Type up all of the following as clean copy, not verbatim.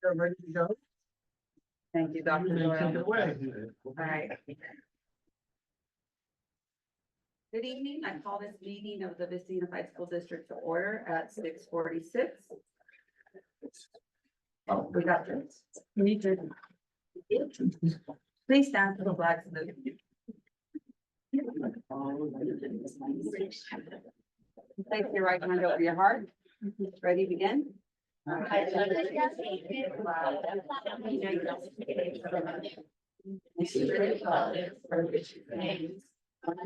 You're ready to go? Thank you, Dr. Take it Doyle. away. All right. Good evening. I call this meeting of the Vista Unified School District to order at 6:46. Oh, we got this. You need to. Please stand for the flag salute. Place your right hand over your heart. Ready, begin. One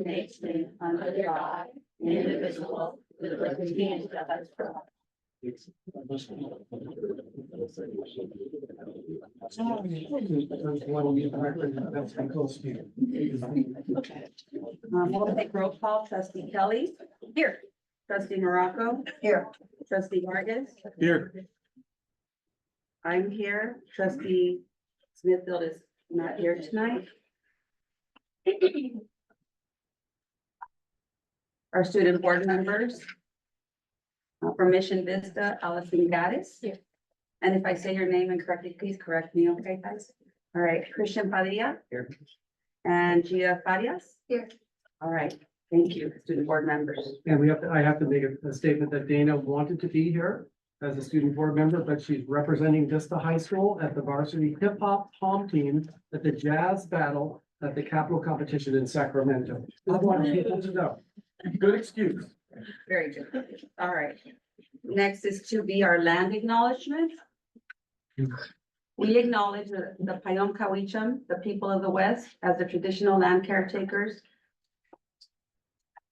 nation under God, indivisible, with liberty and justice for all. We'll take roll call. Trustee Kelly. Here. Trustee Morocco. Here. Trustee Vargas. Here. I'm here. Trustee Smithfield is not here tonight. Our student board members. For Mission Vista, Allison Gaddis. Here. And if I say your name incorrectly, please correct me, okay, guys? All right, Christian Padilla. Here. And Gia Farias. Here. All right, thank you, student board members. And I have to make a statement that Dana wanted to be here as a student board member, but she's representing Vista High School at the varsity hip hop pom team at the jazz battle at the Capitol competition in Sacramento. I want people to know. Good excuse. Very good. All right. Next is to be our land acknowledgement. We acknowledge the Payom Kawicham, the people of the West, as the traditional land caretakers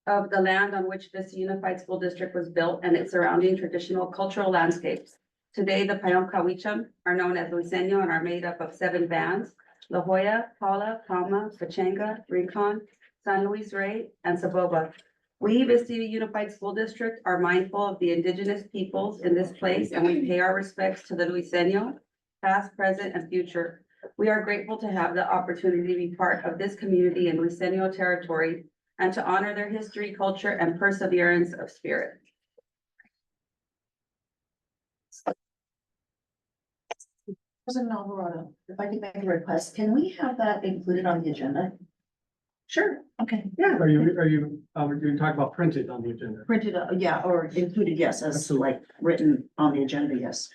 of the land on which this unified school district was built and its surrounding traditional cultural landscapes. Today, the Payom Kawicham are known as Luiseño and are made up of 7 bands: La Jolla, Paula, Palma, Pachanga, Rincon, San Luis Rey, and Saboba. We, Vista Unified School District, are mindful of the indigenous peoples in this place, and we pay our respects to the Luiseño, past, present, and future. We are grateful to have the opportunity to be part of this community in Luiseño territory and to honor their history, culture, and perseverance of spirit. President Alvarado, if I could make a request, can we have that included on the agenda? Sure. Okay. Yeah. Are you talking about printed on the agenda? Printed, yeah, or included, yes, as like written on the agenda, yes.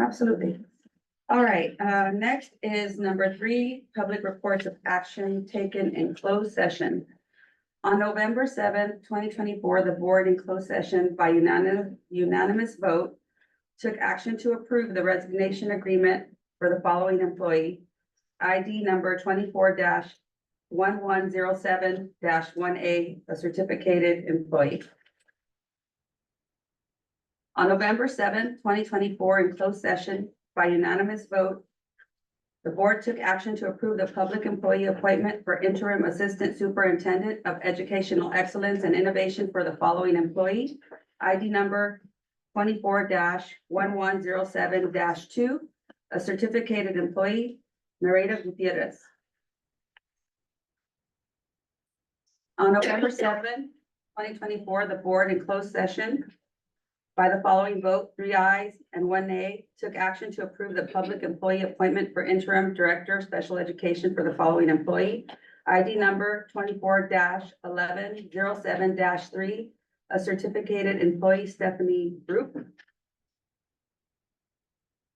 Absolutely. All right, next is number 3, public reports of action taken in closed session. On November 7th, 2024, the board in closed session by unanimous vote took action to approve the resignation agreement for the following employee. ID number 24-1107-1A, a certificated employee. On November 7th, 2024, in closed session by unanimous vote, the board took action to approve the public employee appointment for interim assistant superintendent of educational excellence and innovation for the following employee. ID number 24-1107-2, a certificated employee, Narita Gutierrez. On November 7th, 2024, the board in closed session by the following vote, 3 ayes and 1 nay, took action to approve the public employee appointment for interim director of special education for the following employee. ID number 24-1107-3, a certificated employee, Stephanie Group.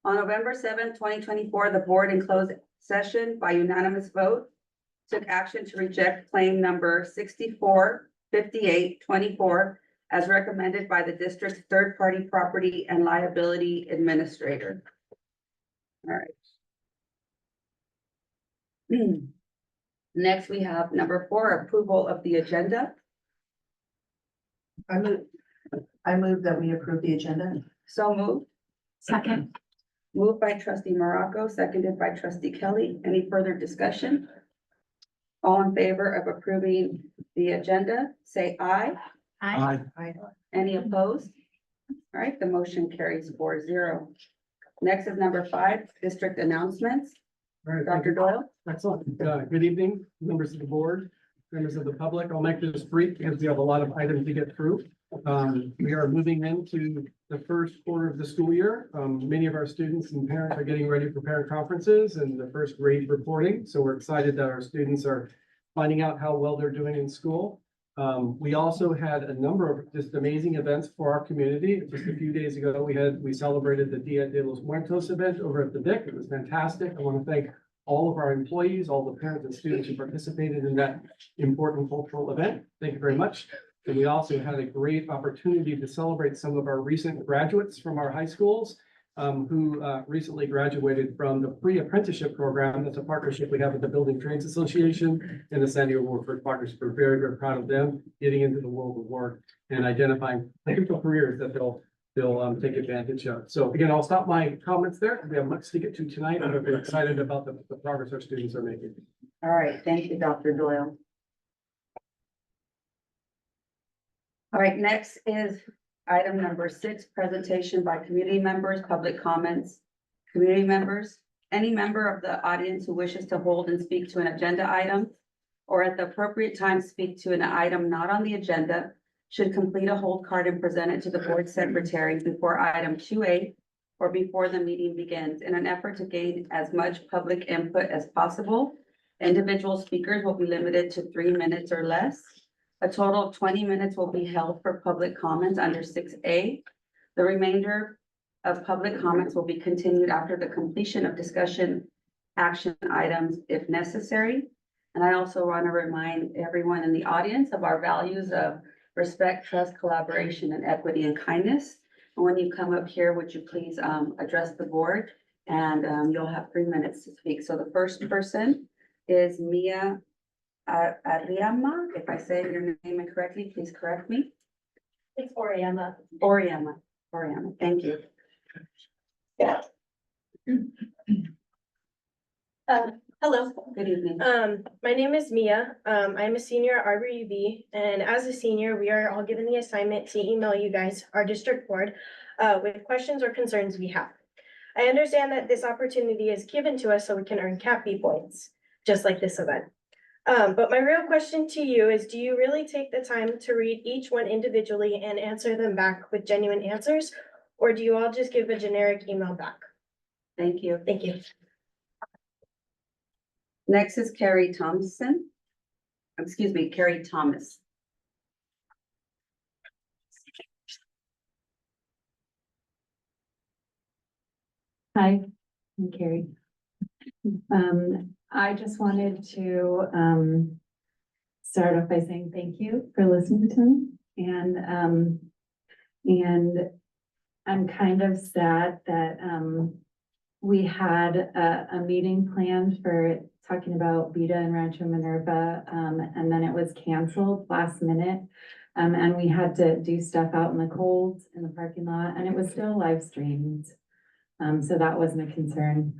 On November 7th, 2024, the board in closed session by unanimous vote took action to reject claim number 645824 as recommended by the district's third-party property and liability administrator. All right. Next, we have number 4, approval of the agenda. I move that we approve the agenda. So moved. Second. Moved by trustee Morocco, seconded by trustee Kelly. Any further discussion? All in favor of approving the agenda, say aye. Aye. Any opposed? All right, the motion carries 4-0. Next is number 5, district announcements. All right, Dr. Doyle? excellent. Good evening, members of the board. members of the public. I'll make this brief because we have a lot of items to get through. We are moving into the first quarter of the school year. Many of our students and parents are getting ready for parent conferences and the first grade reporting. So we're excited that our students are finding out how well they're doing in school. We also had a number of just amazing events for our community. Just a few days ago, we celebrated the Dia de los Muertos event over at the Vic. It was fantastic. I want to thank all of our employees, all the parents and students who participated in that important cultural event. Thank you very much. And we also had a great opportunity to celebrate some of our recent graduates from our high schools who recently graduated from the pre-apprenticeship program. That's a partnership we have with the Building Trades Association and the San Diego Workforce Partnership. We're very, very proud of them getting into the world of work and identifying potential careers that they'll take advantage of. So again, I'll stop my comments there. We have much to get to tonight. I'm very excited about the progress our students are making. All right, thank you, Dr. Doyle. All right, next is item number 6, presentation by community members, public comments. Community members, any member of the audience who wishes to hold and speak to an agenda item or at the appropriate time speak to an item not on the agenda should complete a hold card and present it to the board secretary before item 2A or before the meeting begins in an effort to gain as much public input as possible. Individual speakers will be limited to 3 minutes or less. A total of 20 minutes will be held for public comments under 6A. The remainder of public comments will be continued after the completion of discussion action items if necessary. And I also want to remind everyone in the audience of our values of respect, trust, collaboration, and equity and kindness. And when you come up here, would you please address the board, and you'll have 3 minutes to speak. So the first person is Mia Ariama. If I say your name incorrectly, please correct me. It's Oriana. Oriama. Thank you. Yeah. Hello. Good evening. My name is Mia. I'm a senior at RBUB, and as a senior, we are all given the assignment to email you guys, our district board, with questions or concerns we have. I understand that this opportunity is given to us so we can earn CAPI points, just like this event. But my real question to you is, do you really take the time to read each one individually and answer them back with genuine answers? Or do you all just give a generic email back? Thank you. Thank you. Next is Carrie Thompson. Excuse me, Carrie Thomas. Hi, I'm Carrie. I just wanted to start off by saying thank you for listening to me. And I'm kind of sad that we had a meeting planned for talking about Vita and Rancho Minerva, and then it was canceled last minute. And we had to do stuff out in the cold in the parking lot, and it was still live streamed. So that wasn't a concern.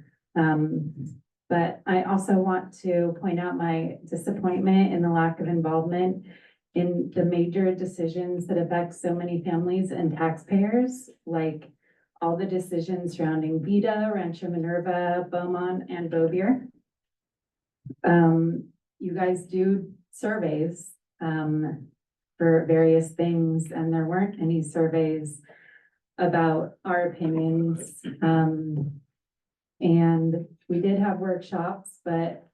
But I also want to point out my disappointment in the lack of involvement in the major decisions that affect so many families and taxpayers, like all the decisions surrounding Vita, Rancho Minerva, Beaumont, and Bovier. You guys do surveys for various things, and there weren't any surveys about our opinions. And we did have workshops, but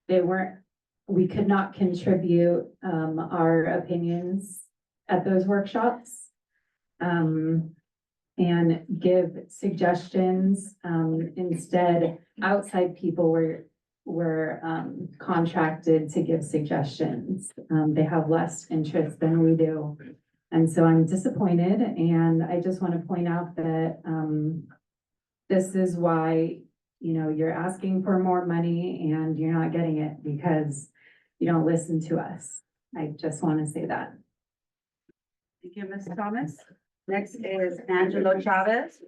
we could not contribute our opinions at those workshops and give suggestions. Instead, outside people were contracted to give suggestions. They have less interest than we do. And so I'm disappointed, and I just want to point out that this is why, you're asking for more money and you're not getting it because you don't listen to us. I just want to say that. Thank you, Ms. Thomas. Next is Angelo Chavez.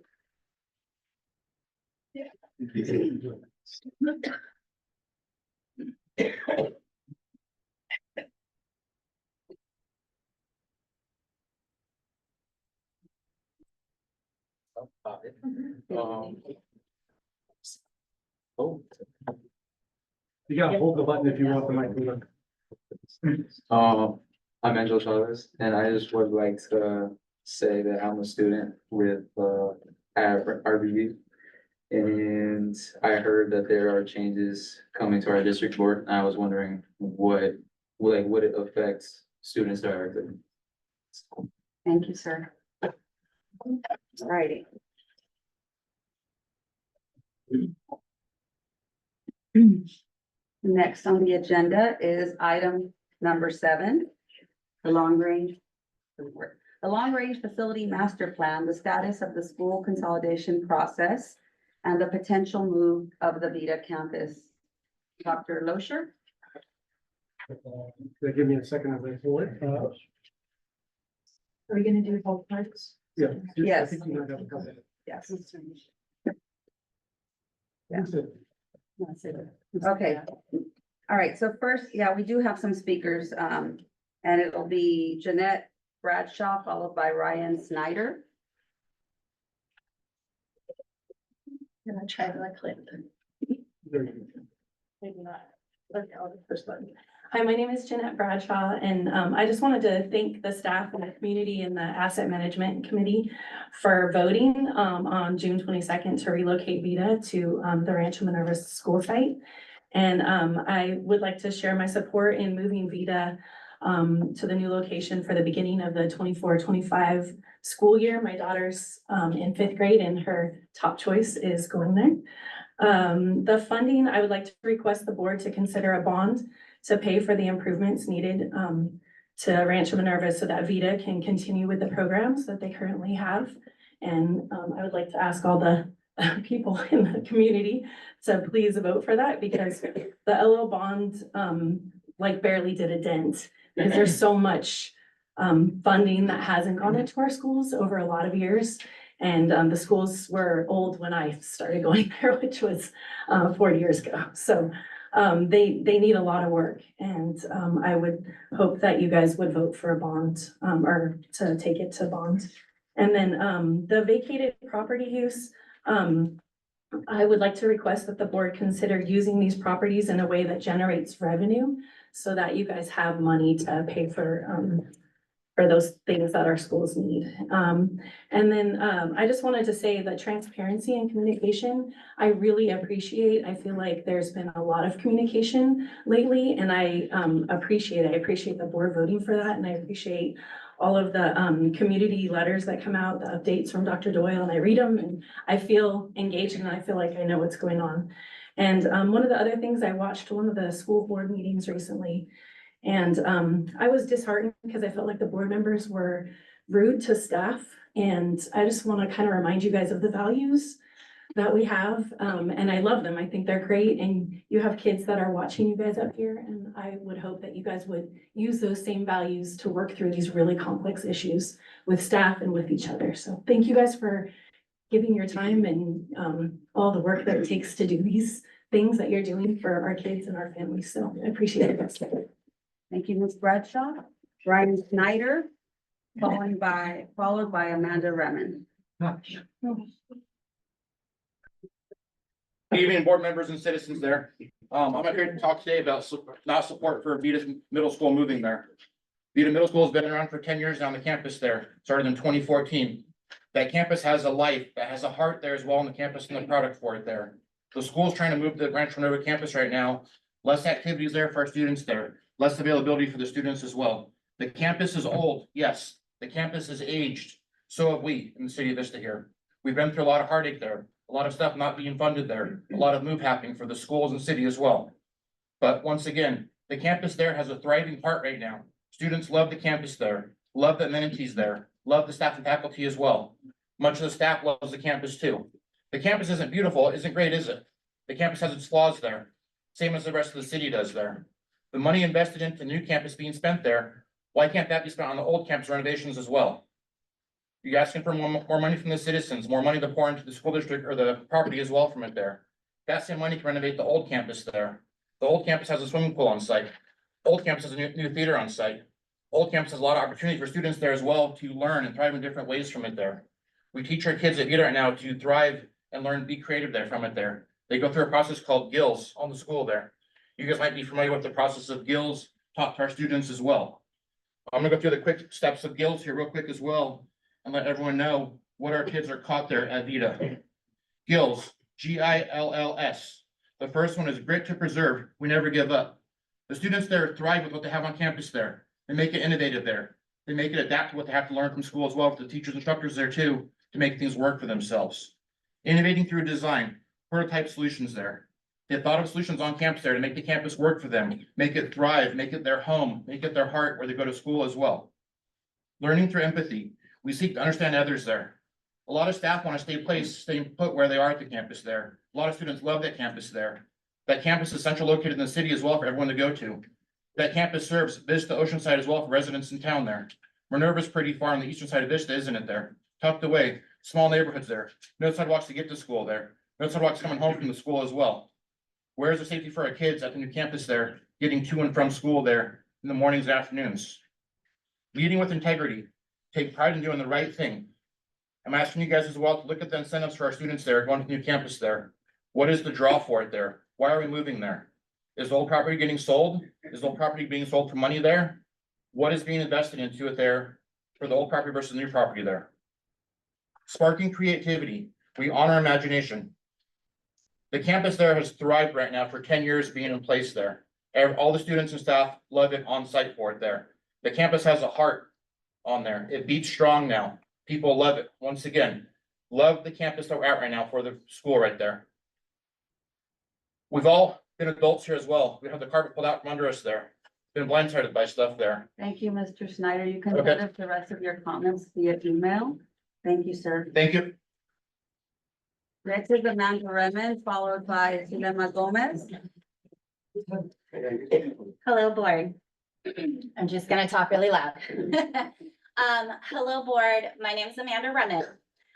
You gotta hold the button if you want the mic to work. I'm Angel Chavez, and I just would like to say that I'm a student with, at RBV. And I heard that there are changes coming to our district board, and I was wondering would it affect students directly? Thank you, sir. Alrighty. Next on the agenda is item number 7, the long range facility master plan, the status of the school consolidation process, and the potential move of the Vita campus. Dr. Loescher? Give me a second as I pull it. Are we gonna do both parts? Yeah. I Yes. think you might have a couple. Yes. That's it. Okay. All right, so first, yeah, we do have some speakers, and it'll be Jeanette Bradshaw, followed by Ryan Snyder. Gonna try to clip. There you go. Maybe not. Okay, I'll do the first one. Hi, my name is Jeanette Bradshaw, and I just wanted to thank the staff and the community and the Asset Management Committee for voting on June 22nd to relocate Vita to the Rancho Minerva school site. And I would like to share my support in moving Vita to the new location for the beginning of the 24-25 school year. My daughter's in 5th grade, and her top choice is going there. The funding, I would like to request the board to consider a bond to pay for the improvements needed to Rancho Minerva so that Vita can continue with the programs that they currently have. And I would like to ask all the people in the community to please vote for that, because the LO bond like barely did a dent, because there's so much funding that hasn't gone into our schools over a lot of years. And the schools were old when I started going there, which was 40 years ago. So they need a lot of work, and I would hope that you guys would vote for a bond or to take it to bond. And then the vacated property use, I would like to request that the board consider using these properties in a way that generates revenue so that you guys have money to pay for those things that our schools need. And then I just wanted to say that transparency and communication, I really appreciate. I feel like there's been a lot of communication lately, and I appreciate it. I appreciate the board voting for that, and I appreciate all of the community letters that come out, the updates from Dr. Doyle, and I read them, and I feel engaged, and I feel like I know what's going on. And one of the other things, I watched one of the school board meetings recently, and I was disheartened because I felt like the board members were rude to staff. And I just want to kind of remind you guys of the values that we have. And I love them. I think they're great. And you have kids that are watching you guys up here. And I would hope that you guys would use those same values to work through these really complex issues with staff and with each other. So thank you guys for giving your time and all the work that it takes to do these things that you're doing for our kids and our families. So I appreciate it. Thank you, Ms. Bradshaw. Ryan Snyder, followed by Amanda Remen. Good evening, board members and citizens there. I'm up here to talk today about not support for Vita Middle School moving there. Vita Middle School has been around for 10 years on the campus there, started in 2014. That campus has a life, that has a heart there as well on the campus, and the product for it there. The school's trying to move to the Rancho Minerva campus right now. Less activities there for our students there, less availability for the students as well. The campus is old, yes. The campus is aged. So have we in the city of Vista here. We've been through a lot of heartache there, a lot of stuff not being funded there, a lot of move happening for the schools and city as well. But once again, the campus there has a thriving part right now. Students love the campus there, love the amenities there, love the staff and faculty as well. Much of the staff loves the campus too. The campus isn't beautiful, isn't great, is it? The campus has its flaws there, same as the rest of the city does there. The money invested into the new campus being spent there, why can't that be spent on the old campus renovations as well? You're asking for more money from the citizens, more money to pour into the school district or the property as well from it there. That same money can renovate the old campus there. The old campus has a swimming pool on site. Old campus has a new theater on site. Old campus has a lot of opportunity for students there as well to learn and thrive in different ways from it there. We teach our kids at Vita right now to thrive and learn, be creative there from it there. They go through a process called GILS on the school there. You guys might be familiar with the process of GILS, taught to our students as well. I'm gonna go through the quick steps of GILS here real quick as well, and let everyone know what our kids are caught there at Vita. GILS, GILLS. The first one is grit to preserve, we never give up. The students there thrive with what they have on campus there. They make it innovative there. They make it adapt to what they have to learn from school as well, for the teachers, instructors there too, to make things work for themselves. Innovating through design, prototype solutions there. They thought of solutions on campus there to make the campus work for them, make it thrive, make it their home, make it their heart where they go to school as well. Learning through empathy, we seek to understand others there. A lot of staff want to stay put where they are at the campus there. A lot of students love that campus there. That campus is central located in the city as well for everyone to go to. That campus serves Vista Oceanside as well for residents in town there. Minerva's pretty far on the eastern side of Vista, isn't it there? Tucked away, small neighborhoods there. No sidewalks to get to school there. No sidewalks coming home from the school as well. Where's the safety for our kids at the new campus there, getting to and from school there in the mornings and afternoons? Leading with integrity, take pride in doing the right thing. I'm asking you guys as well to look at the incentives for our students there going to the new campus there. What is the draw for it there? Why are we moving there? Is the old property getting sold? Is the old property being sold for money there? What is being invested into it there for the old property versus the new property there? Sparking creativity, we honor imagination. The campus there has thrived right now for 10 years being in place there. All the students and staff love it on site for it there. The campus has a heart on there. It beats strong now. People love it. Once again, love the campus that we're at right now for the school right there. We've all been adults here as well. We have the carpet pulled out from under us there. Been blindsided by stuff there. Thank you, Mr. Snyder. You can Okay. send us the rest of your comments via email. Thank you, sir. Thank you. Next is Amanda Redmond, followed by Zulema Gomez. Hello, board. I'm just gonna talk really loud. Hello, board. My name is Amanda Runnan.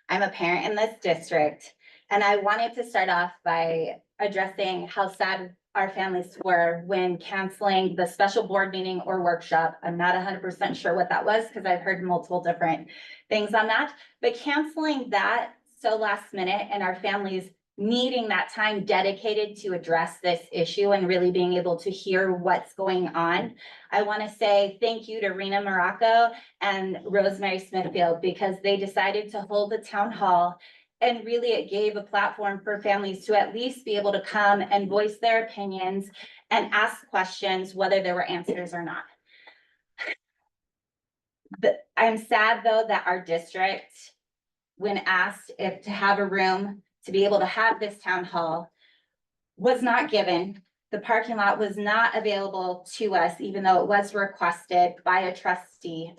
I'm a parent in this district, and I wanted to start off by addressing how sad our families were when canceling the special board meeting or workshop. I'm not 100% sure what that was because I've heard multiple different things on that, but canceling that so last minute and our families needing that time dedicated to address this issue and really being able to hear what's going on. I want to say thank you to Rena Morocco and Rosemary Smithfield because they decided to hold the town hall. And really it gave a platform for families to at least be able to come and voice their opinions and ask questions, whether there were answers or not. But I'm sad though that our district, when asked if to have a room to be able to have this town hall, was not given. The parking lot was not available to us, even though it was requested by a trustee.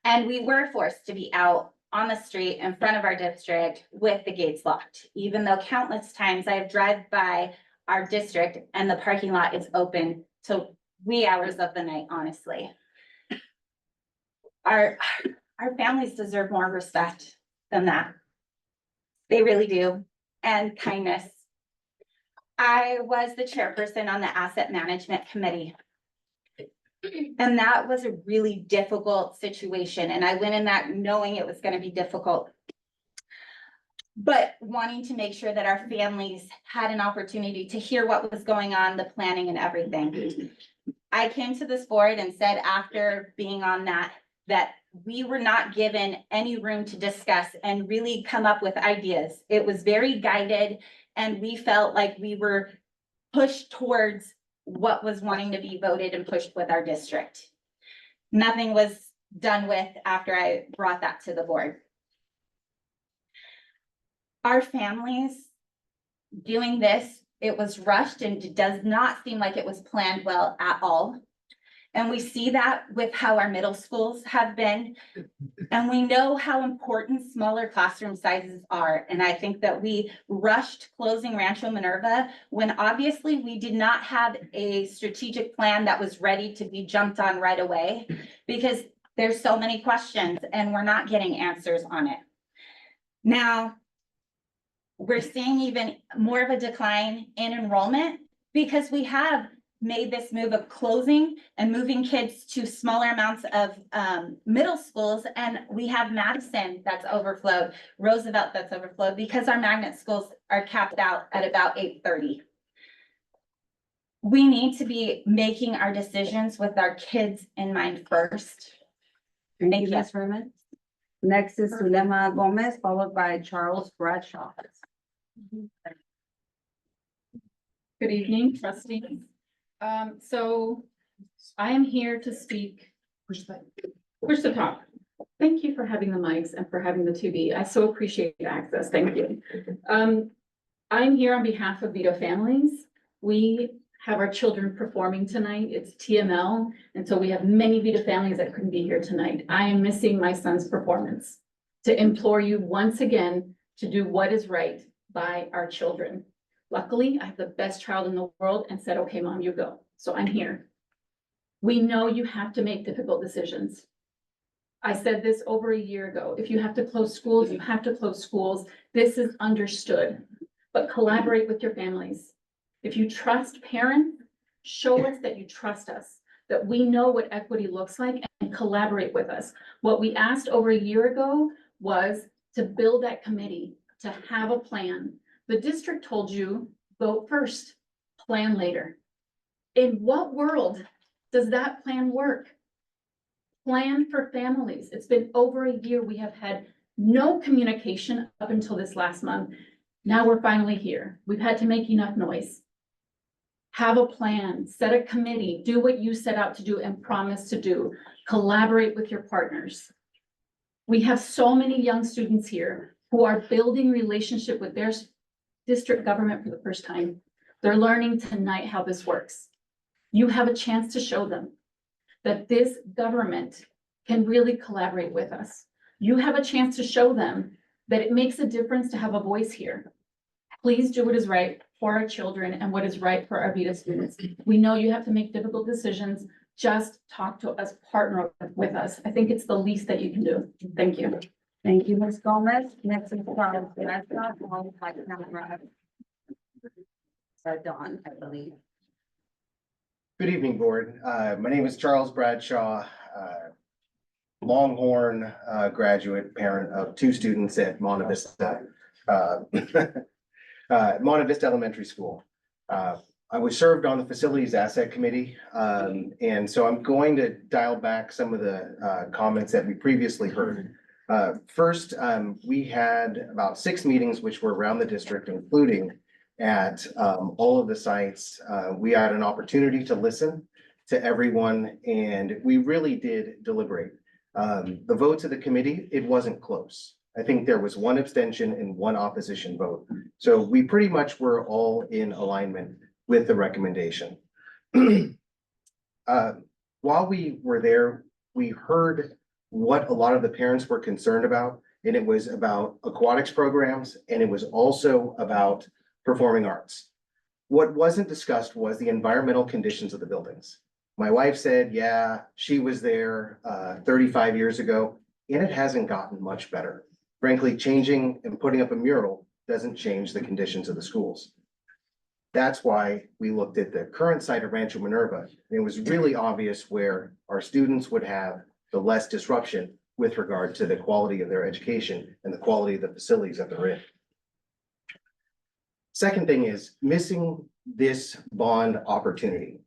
And we were forced to be out on the street in front of our district with the gates locked, even though countless times I have driven by our district and the parking lot is open till wee hours of the night, honestly. Our families deserve more respect than that. They really do, and kindness. I was the chairperson on the asset management committee. And that was a really difficult situation. And I went in that knowing it was going to be difficult. But wanting to make sure that our families had an opportunity to hear what was going on, the planning and everything. I came to this board and said after being on that we were not given any room to discuss and really come up with ideas. It was very guided and we felt like we were pushed towards what was wanting to be voted and pushed with our district. Nothing was done with after I brought that to the board. Our families doing this, it was rushed and it does not seem like it was planned well at all. And we see that with how our middle schools have been. And we know how important smaller classroom sizes are. And I think that we rushed closing Rancho Minerva when obviously we did not have a strategic plan that was ready to be jumped on right away because there's so many questions and we're not getting answers on it. Now, we're seeing even more of a decline in enrollment because we have made this move of closing and moving kids to smaller amounts of middle schools. And we have Madison that's overflowed, Roosevelt that's overflowed because our magnet schools are capped out at about 830. we need to be making our decisions with our kids in mind first. Thank Thank you, you. Ms. Herman. Next is Zulema Gomez, followed by Charles Bradshaw. Good evening, trustees. So I am here to speak. Push the top. Thank you for having the mics and for having the 2B. I so appreciate the access. Thank you. I'm here on behalf of Vita families. We have our children performing tonight. It's TML. And so we have many Vita families that couldn't be here tonight. I am missing my son's performance to implore you once again to do what is right by our children. Luckily, I have the best child in the world and said, okay, mom, you go. So I'm here. We know you have to make difficult decisions. I said this over a year ago. If you have to close schools, you have to close schools. This is understood, but collaborate with your families. If you trust parents, show us that you trust us, that we know what equity looks like and collaborate with us. What we asked over a year ago was to build that committee, to have a plan. The district told you, vote first, plan later. In what world does that plan work? Plan for families. It's been over a year. We have had no communication up until this last month. Now we're finally here. We've had to make enough noise. Have a plan, set a committee, do what you set out to do and promise to do. Collaborate with your partners. We have so many young students here who are building relationship with their district government for the first time. They're learning tonight how this works. You have a chance to show them that this government can really collaborate with us. You have a chance to show them that it makes a difference to have a voice here. Please do what is right for our children and what is right for our Vita students. We know you have to make difficult decisions. Just talk to us, partner with us. I think it's the least that you can do. Thank you. Thank you, Ms. Gomez. Next is Charles Bradshaw, followed by Tamara. Dawn, I believe. Good evening, board. My name is Charles Bradshaw, Longhorn graduate, parent of two students at Monte Vista, Monte Vista Elementary School. I was served on the Facilities Asset Committee, and so I'm going to dial back some of the comments that we previously heard. First, we had about 6 meetings which were around the district, including at all of the sites. We had an opportunity to listen to everyone, and we really did deliberate. The votes of the committee, it wasn't close. I think there was 1 abstention and 1 opposition vote. So we pretty much were all in alignment with the recommendation. While we were there, we heard what a lot of the parents were concerned about, and it was about aquatics programs, and it was also about performing arts. What wasn't discussed was the environmental conditions of the buildings. My wife said, yeah, she was there 35 years ago, and it hasn't gotten much better. Frankly, changing and putting up a mural doesn't change the conditions of the schools. That's why we looked at the current site of Rancho Minerva. And it was really obvious where our students would have the less disruption with regard to the quality of their education and the quality of the facilities that they're in. Second thing is missing this bond opportunity.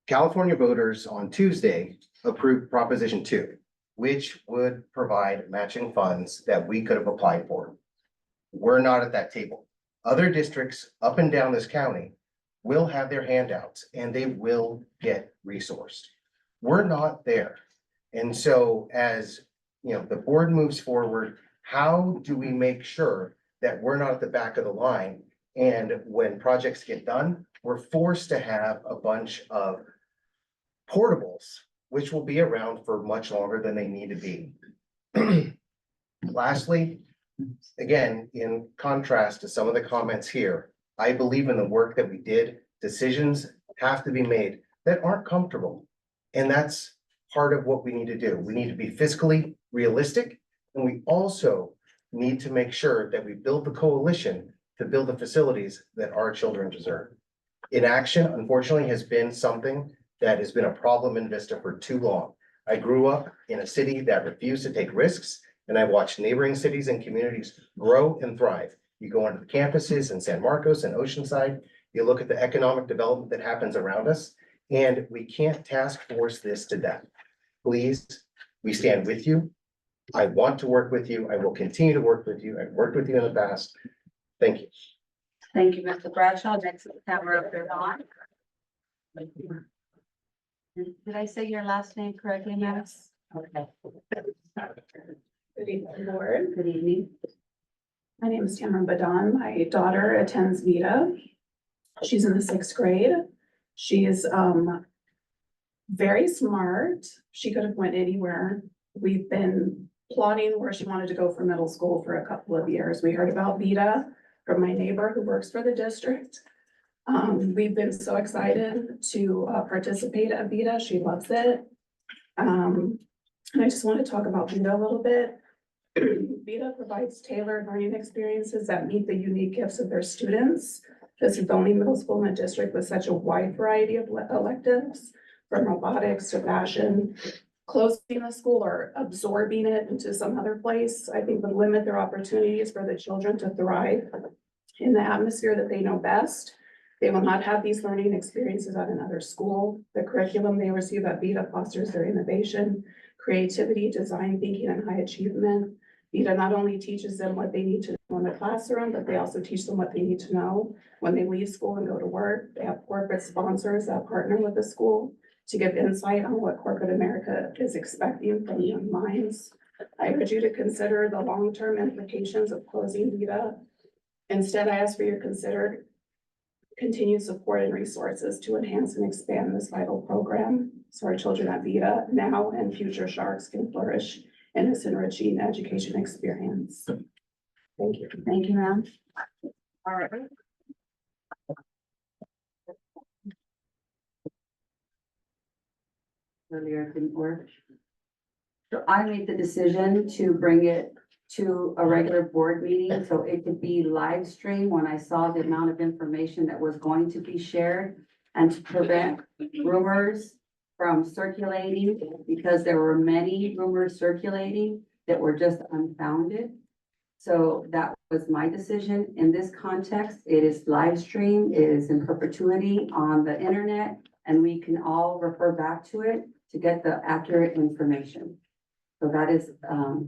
California voters on Tuesday approved Proposition 2, which would provide matching funds that we could have applied for. We're not at that table. Other districts up and down this county will have their handouts and they will get resourced. We're not there. And so as you know, the board moves forward, how do we make sure that we're not at the back of the line? And when projects get done, we're forced to have a bunch of portables, which will be around for much longer than they need to be. Lastly, again, in contrast to some of the comments here, I believe in the work that we did. Decisions have to be made that aren't comfortable. And that's part of what we need to do. We need to be fiscally realistic, and we also need to make sure that we build the coalition to build the facilities that our children deserve. Inaction, unfortunately, has been something that has been a problem in Vista for too long. I grew up in a city that refused to take risks, and I watched neighboring cities and communities grow and thrive. You go onto the campuses in San Marcos and Oceanside, You look at the economic development that happens around us, and we can't task force this to death. Please, we stand with you. I want to work with you. I will continue to work with you. I've worked with you in the past. Thank you. Thank you, Mr. Bradshaw. Next, we have Representative Vaughn. Did I say your last name correctly, ma'am? Okay. Good evening, board. Good evening. My name is Tamara Badon. My daughter attends Vita. She's in the 6th grade. She is very smart. She could have went anywhere. We've been plotting where she wanted to go for middle school for a couple of years. We heard about Vita from my neighbor who works for the district. We've been so excited to participate at Vita. She loves it. And I just want to talk about Vita a little bit. Vita provides tailored learning experiences that meet the unique gifts of their students. This is the only middle school in the district with such a wide variety of electives, from robotics to fashion. Closing the school or absorbing it into some other place, I think would limit their opportunities for the children to thrive in the atmosphere that they know best. They will not have these learning experiences at another school. The curriculum they receive at Vita fosters their innovation, creativity, design thinking, and high achievement. Vita not only teaches them what they need to know in the classroom, but they also teach them what they need to know when they leave school and go to work. They have corporate sponsors that partner with the school to give insight on what corporate America is expecting from young minds. I urge you to consider the long-term implications of closing Vita. Instead, I ask for your continued support and resources to enhance and expand this vital program so our children at Vita now and future sharks can flourish in this enriching education experience. Thank you. Thank you, ma'am. All right. Earlier it didn't work. So I made the decision to bring it to a regular board meeting, so it could be live stream when I saw the amount of information that was going to be shared, and to prevent rumors from circulating, because there were many rumors circulating that were just unfounded. So that was my decision. In this context, it is live stream, it is in perpetuity on the internet, and we can all refer back to it to get the accurate information. So that is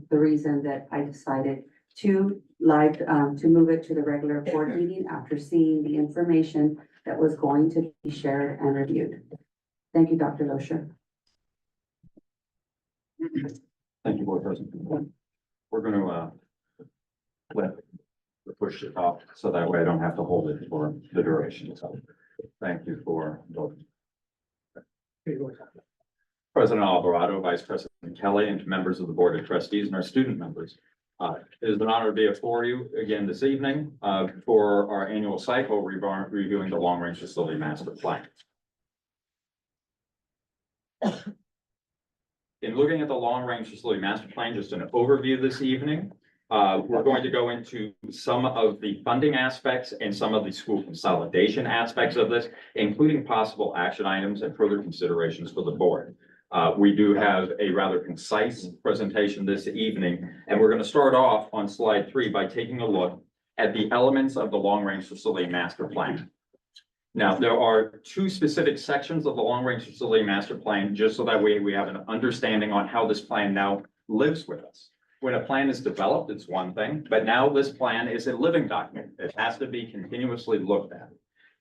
the reason that I decided to move it to the regular board meeting after seeing the information that was going to be shared and reviewed. Thank you, Dr. Loescher. Thank you, Board President. We're gonna let the push it off, so that way I don't have to hold it for the duration. So thank you for indulging. President Alvarado, Vice President Kelly, and members of the Board of Trustees and our student members. It is an honor to be before you again this evening for our annual cycle reviewing the Long Range Facility Master Plan. In looking at the Long Range Facility Master Plan, just an overview this evening, we're going to go into some of the funding aspects and some of the school consolidation aspects of this, including possible action items and further considerations for the board. We do have a rather concise presentation this evening, and we're going to start off on slide 3 by taking a look at the elements of the Long Range Facility Master Plan. Now, there are 2 specific sections of the Long Range Facility Master Plan, just so that we have an understanding on how this plan now lives with us. When a plan is developed, it's one thing, but now this plan is a living document. It has to be continuously looked at.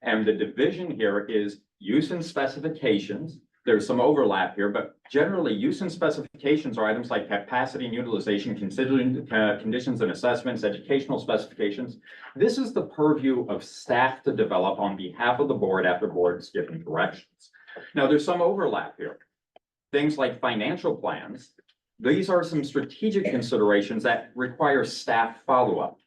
And the division here is use and specifications. There's some overlap here, but generally use and specifications are items like capacity and utilization, considering conditions and assessments, educational specifications. This is the purview of staff to develop on behalf of the board after board's given directions. Now, there's some overlap here. Things like financial plans, these are some strategic considerations that require staff follow-up.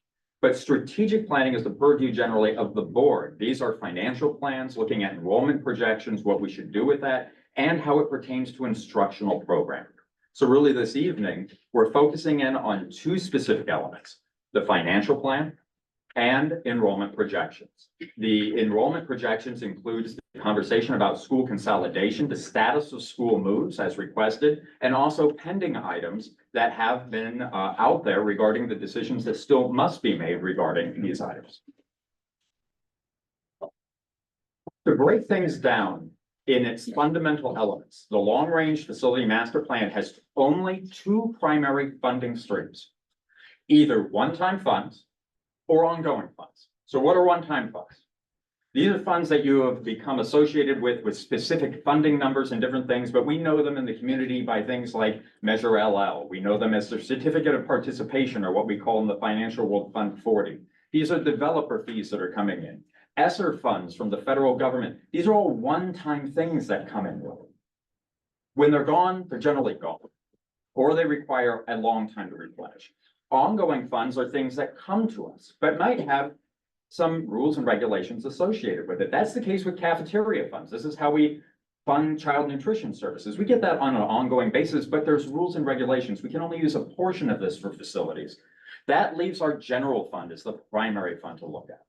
But strategic planning is the purview generally of the board. These are financial plans, looking at enrollment projections, what we should do with that, and how it pertains to instructional programming. So really this evening, we're focusing in on 2 specific elements, the financial plan and enrollment projections. The enrollment projections includes the conversation about school consolidation, the status of school moves as requested, and also pending items that have been out there regarding the decisions that still must be made regarding these items. To break things down in its fundamental elements, the long-range facility master plan has only two primary funding streams. Either one-time funds or ongoing funds. So what are one-time funds? These are funds that you have become associated with specific funding numbers and different things, but we know them in the community by things like Measure LL. We know them as the certificate of participation, or what we call in the financial world Fund 40. These are developer fees that are coming in. ESSER funds from the federal government. These are all one-time things that come in. When they're gone, they're generally gone, or they require a long time to replenish. Ongoing funds are things that come to us, but might have some rules and regulations associated with it. That's the case with cafeteria funds. This is how we fund child nutrition services. We get that on an ongoing basis, but there's rules and regulations. We can only use a portion of this for facilities. That leaves our general fund as the primary fund to look at.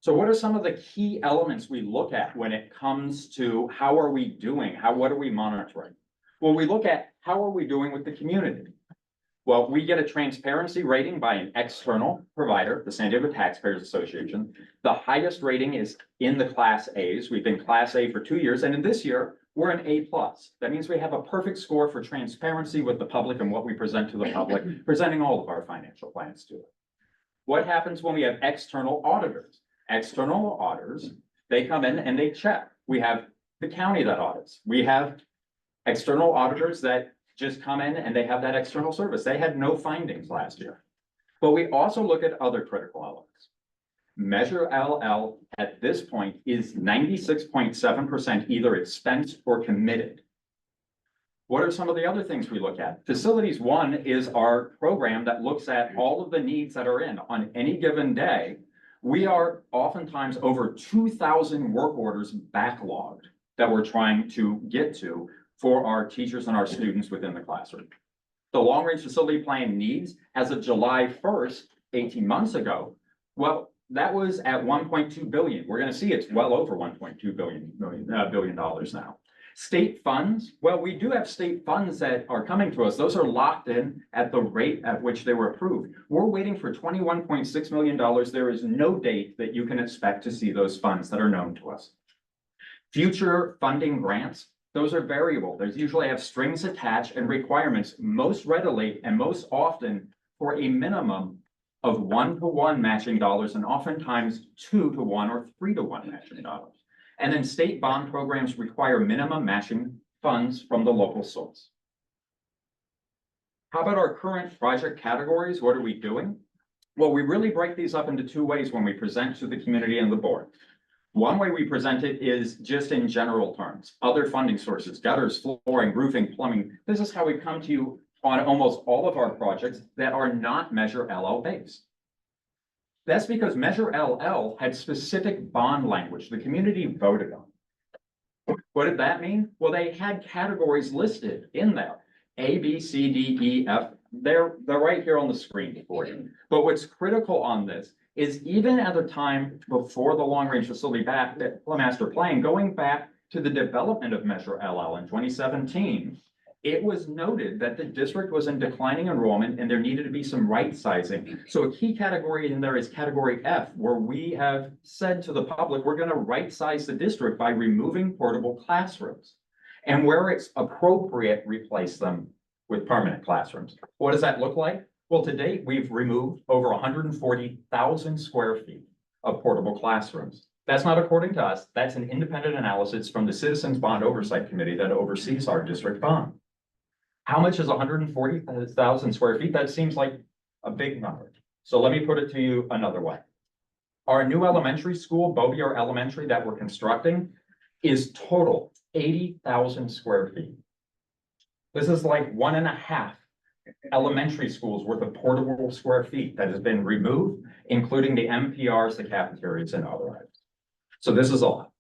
So what are some of the key elements we look at when it comes to how are we doing? What are we monitoring? Well, we look at how are we doing with the community? Well, we get a transparency rating by an external provider, the San Diego Taxpayers Association. The highest rating is in the Class A's. We've been Class A for 2 years, and in this year, we're an A+. That means we have a perfect score for transparency with the public and what we present to the public, presenting all of our financial plans to it. What happens when we have external auditors? External auditors, they come in and they check. We have the county that audits. We have external auditors that just come in and they have that external service. They had no findings last year. But we also look at other critical elements. Measure LL at this point is 96.7% either expensed or committed. What are some of the other things we look at? Facilities 1 is our program that looks at all of the needs that are in on any given day. We are oftentimes over 2,000 work orders backlogged that we're trying to get to for our teachers and our students within the classroom. The long-range facility plan needs as of July 1st, 18 months ago, well, that was at 1.2 billion. We're going to see it's well over 1.2 billion dollars now. State funds, well, we do have state funds that are coming to us. Those are locked in at the rate at which they were approved. We're waiting for $21.6 million. There is no date that you can expect to see those funds that are known to us. Future funding grants, those are variable. There's usually have strings attached and requirements most readily and most often for a minimum of 1-to-1 matching dollars and oftentimes 2-to-1 or 3-to-1 matching dollars. And then state bond programs require minimum matching funds from the local source. How about our current project categories? What are we doing? Well, we really break these up into 2 ways when we present to the community and the board. One way we present it is just in general terms, other funding sources, gutters, flooring, roofing, plumbing. This is how we come to you on almost all of our projects that are not Measure LL based. That's because Measure LL had specific bond language the community voted on. What did that mean? Well, they had categories listed in there. A, B, C, D, E, F. They're right here on the screen for you. But what's critical on this is even at the time before the long-range facility master plan, going back to the development of Measure LL in 2017, it was noted that the district was in declining enrollment and there needed to be some right sizing. So a key category in there is category F, where we have said to the public, we're going to right size the district by removing portable classrooms. And where it's appropriate, replace them with permanent classrooms. What does that look like? Well, to date, we've removed over 140,000 square feet of portable classrooms. That's not according to us. That's an independent analysis from the Citizens Bond Oversight Committee that oversees our district bond. How much is 140,000 square feet? That seems like a big number. So let me put it to you another way. Our new elementary school, Beauvier Elementary, that we're constructing is total 80,000 square feet. This is like 1.5 elementary schools worth of portable square feet that has been removed, including the MPRs, the cafeterias, and other items. So this is a lot.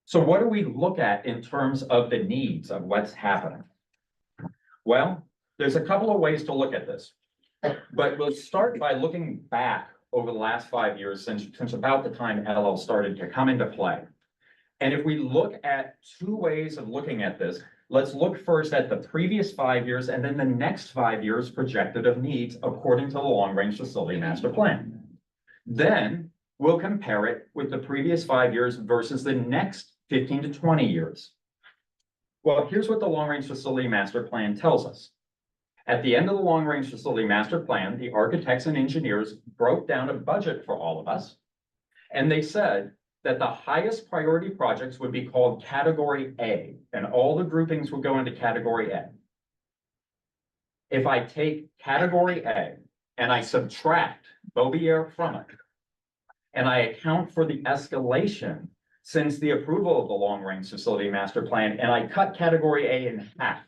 So what do we look at in terms of the needs of what's happening? Well, there's a couple of ways to look at this, but we'll start by looking back over the last 5 years since about the time LL started to come into play. And if we look at 2 ways of looking at this, let's look first at the previous 5 years and then the next 5 years projected of needs according to the long-range facility master plan. Then we'll compare it with the previous 5 years versus the next 15 to 20 years. Well, here's what the long-range facility master plan tells us. At the end of the long-range facility master plan, the architects and engineers broke down a budget for all of us. And they said that the highest priority projects would be called category A, and all the groupings would go into category A. If I take category A and I subtract Beaubier from it, and I account for the escalation since the approval of the long-range facility master plan, and I cut category A in half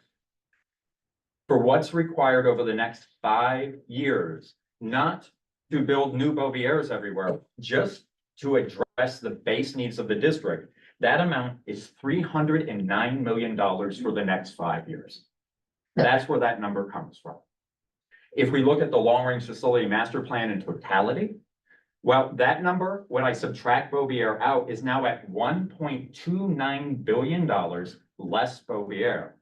for what's required over the next 5 years, not to build new Beaubiers everywhere, just to address the base needs of the district, that amount is $309 million for the next 5 years. That's where that number comes from. If we look at the long-range facility master plan in totality, well, that number, when I subtract Beaubier out, is now at $1.29 billion less Beaubier,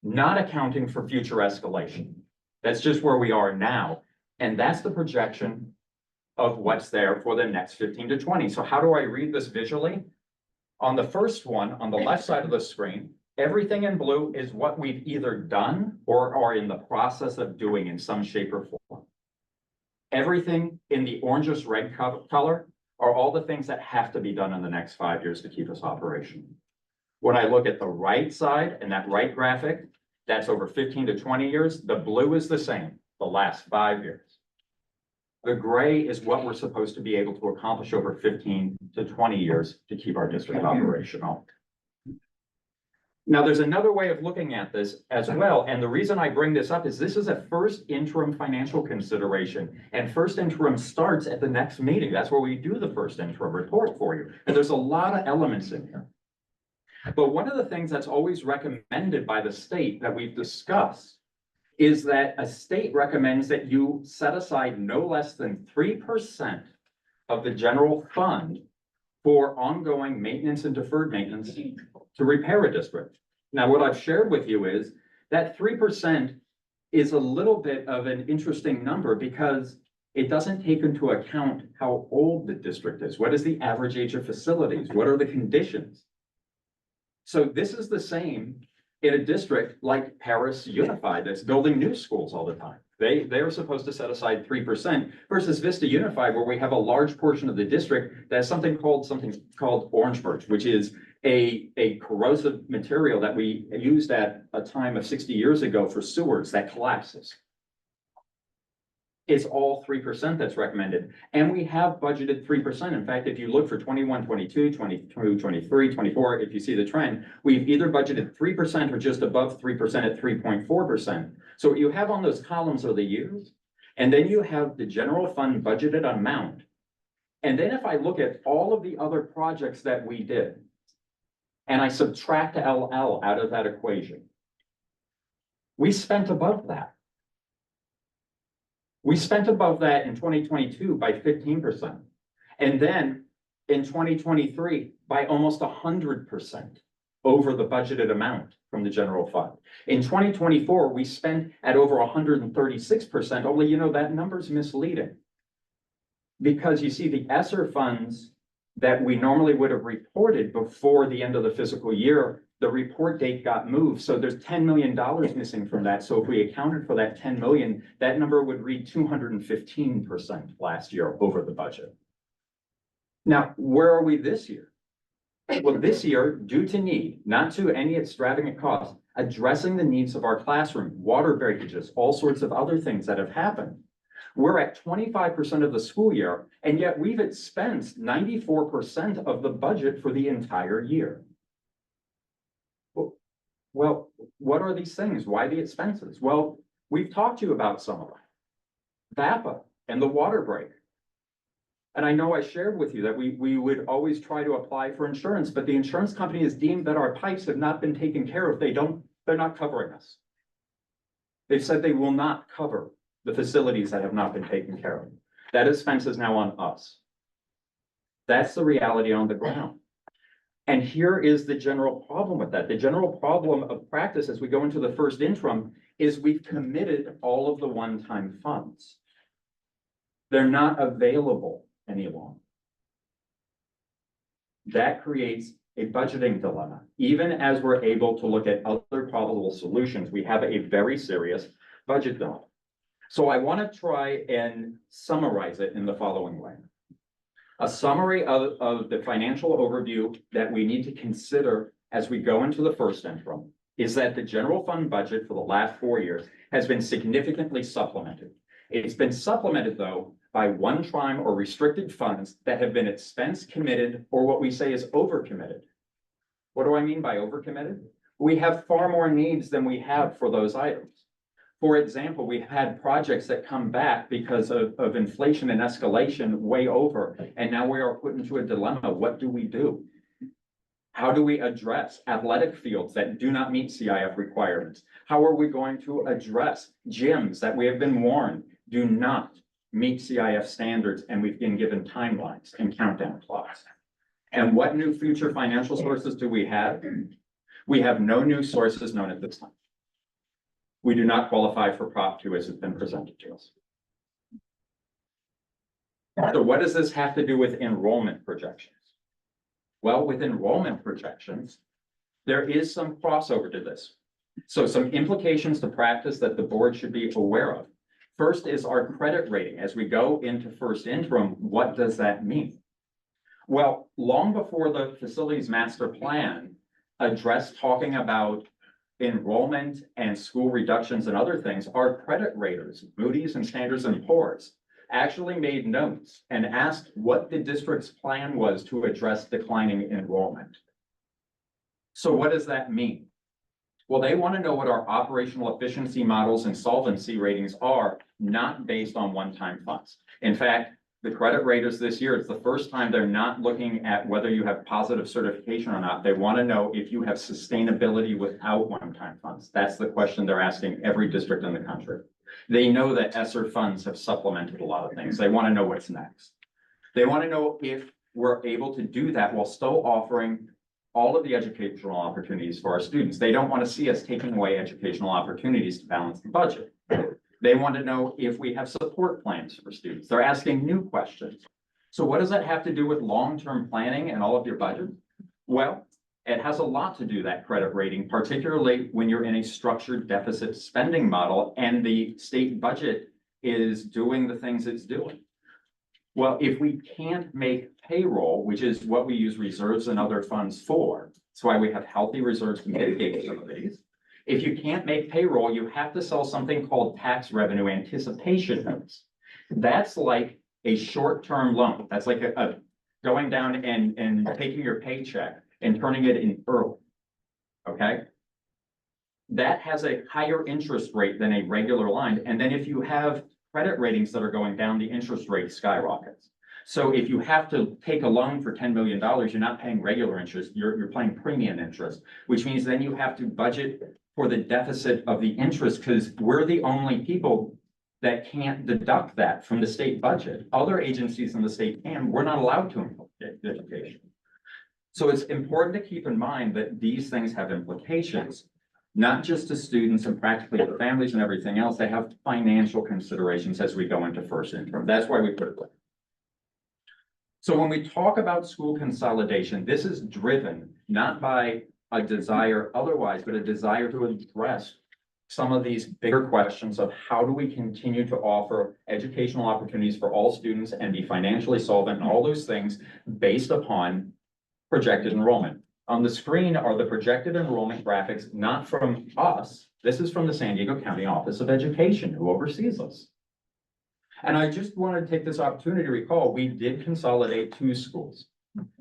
not accounting for future escalation. That's just where we are now. And that's the projection of what's there for the next 15 to 20. So how do I read this visually? On the first one, on the left side of the screen, everything in blue is what we've either done or are in the process of doing in some shape or form. Everything in the orangish red color are all the things that have to be done in the next 5 years to keep us operational. When I look at the right side and that right graphic, that's over 15 to 20 years. The blue is the same, the last 5 years. The gray is what we're supposed to be able to accomplish over 15 to 20 years to keep our district operational. Now, there's another way of looking at this as well. And the reason I bring this up is this is a first interim financial consideration. And first interim starts at the next meeting. That's where we do the first interim report for you. And there's a lot of elements in here. But one of the things that's always recommended by the state that we've discussed is that a state recommends that you set aside no less than 3% of the general fund for ongoing maintenance and deferred maintenance to repair a district. Now, what I've shared with you is that 3% is a little bit of an interesting number because it doesn't take into account how old the district is. What is the average age of facilities? What are the conditions? So this is the same in a district like Paris Unified that's building new schools all the time. They're supposed to set aside 3% versus Vista Unified, where we have a large portion of the district that has something called orange birch, which is a corrosive material that we used at a time of 60 years ago for sewers that collapses. It's all 3% that's recommended. And we have budgeted 3%. In fact, if you look for 21, 22, 22, 23, 24, if you see the trend, we've either budgeted 3% or just above 3% at 3.4%. So what you have on those columns are the years. And then you have the general fund budgeted amount. And then if I look at all of the other projects that we did, and I subtract LL out of that equation, we spent above that. We spent above that in 2022 by 15%. And then in 2023 by almost 100% over the budgeted amount from the general fund. In 2024, we spent at over 136%, only you know that number's misleading. Because you see the ESSER funds that we normally would have reported before the end of the fiscal year, the report date got moved. So there's $10 million missing from that. So if we accounted for that 10 million, that number would read 215% last year over the budget. Now, where are we this year? Well, this year, due to need, not to any extravagant cost, addressing the needs of our classroom, water breakages, all sorts of other things that have happened. We're at 25% of the school year, and yet we've expensed 94% of the budget for the entire year. Well, what are these things? Why the expenses? Well, we've talked to you about some of them. VAPA and the water break. And I know I shared with you that we would always try to apply for insurance, but the insurance company has deemed that our pipes have not been taken care of. They're not covering us. They've said they will not cover the facilities that have not been taken care of. That expense is now on us. That's the reality on the ground. And here is the general problem with that. The general problem of practice as we go into the first interim is we've committed all of the one-time funds. They're not available any longer. that creates a budgeting dilemma. Even as we're able to look at other probable solutions, we have a very serious budget dilemma. So I want to try and summarize it in the following way. A summary of the financial overview that we need to consider as we go into the first interim is that the general fund budget for the last 4 years has been significantly supplemented. It's been supplemented, though, by one-time or restricted funds that have been expense committed, or what we say is overcommitted. What do I mean by overcommitted? We have far more needs than we have for those items. For example, we've had projects that come back because of inflation and escalation way over, and now we are put into a dilemma. What do we do? How do we address athletic fields that do not meet CIF requirements? How are we going to address gyms that we have been warned do not meet CIF standards, and we've been given timelines and countdown clocks? And what new future financial sources do we have? We have no new sources known at this time. We do not qualify for Prop 2 as it's been presented to us. So what does this have to do with enrollment projections? Well, with enrollment projections, there is some crossover to this. So some implications to practice that the board should be aware of. First is our credit rating. As we go into first interim, what does that mean? Well, long before the facilities master plan addressed talking about enrollment and school reductions and other things, our credit raters, Moody's and Standards & Poor's, actually made notes and asked what the district's plan was to address declining enrollment. So what does that mean? Well, they want to know what our operational efficiency models and solvency ratings are, not based on one-time funds. In fact, the credit raters this year, it's the first time they're not looking at whether you have positive certification or not. They want to know if you have sustainability without one-time funds. That's the question they're asking every district in the country. They know that ESSER funds have supplemented a lot of things. They want to know what's next. They want to know if we're able to do that while still offering all of the educational opportunities for our students. They don't want to see us taking away educational opportunities to balance the budget. They want to know if we have support plans for students. They're asking new questions. So what does that have to do with long-term planning and all of your budget? Well, it has a lot to do, that credit rating, particularly when you're in a structured deficit spending model and the state budget is doing the things it's doing. Well, if we can't make payroll, which is what we use reserves and other funds for, that's why we have healthy reserves to mitigate some of these. If you can't make payroll, you have to sell something called tax revenue anticipation notes. That's like a short-term loan. That's like a going down and taking your paycheck and turning it in early, okay? That has a higher interest rate than a regular line. And then if you have credit ratings that are going down, the interest rate skyrockets. So if you have to take a loan for $10 million, you're not paying regular interest, you're paying premium interest, which means then you have to budget for the deficit of the interest, because we're the only people that can't deduct that from the state budget. Other agencies in the state can. We're not allowed to in education. So it's important to keep in mind that these things have implications, not just to students and practically to families and everything else. They have financial considerations as we go into first interim. That's why we put it there. So when we talk about school consolidation, this is driven not by a desire otherwise, but a desire to address some of these bigger questions of how do we continue to offer educational opportunities for all students and be financially solvent and all those things based upon projected enrollment. On the screen are the projected enrollment graphics, not from us. This is from the San Diego County Office of Education, who oversees us. And I just want to take this opportunity to recall, we did consolidate 2 schools.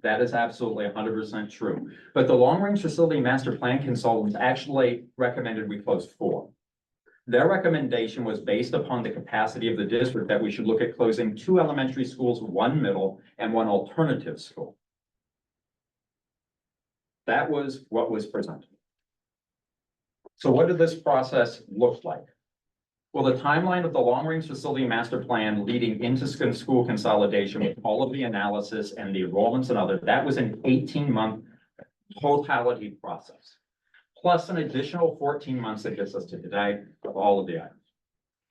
That is absolutely 100% true. But the long-range facility master plan consultants actually recommended we close 4. Their recommendation was based upon the capacity of the district that we should look at closing 2 elementary schools, 1 middle, and 1 alternative school. That was what was presented. So what did this process look like? Well, the timeline of the long-range facility master plan leading into school consolidation with all of the analysis and the enrollments and other, that was an 18-month totality process, plus an additional 14 months that gets us to today of all of the items.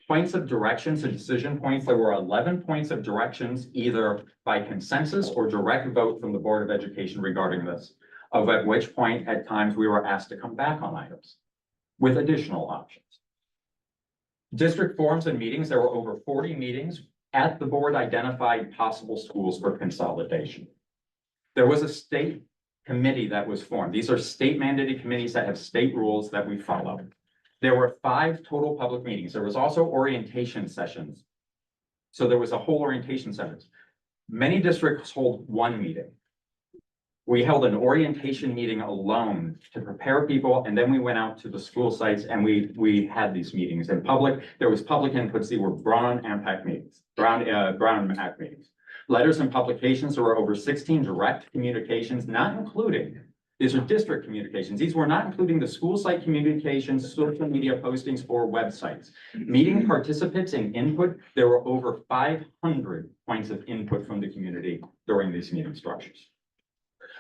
Points of directions and decision points, there were 11 points of directions, either by consensus or direct vote from the Board of Education regarding this. At which point, at times, we were asked to come back on items with additional options. District forums and meetings, there were over 40 meetings. At the board identified possible schools for consolidation. There was a state committee that was formed. These are state mandated committees that have state rules that we follow. There were 5 total public meetings. There was also orientation sessions. So there was a whole orientation sessions. Many districts hold 1 meeting. We held an orientation meeting alone to prepare people, and then we went out to the school sites and we had these meetings in public. There was public inputs. These were Brown Impact meetings, Brown Impact meetings. Letters and publications, there were over 16 direct communications, not including, these are district communications. These were not including the school site communications, social media postings, or websites. Meeting participants and input, there were over 500 points of input from the community during these meeting structures.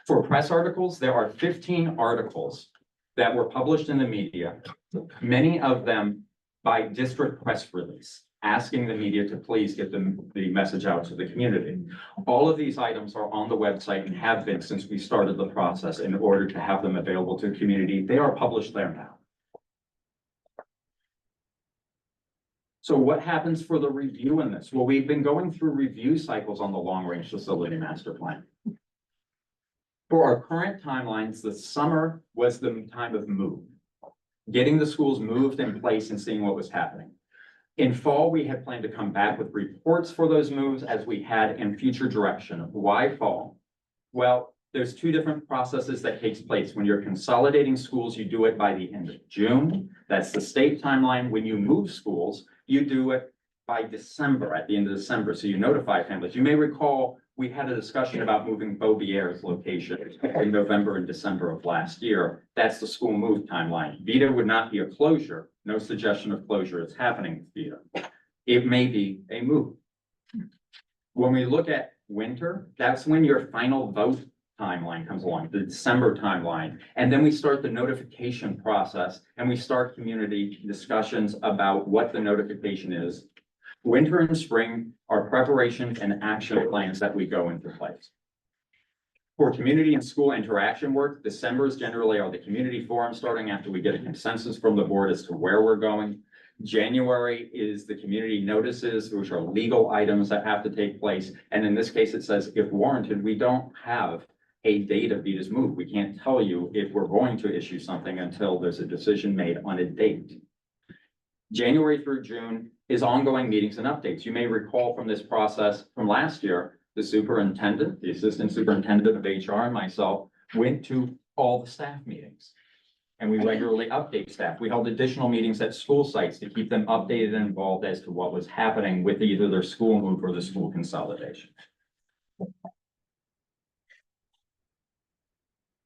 For press articles, there are 15 articles that were published in the media, many of them by district press release, asking the media to please get the message out to the community. All of these items are on the website and have been since we started the process in order to have them available to the community. They are published there now. So what happens for the review in this? Well, we've been going through review cycles on the long-range facility master plan. For our current timelines, the summer was the time of move, getting the schools moved in place and seeing what was happening. In fall, we had planned to come back with reports for those moves as we had in future direction. Why fall? Well, there's 2 different processes that takes place. When you're consolidating schools, you do it by the end of June. That's the state timeline. When you move schools, you do it by December, at the end of December. So you notify families. You may recall we had a discussion about moving Beaubier's location in November and December of last year. That's the school move timeline. Vita would not be a closure. No suggestion of closure is happening with Vita. It may be a move. When we look at winter, that's when your final vote timeline comes along, the December timeline. And then we start the notification process and we start community discussions about what the notification is. Winter and spring are preparation and action plans that we go into place. For community and school interaction work, December's generally are the community forum starting after we get a consensus from the board as to where we're going. January is the community notices, which are legal items that have to take place. And in this case, it says if warranted, we don't have a date of Vita's move. We can't tell you if we're going to issue something until there's a decision made on a date. January through June is ongoing meetings and updates. You may recall from this process from last year, the superintendent, the assistant superintendent of HR and myself went to all the staff meetings. And we regularly update staff. We held additional meetings at school sites to keep them updated and involved as to what was happening with either their school move or the school consolidation.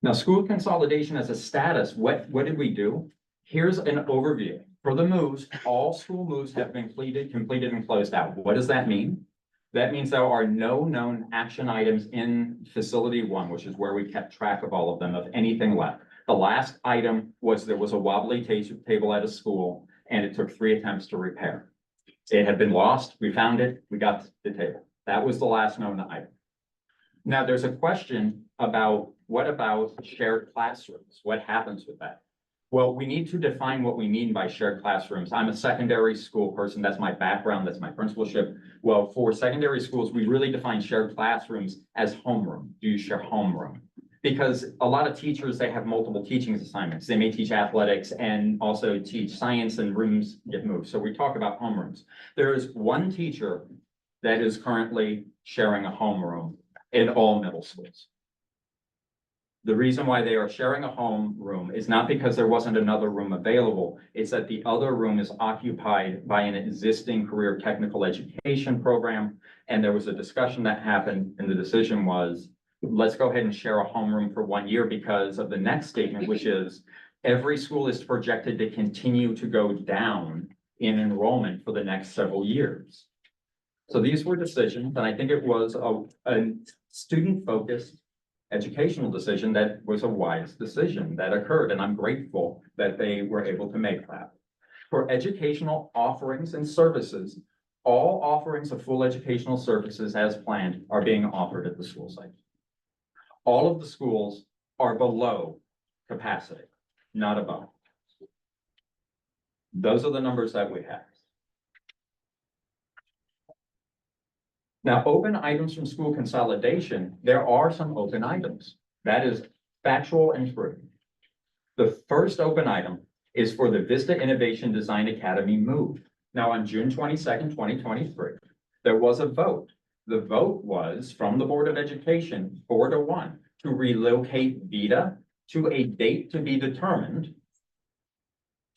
Now, school consolidation as a status, what did we do? Here's an overview. For the moves, all school moves have been completed and closed out. What does that mean? That means there are no known action items in facility 1, which is where we kept track of all of them, of anything left. The last item was there was a wobbly table at a school and it took 3 attempts to repair. It had been lost. We found it. We got the table. That was the last known item. Now there's a question about what about shared classrooms? What happens with that? Well, we need to define what we mean by shared classrooms. I'm a secondary school person. That's my background. That's my principalship. Well, for secondary schools, we really define shared classrooms as homeroom. Do you share homeroom? Because a lot of teachers, they have multiple teaching assignments. They may teach athletics and also teach science, and rooms get moved. So we talk about homerooms. There is one teacher that is currently sharing a homeroom in all middle schools. The reason why they are sharing a homeroom is not because there wasn't another room available. It's that the other room is occupied by an existing career technical education program. And there was a discussion that happened and the decision was, let's go ahead and share a homeroom for 1 year because of the next statement, which is every school is projected to continue to go down in enrollment for the next several years. So these were decisions, and I think it was a student-focused educational decision that was a wise decision that occurred, and I'm grateful that they were able to make that. For educational offerings and services, all offerings of full educational services as planned are being offered at the school site. All of the schools are below capacity, not above. Those are the numbers that we have. Now, open items from school consolidation, there are some open items. That is factual and true. The first open item is for the Vista Innovation Design Academy move. Now, on June 22nd, 2023, there was a vote. The vote was from the Board of Education, 4-1, to relocate Vita to a date to be determined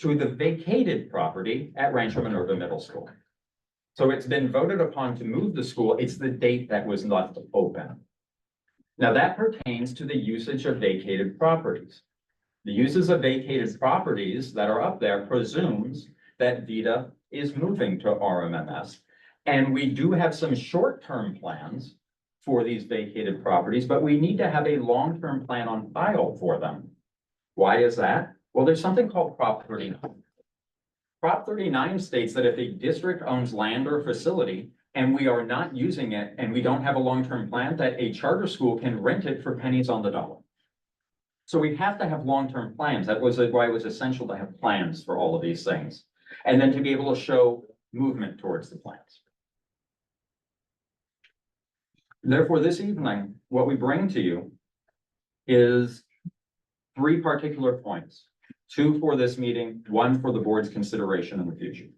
to the vacated property at Rancho Minerva Middle School. So it's been voted upon to move the school. It's the date that was left open. Now that pertains to the usage of vacated properties. The uses of vacated properties that are up there presumes that Vita is moving to RMMS. And we do have some short-term plans for these vacated properties, but we need to have a long-term plan on file for them. Why is that? Well, there's something called Prop 39. Prop 39 states that if a district owns land or facility and we are not using it and we don't have a long-term plan, that a charter school can rent it for pennies on the dollar. So we have to have long-term plans. That was why it was essential to have plans for all of these things. And then to be able to show movement towards the plans. Therefore, this evening, what we bring to you is 3 particular points. 2 for this meeting, 1 for the board's consideration in the future.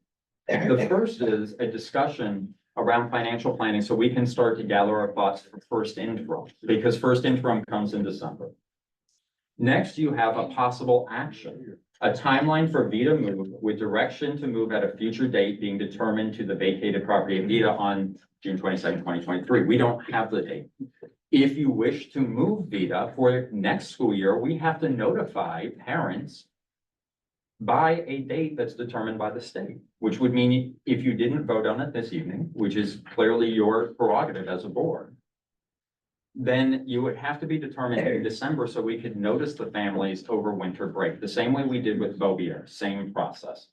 The first is a discussion around financial planning so we can start to gather our thoughts for first interim, because first interim comes in December. Next, you have a possible action, a timeline for Vita move with direction to move at a future date being determined to the vacated property of Vita on June 22nd, 2023. We don't have the date. If you wish to move Vita for next school year, we have to notify parents by a date that's determined by the state, which would mean if you didn't vote on it this evening, which is clearly your prerogative as a board, then you would have to be determined in December so we could notice the families over winter break, the same way we did with Bobier, same process.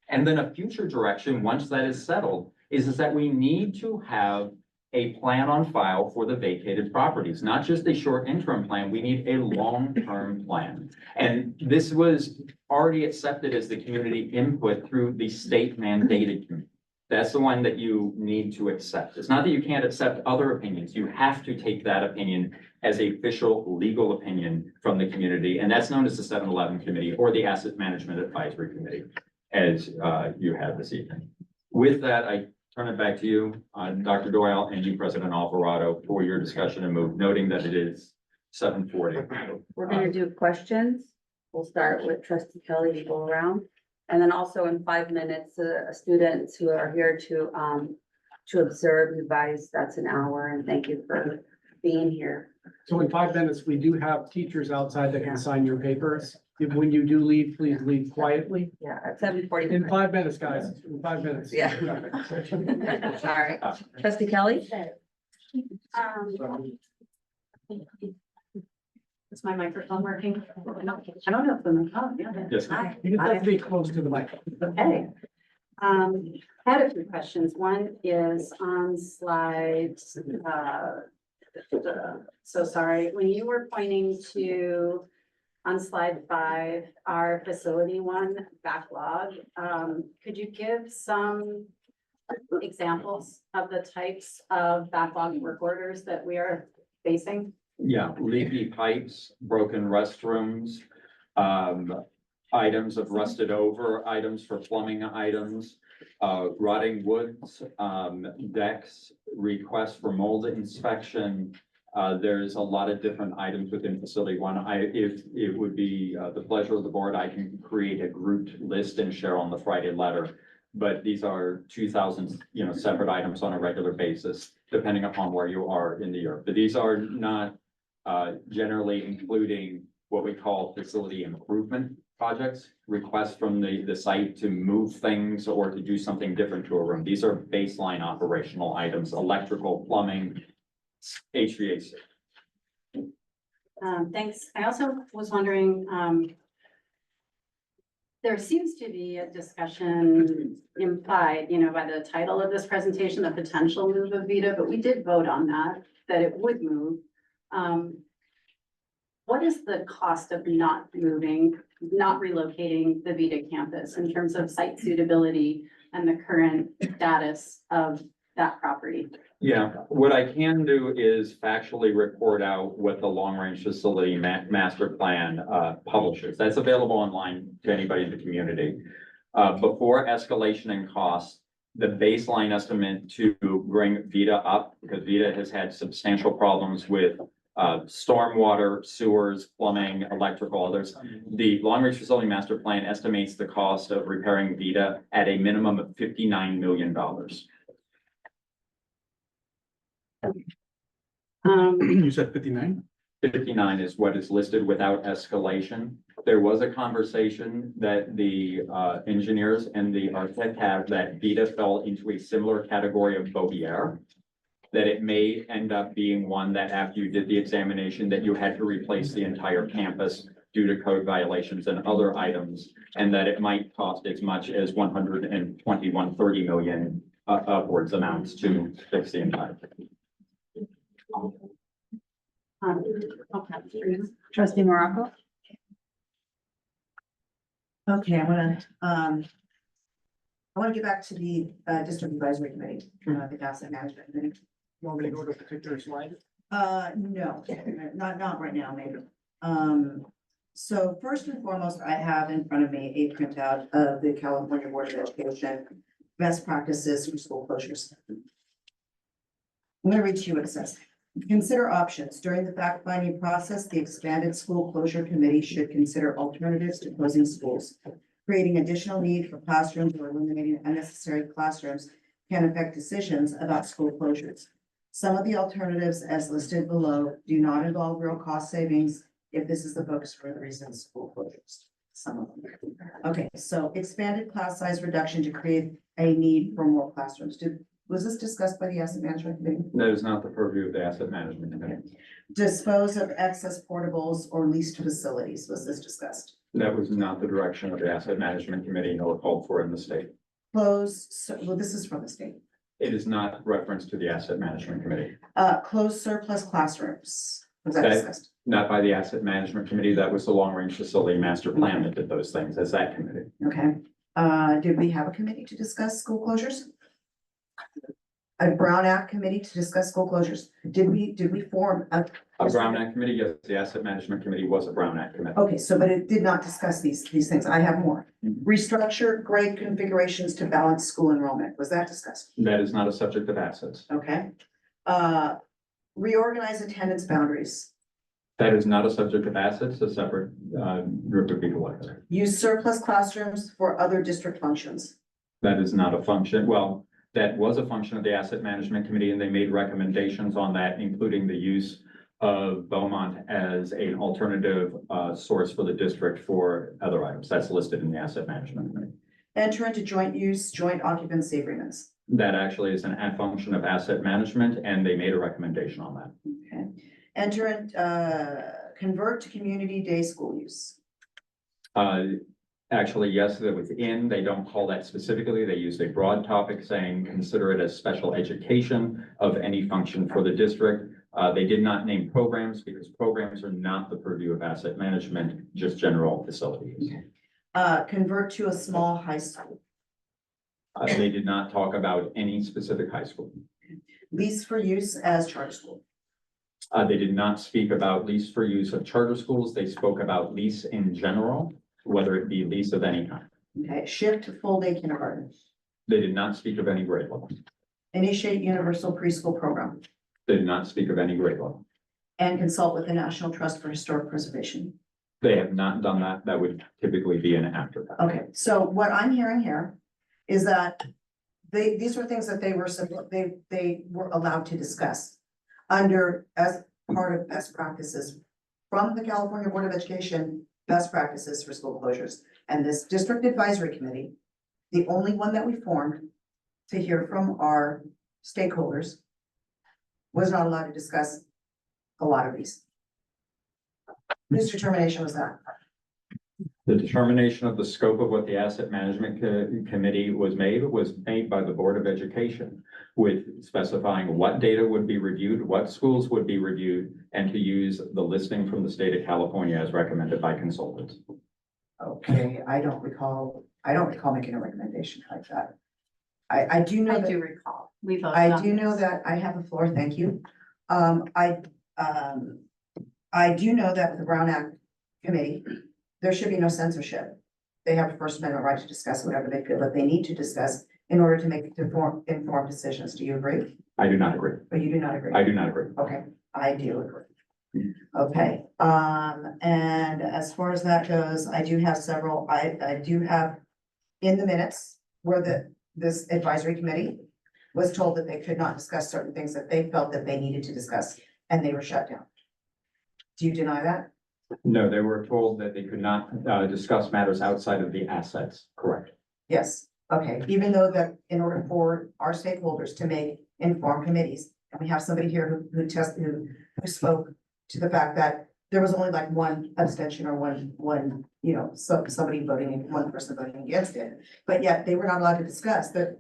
And then a future direction, once that is settled, is that we need to have a plan on file for the vacated properties, not just a short interim plan. We need a long-term plan. And this was already accepted as the community input through the state mandated committee. That's the one that you need to accept. It's not that you can't accept other opinions. You have to take that opinion as a official legal opinion from the community. And that's known as the 7-11 committee or the Asset Management Advisory Committee, as you had this evening. With that, I turn it back to you, Dr. Doyle, and you, President Alvarado, for your discussion and move, noting that it is 7:40. We're gonna do questions. We'll start with Trustee Kelly to go around. And then also in 5 minutes, students who are here to observe, advise, that's an hour, and thank you for being here. So in 5 minutes, we do have teachers outside that can sign your papers. When you do leave, please leave quietly. Yeah, at 7:40. In 5 minutes, guys, in 5 minutes. Yeah. All right, Trustee Kelly? Is my microphone working? I don't know if the microphone, yeah. Yes. Hi. You just have to be close to the mic. Okay. I had a few questions. One is on slide, so sorry, when you were pointing to, on slide 5, our facility 1 backlog, could you give some examples of the types of backlog work orders that we are facing? Yeah, leaky pipes, broken restrooms, items of rusted over, items for plumbing items, rotting woods, decks, requests for mold inspection. There's a lot of different items within facility 1. If it would be the pleasure of the board, I can create a grouped list and share on the Friday letter. But these are 2,000, separate items on a regular basis, depending upon where you are in the year. But these are not generally including what we call facility improvement projects, requests from the site to move things or to do something different to a room. These are baseline operational items, electrical, plumbing, HVAC. Thanks. I also was wondering, there seems to be a discussion implied, you know, by the title of this presentation, a potential move of Vita, but we did vote on that it would move. What is the cost of not moving, not relocating the Vita campus in terms of site suitability and the current status of that property? Yeah, what I can do is factually report out what the long-range facility master plan publishes. That's available online to anybody in the community. Before escalation in costs, the baseline estimate to bring Vita up, because Vita has had substantial problems with stormwater, sewers, plumbing, electrical, others. The long-range facility master plan estimates the cost of repairing Vita at a minimum of $59 million. You said 59? 59 is what is listed without escalation. There was a conversation that the engineers and the architect have that Vita fell into a similar category of Beaubier. That it may end up being one that after you did the examination, that you had to replace the entire campus due to code violations and other items, and that it might cost as much as 130 million upwards amounts to fix the entire thing. Trustee Morocco? Okay, I wanna get back to the district advisory committee, the asset management committee. You want me to go to a particular slide? No, not right now, maybe. So first and foremost, I have in front of me a printout of the California Board of Education best practices for school closures. I'm gonna read to you what it says. Consider options. During the fact-finding process, the expanded school closure committee should consider alternatives to closing schools. Creating additional need for classrooms or eliminating unnecessary classrooms can affect decisions about school closures. Some of the alternatives as listed below do not involve real cost savings if this is the focus for the reasons school closures. Some of them. Okay, so expanded class size reduction to create a need for more classrooms. Was this discussed by the asset management committee? That is not the purview of the asset management committee. Dispose of excess portables or leased facilities. Was this discussed? That was not the direction of the asset management committee nor called for in the state. Well, this is from the state. It is not referenced to the asset management committee. Closed surplus classrooms. Was that That- discussed? Not by the asset management committee. That was the long-range facility master plan that did those things as that committee. Okay. Did we have a committee to discuss school closures? A Brown Act committee to discuss school closures? Did we form a? A Brown Act committee, yes, the asset management committee was a Brown Act committee. Okay, so, but it did not discuss these things. I have more. Mhm. Restructure grade configurations to balance school enrollment. Was that discussed? That is not a subject of assets. Okay. Reorganize attendance boundaries. That is not a subject of assets, a separate group of people like that. Use surplus classrooms for other district functions. That is not a function, well, that was a function of the asset management committee and they made recommendations on that, including the use of Beaumont as an alternative source for the district for other items. That's listed in the asset management committee. Enter into joint use, joint occupancy agreements. That actually is an function of asset management and they made a recommendation on that. Okay. Enter and convert to community day school use. Actually, yes, that within, they don't call that specifically. They used a broad topic saying, consider it as special education of any function for the district. They did not name programs because programs are not the purview of asset management, just general facilities. Convert to a small high school. They did not talk about any specific high school. Lease for use as charter school. They did not speak about lease for use of charter schools. They spoke about lease in general, whether it be lease of any kind. Okay, shift to full day kindergarten. They did not speak of any grade level. Initiate universal preschool program They did not speak of any grade level. and consult with the National Trust for Historic Preservation. They have not done that. That would typically be an after. Okay, so what I'm hearing here is that these were things that they were allowed to discuss under, as part of best practices from the California Board of Education, best practices for school closures. And this district advisory committee, the only one that we formed to hear from our stakeholders, was not allowed to discuss a lot of these. Whose determination was that? The determination of the scope of what the asset management committee was made by the Board of Education, with specifying what data would be reviewed, what schools would be reviewed, and to use the listing from the state of California as recommended by consultants. Okay, I don't recall making a recommendation like that. I do know I that. do recall. We voted I on do know this. that I have the floor, thank you. I do know that with the Brown Act Committee, there should be no censorship. They have a First Amendment right to discuss whatever they feel that they need to discuss in order to make informed decisions. Do you agree? I do not agree. Or you do not agree? I do not agree. Okay, I do agree. Okay, and as far as that goes, I do have several, I do have in the minutes where this advisory committee was told that they could not discuss certain things that they felt that they needed to discuss, and they were shut down. Do you deny that? No, they were told that they could not discuss matters outside of the assets. Correct. Yes, okay, even though that in order for our stakeholders to make informed committees, and we have somebody here who spoke to the fact that there was only like one abstention or one, somebody voting, one person voting against it. But yet they were not allowed to discuss that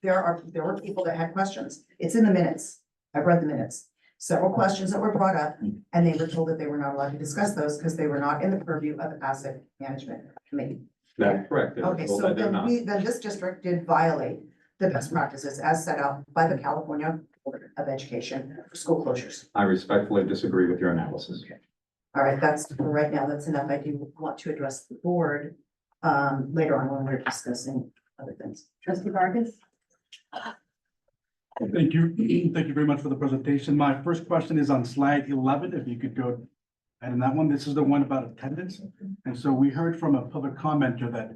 there were people that had questions. It's in the minutes. I've read the minutes. Several questions that were brought up, and they were told that they were not allowed to discuss those because they were not in the purview of the asset management committee. That's correct. They were Okay, told so that they're not. then this district did violate the best practices as set out by the California Board of Education for school closures. I respectfully disagree with your analysis. All right, that's for right now. That's enough. I do want to address the board later on when we're discussing other things. Trustee Vargas? Thank you. Thank you very much for the presentation. My first question is on slide 11, if you could go. And that one, this is the one about attendance. And so we heard from a public commenter that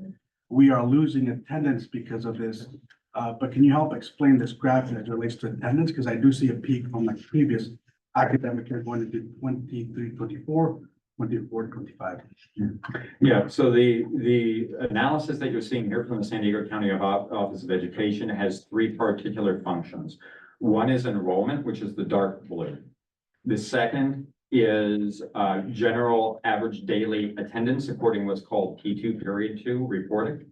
we are losing attendance because of this. But can you help explain this graph as it relates to attendance? Because I do see a peak from like previous academic year going into 23, 24, 24, 25. Yeah, so the analysis that you're seeing here from the San Diego County Office of Education has three particular functions. One is enrollment, which is the dark blue. The second is general average daily attendance according to what's called P2 period 2 reporting.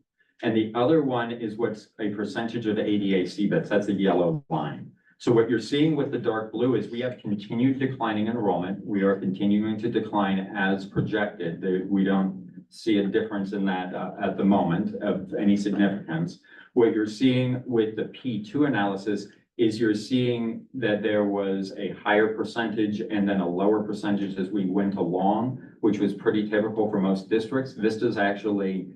And the other one is what's a percentage of ADAC bits. That's a yellow line. So what you're seeing with the dark blue is we have continued declining enrollment. We are continuing to decline as projected. We don't see a difference in that at the moment of any significance. What you're seeing with the P2 analysis is you're seeing that there was a higher percentage and then a lower percentage as we went along, which was pretty typical for most districts. Vista is actually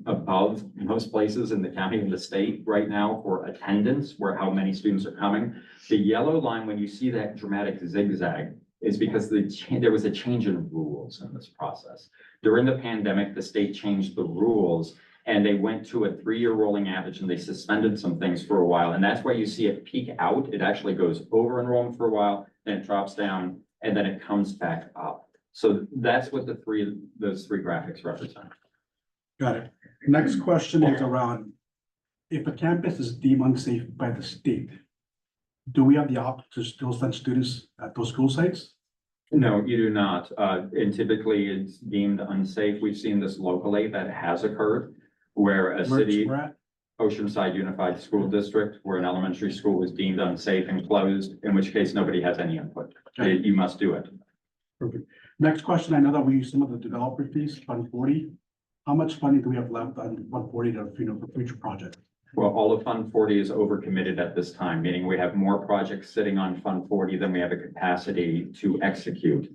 above most places in the county and the state right now for attendance, where how many students are coming. The yellow line, when you see that dramatic zigzag, is because there was a change in rules in this process. During the pandemic, the state changed the rules and they went to a 3-year rolling average and they suspended some things for a while. And that's why you see it peak out. It actually goes over enrollment for a while, then it drops down, and then it comes back up. So that's what those three graphics represent. Got it. Next question is around, if a campus is deemed unsafe by the state, do we have the option to still send students at those school sites? No, you do not. And typically it's deemed unsafe. We've seen this locally that has occurred where a city, Where at? Oceanside Unified School District, where an elementary school was deemed unsafe and closed, in which case nobody has any input. Okay. You must do it. Perfect. Next question, I know that we use some of the developer fees, Fund 40. How much funding do we have left on Fund 40 to, for future projects? Well, all of Fund 40 is overcommitted at this time, meaning we have more projects sitting on Fund 40 than we have a capacity to execute.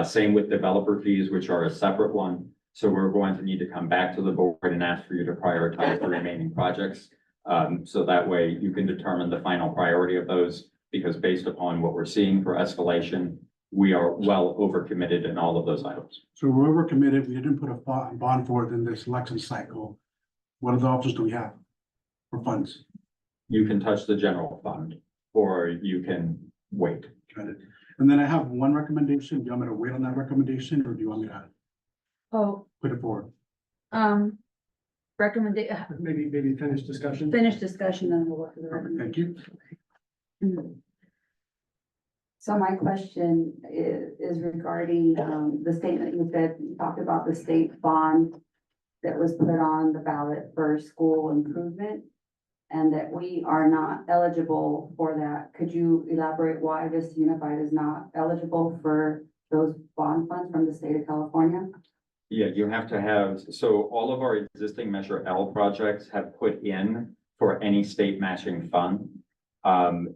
Same with developer fees, which are a separate one. So we're going to need to come back to the board and ask for you to prioritize the remaining projects. So that way you can determine the final priority of those, because based upon what we're seeing for escalation, we are well overcommitted in all of those items. So we're overcommitted, we didn't put a bond for it in this election cycle. What other options do we have for funds? You can touch the general fund, or you can wait. Got it. And then I have one recommendation. Do you want me to wait on that recommendation, or do you want me to put it forward? Recommendation, Maybe finish discussion. finish discussion, then we'll look at the Perfect, recommendation. thank you. So my question is regarding, the statement you said, you talked about the state bond that was put on the ballot for school improvement, and that we are not eligible for that. Could you elaborate why Vista Unified is not eligible for those bond funds from the state of California? Yeah, you have to have, so all of our existing Measure L projects have put in for any state matching fund.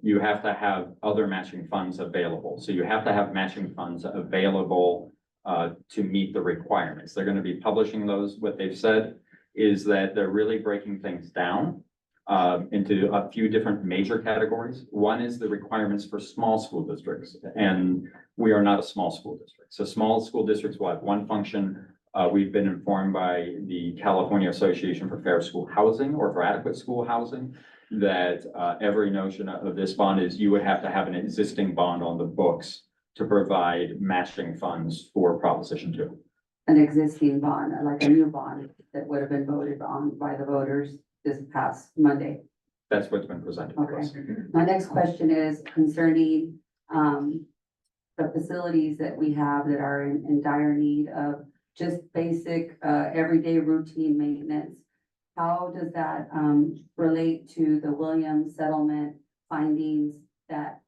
You have to have other matching funds available. So you have to have matching funds available to meet the requirements. They're gonna be publishing those. What they've said is that they're really breaking things down into a few different major categories. One is the requirements for small school districts, and we are not a small school district. So small school districts will have one function. We've been informed by the California Association for Fair School Housing or for Adequate School Housing that every notion of this bond is you would have to have an existing bond on the books to provide matching funds for Proposition 2. An existing bond, like a new bond that would have been voted on by the voters this past Monday. That's what's been presented to us. My next question is concerning, the facilities that we have that are in dire need of just basic, everyday routine maintenance. How does that, relate to the Williams settlement findings that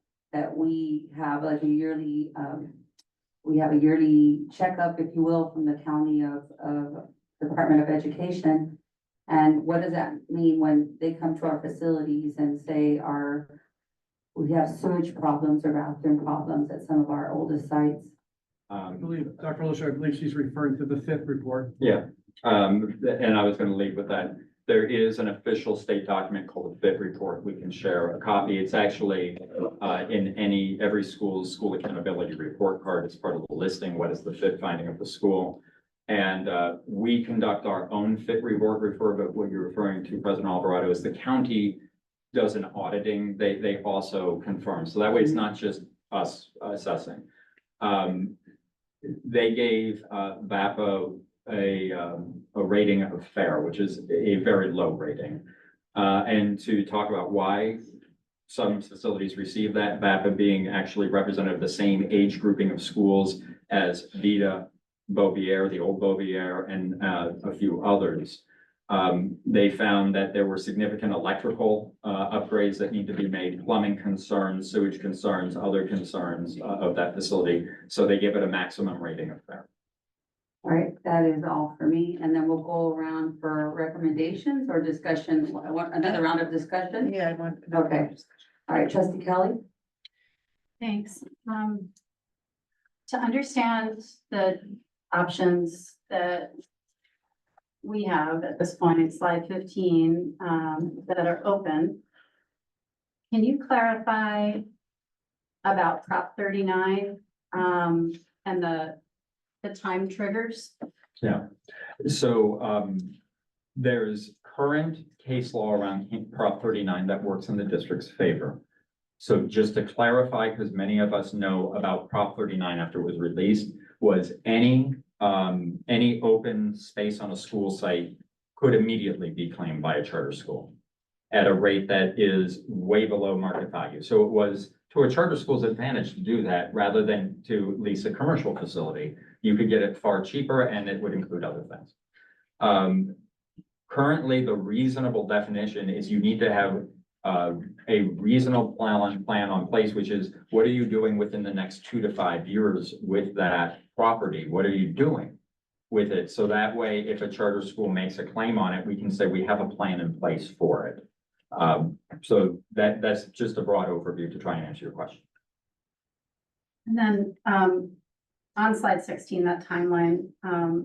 we have like a yearly, we have a yearly checkup, if you will, from the county of Department of Education? And what does that mean when they come to our facilities and say we have sewage problems or bathroom problems at some of our oldest sites? I believe, Dr. Lisher, I believe she's referring to the fifth report. Yeah, and I was gonna lead with that. There is an official state document called the FIT report. We can share a copy. It's actually in every school's school accountability report card. It's part of the listing. What is the FIT finding of the school? And we conduct our own FIT report, but what you're referring to, President Alvarado, is the county does an auditing. They also confirm. So that way it's not just us assessing. They gave VAPA a rating of fair, which is a very low rating. And to talk about why some facilities receive that, VAPA being actually representative of the same age grouping of schools as Vita, Beaubier, the old Beaubier, and a few others. They found that there were significant electrical upgrades that need to be made, plumbing concerns, sewage concerns, other concerns of that facility. So they give it a maximum rating of fair. All right, that is all for me. And then we'll go around for recommendations or discussion. Another round of discussion? Yeah, I want. Okay. All right, Trustee Kelly? Thanks. To understand the options that we have at this point, slide 15, that are open, can you clarify about Prop 39, and the time triggers? Yeah, so there's current case law around Prop 39 that works in the district's favor. So just to clarify, because many of us know about Prop 39 after it was released, was any open space on a school site could immediately be claimed by a charter school at a rate that is way below market value. So it was to a charter school's advantage to do that rather than to lease a commercial facility. You could get it far cheaper and it would include other things. Currently, the reasonable definition is you need to have a reasonable plan on place, which is what are you doing within the next 2 to 5 years with that property? What are you doing with it? So that way, if a charter school makes a claim on it, we can say we have a plan in place for it. So that's just a broad overview to try and answer your question. And then, on slide 16, that timeline,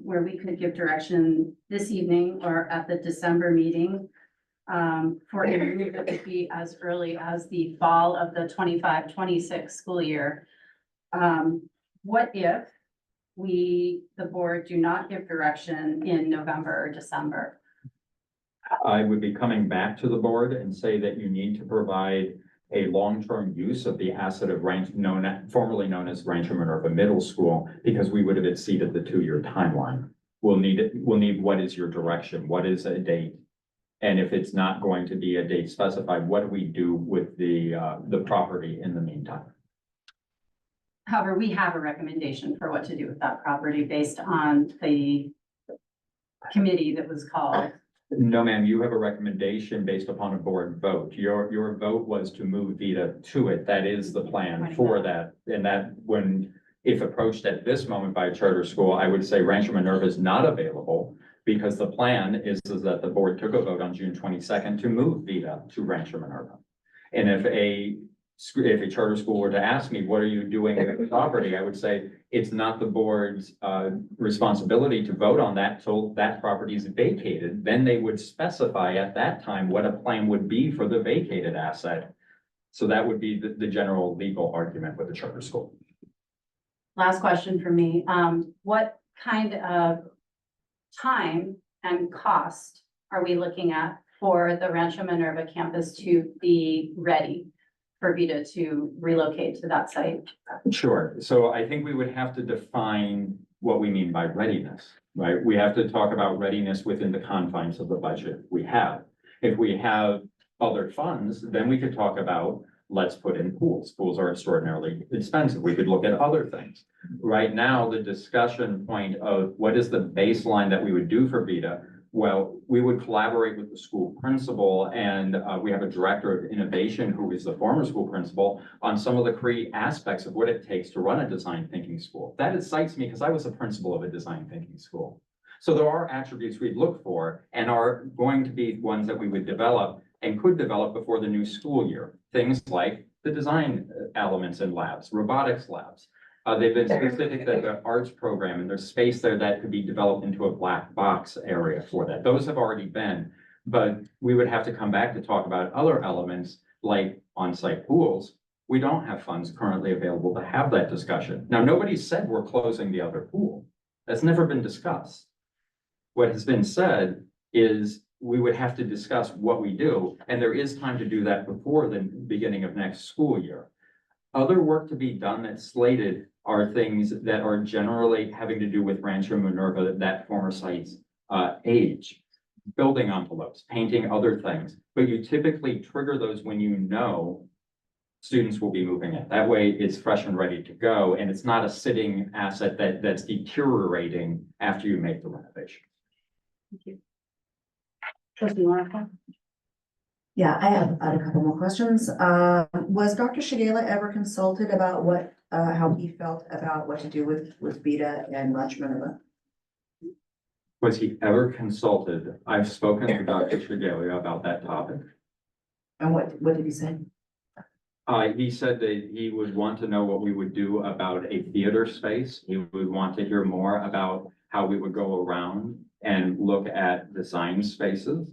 where we could give direction this evening or at the December meeting, for a move that would be as early as the fall of the 25-26 school year. What if the board do not give direction in November or December? I would be coming back to the board and say that you need to provide a long-term use of the asset of formerly known as Rancho Minerva Middle School, because we would have exceeded the 2-year timeline. We'll need what is your direction? What is a date? And if it's not going to be a date specified, what do we do with the property in the meantime? However, we have a recommendation for what to do with that property based on the committee that was called. No, ma'am, you have a recommendation based upon a board vote. Your vote was to move Vita to it. That is the plan for that. And that when, if approached at this moment by a charter school, I would say Rancho Minerva is not available because the plan is that the board took a vote on June 22nd to move Vita to Rancho Minerva. And if a charter school were to ask me, what are you doing with the property? I would say, it's not the board's responsibility to vote on that till that property is vacated. Then they would specify at that time what a plan would be for the vacated asset. So that would be the general legal argument with the charter school. Last question for me. What kind of time and cost are we looking at for the Rancho Minerva campus to be ready for Vita to relocate to that site? Sure. So I think we would have to define what we mean by readiness, right? We have to talk about readiness within the confines of the budget we have. If we have other funds, then we could talk about, let's put in pools. Pools are extraordinarily expensive. We could look at other things. Right now, the discussion point of what is the baseline that we would do for Vita? Well, we would collaborate with the school principal, and we have a director of innovation who is the former school principal on some of the key aspects of what it takes to run a design thinking school. That excites me because I was a principal of a design thinking school. So there are attributes we'd look for and are going to be ones that we would develop and could develop before the new school year. Things like the design elements in labs, robotics labs. They've been specific that the arts program and there's space there that could be developed into a black box area for that. Those have already been, but we would have to come back to talk about other elements like on-site pools. We don't have funds currently available to have that discussion. Now, nobody said we're closing the other pool. That's never been discussed. What has been said is we would have to discuss what we do, and there is time to do that before the beginning of next school year. Other work to be done that's slated are things that are generally having to do with Rancho Minerva, that former site's age, building envelopes, painting other things. But you typically trigger those when you know students will be moving in. That way it's fresh and ready to go, and it's not a sitting asset that's deteriorating after you make the renovation. Thank you. Trustee Monica? Yeah, I had a couple more questions. Was Dr. Shigela ever consulted about what, how he felt about what to do with Vita and Rancho Minerva? Was he ever consulted? I've spoken to Dr. Shigela about that topic. And what did he say? He said that he would want to know what we would do about a theater space. He would want to hear more about how we would go around and look at design spaces.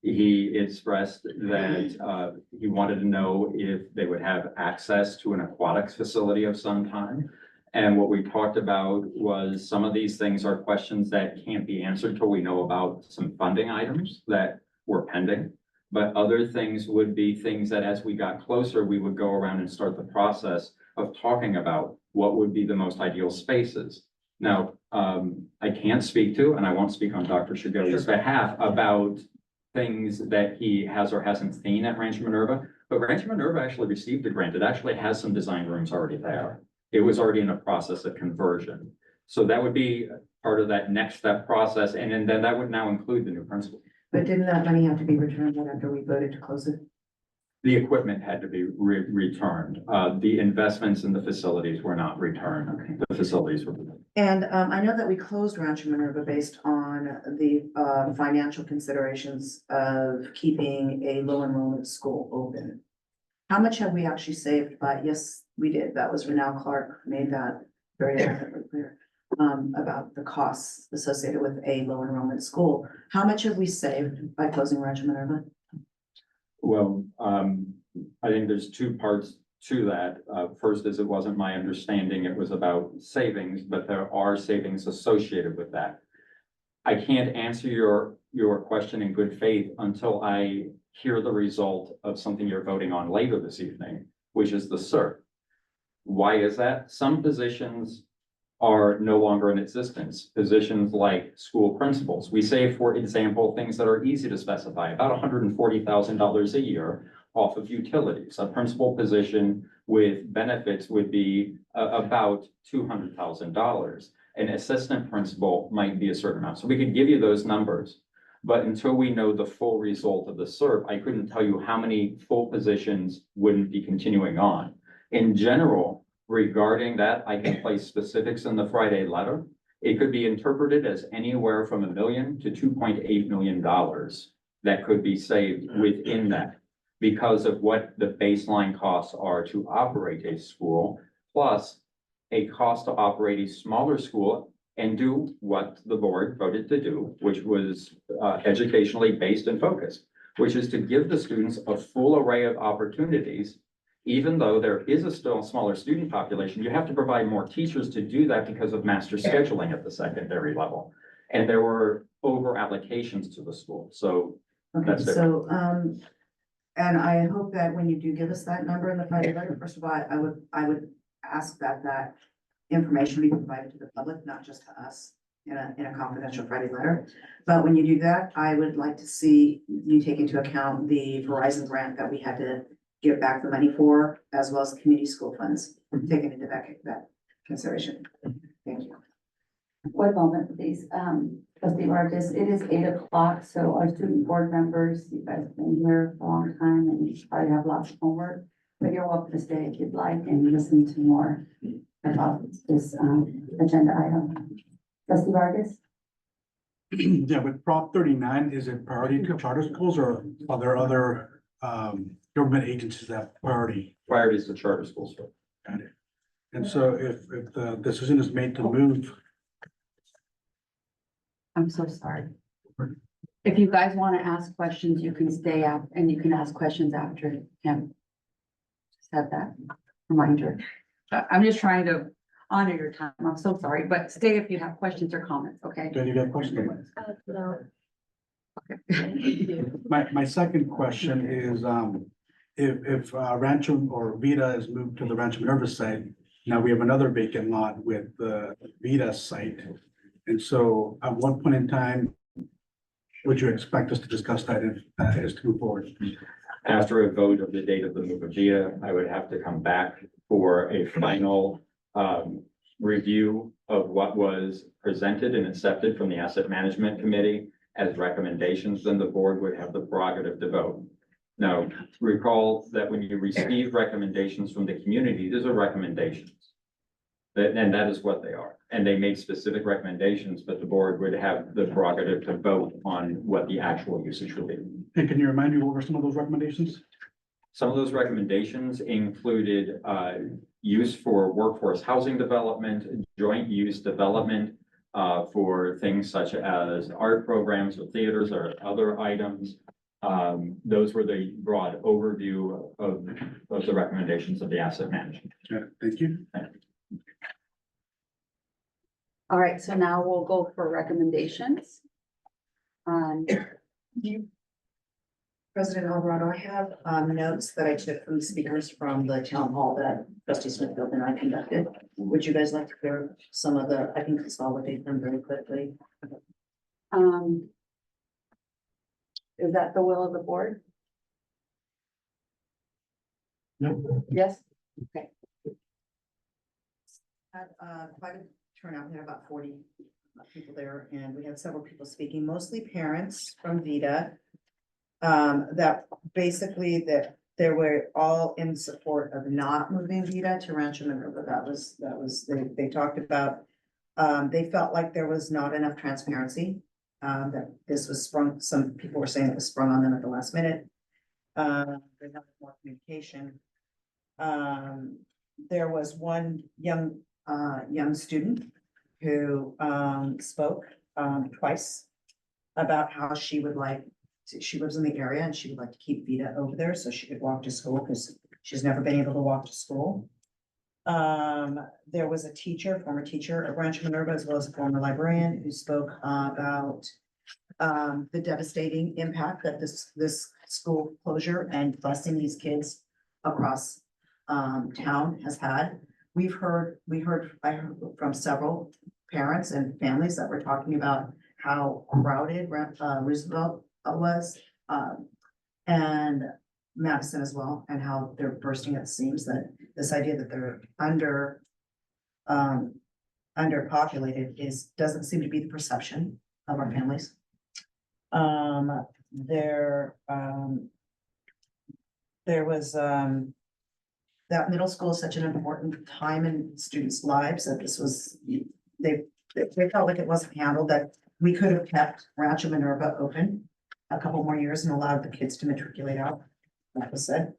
He expressed that he wanted to know if they would have access to an aquatics facility of some kind. And what we talked about was some of these things are questions that can't be answered till we know about some funding items that were pending. But other things would be things that as we got closer, we would go around and start the process of talking about what would be the most ideal spaces. Now, I can't speak to, and I won't speak on Dr. Shigela's behalf about things that he has or hasn't seen at Rancho Minerva, but Rancho Minerva actually received a grant. It actually has some design rooms already there. It was already in a process of conversion. So that would be part of that next step process. And then that would now include the new principal. But didn't that money have to be returned after we voted to close it? The equipment had to be returned. The investments in the facilities were not returned. Okay. The facilities were. And I know that we closed Rancho Minerva based on the financial considerations of keeping a low enrollment school open. How much have we actually saved by, yes, we did. That was Renell Clark made that very evidently clear about the costs associated with a low enrollment school. How much have we saved by closing Rancho Minerva? Well, I think there's two parts to that. First is it wasn't my understanding it was about savings, but there are savings associated with that. I can't answer your question in good faith until I hear the result of something you're voting on later this evening, which is the CERT. Why is that? Some positions are no longer in existence. Positions like school principals. We say, for example, things that are easy to specify, about $140,000 a year off of utilities. A principal position with benefits would be about $200,000. An assistant principal might be a certain amount. So we could give you those numbers. But until we know the full result of the SERP, I couldn't tell you how many full positions wouldn't be continuing on. In general, regarding that, I can place specifics in the Friday letter. It could be interpreted as anywhere from $1 million to $2.8 million that could be saved within that because of what the baseline costs are to operate a school, plus a cost to operate a smaller school and do what the board voted to do, which was educationally based and focused, which is to give the students a full array of opportunities. Even though there is a still smaller student population, you have to provide more teachers to do that because of master scheduling at the secondary level. And there were over allocations to the school, so Okay, that's it. so, and I hope that when you do give us that number in the Friday letter, first of all, I would ask that that information be provided to the public, not just to us in a confidential Friday letter. But when you do that, I would like to see you take into account the Verizon grant that we had to give back the money for, as well as the community school funds, taken into that consideration. Thank you. One moment, please. Trustee Vargas, it is 8 o'clock, so our student board members, you guys have been here for a long time and you probably have lots of homework. But you're welcome to stay if you'd like and listen to more about this agenda item. Trustee Vargas? Yeah, with Prop 39, is it priority to charter schools or are there other government agencies that have priority? Priorities to charter schools. Got it. And so if the decision is made to move, I'm so sorry. If you guys want to ask questions, you can stay up and you can ask questions after him said that reminder. I'm just trying to honor your time. I'm so sorry, but stay if you have questions or comments, okay? then you got questions? No. My second question is, if Rancho or Vita is moved to the Rancho Minerva site, now we have another vacant lot with the Vita site. And so at what point in time would you expect us to discuss that if that is to move forward? After a vote of the date of the move of VIA, I would have to come back for a final review of what was presented and accepted from the Asset Management Committee as recommendations, then the board would have the prerogative to vote. Now, recall that when you receive recommendations from the community, these are recommendations. And that is what they are. And they made specific recommendations, but the board would have the prerogative to vote on what the actual usage would be. And can you remind me what were some of those recommendations? Some of those recommendations included use for workforce housing development, joint use development for things such as art programs or theaters or other items. Those were the broad overview of the recommendations of the asset management. Yeah, thank you. All right, so now we'll go for recommendations. President Alvarado, I have notes that I took from the speakers from the town hall that Trustee Smithfield and I conducted. Would you guys like to hear some of the, I can consolidate them very quickly. Is that the will of the board? No. Yes? Okay. Had quite a turnout. We had about 40 people there, and we had several people speaking, mostly parents from Vita. That basically that they were all in support of not moving Vita to Rancho Minerva. That was they talked about. They felt like there was not enough transparency. That this was sprung. Some people were saying it was sprung on them at the last minute. They had more communication. There was one young student who spoke twice about how she would like to, she lives in the area and she would like to keep Vita over there so she could walk to school because she's never been able to walk to school. There was a teacher, former teacher at Rancho Minerva, as well as a former librarian who spoke about the devastating impact that this school closure and busing these kids across town has had. I heard from several parents and families that were talking about how crowded Roosevelt was. And Madison as well, and how they're bursting at the seams, that this idea that they're underpopulated doesn't seem to be the perception of our families. There was, that middle school is such an important time in students' lives that this was, they felt like it wasn't handled, that we could have kept Rancho Minerva open a couple more years and allowed the kids to matriculate out. That was said.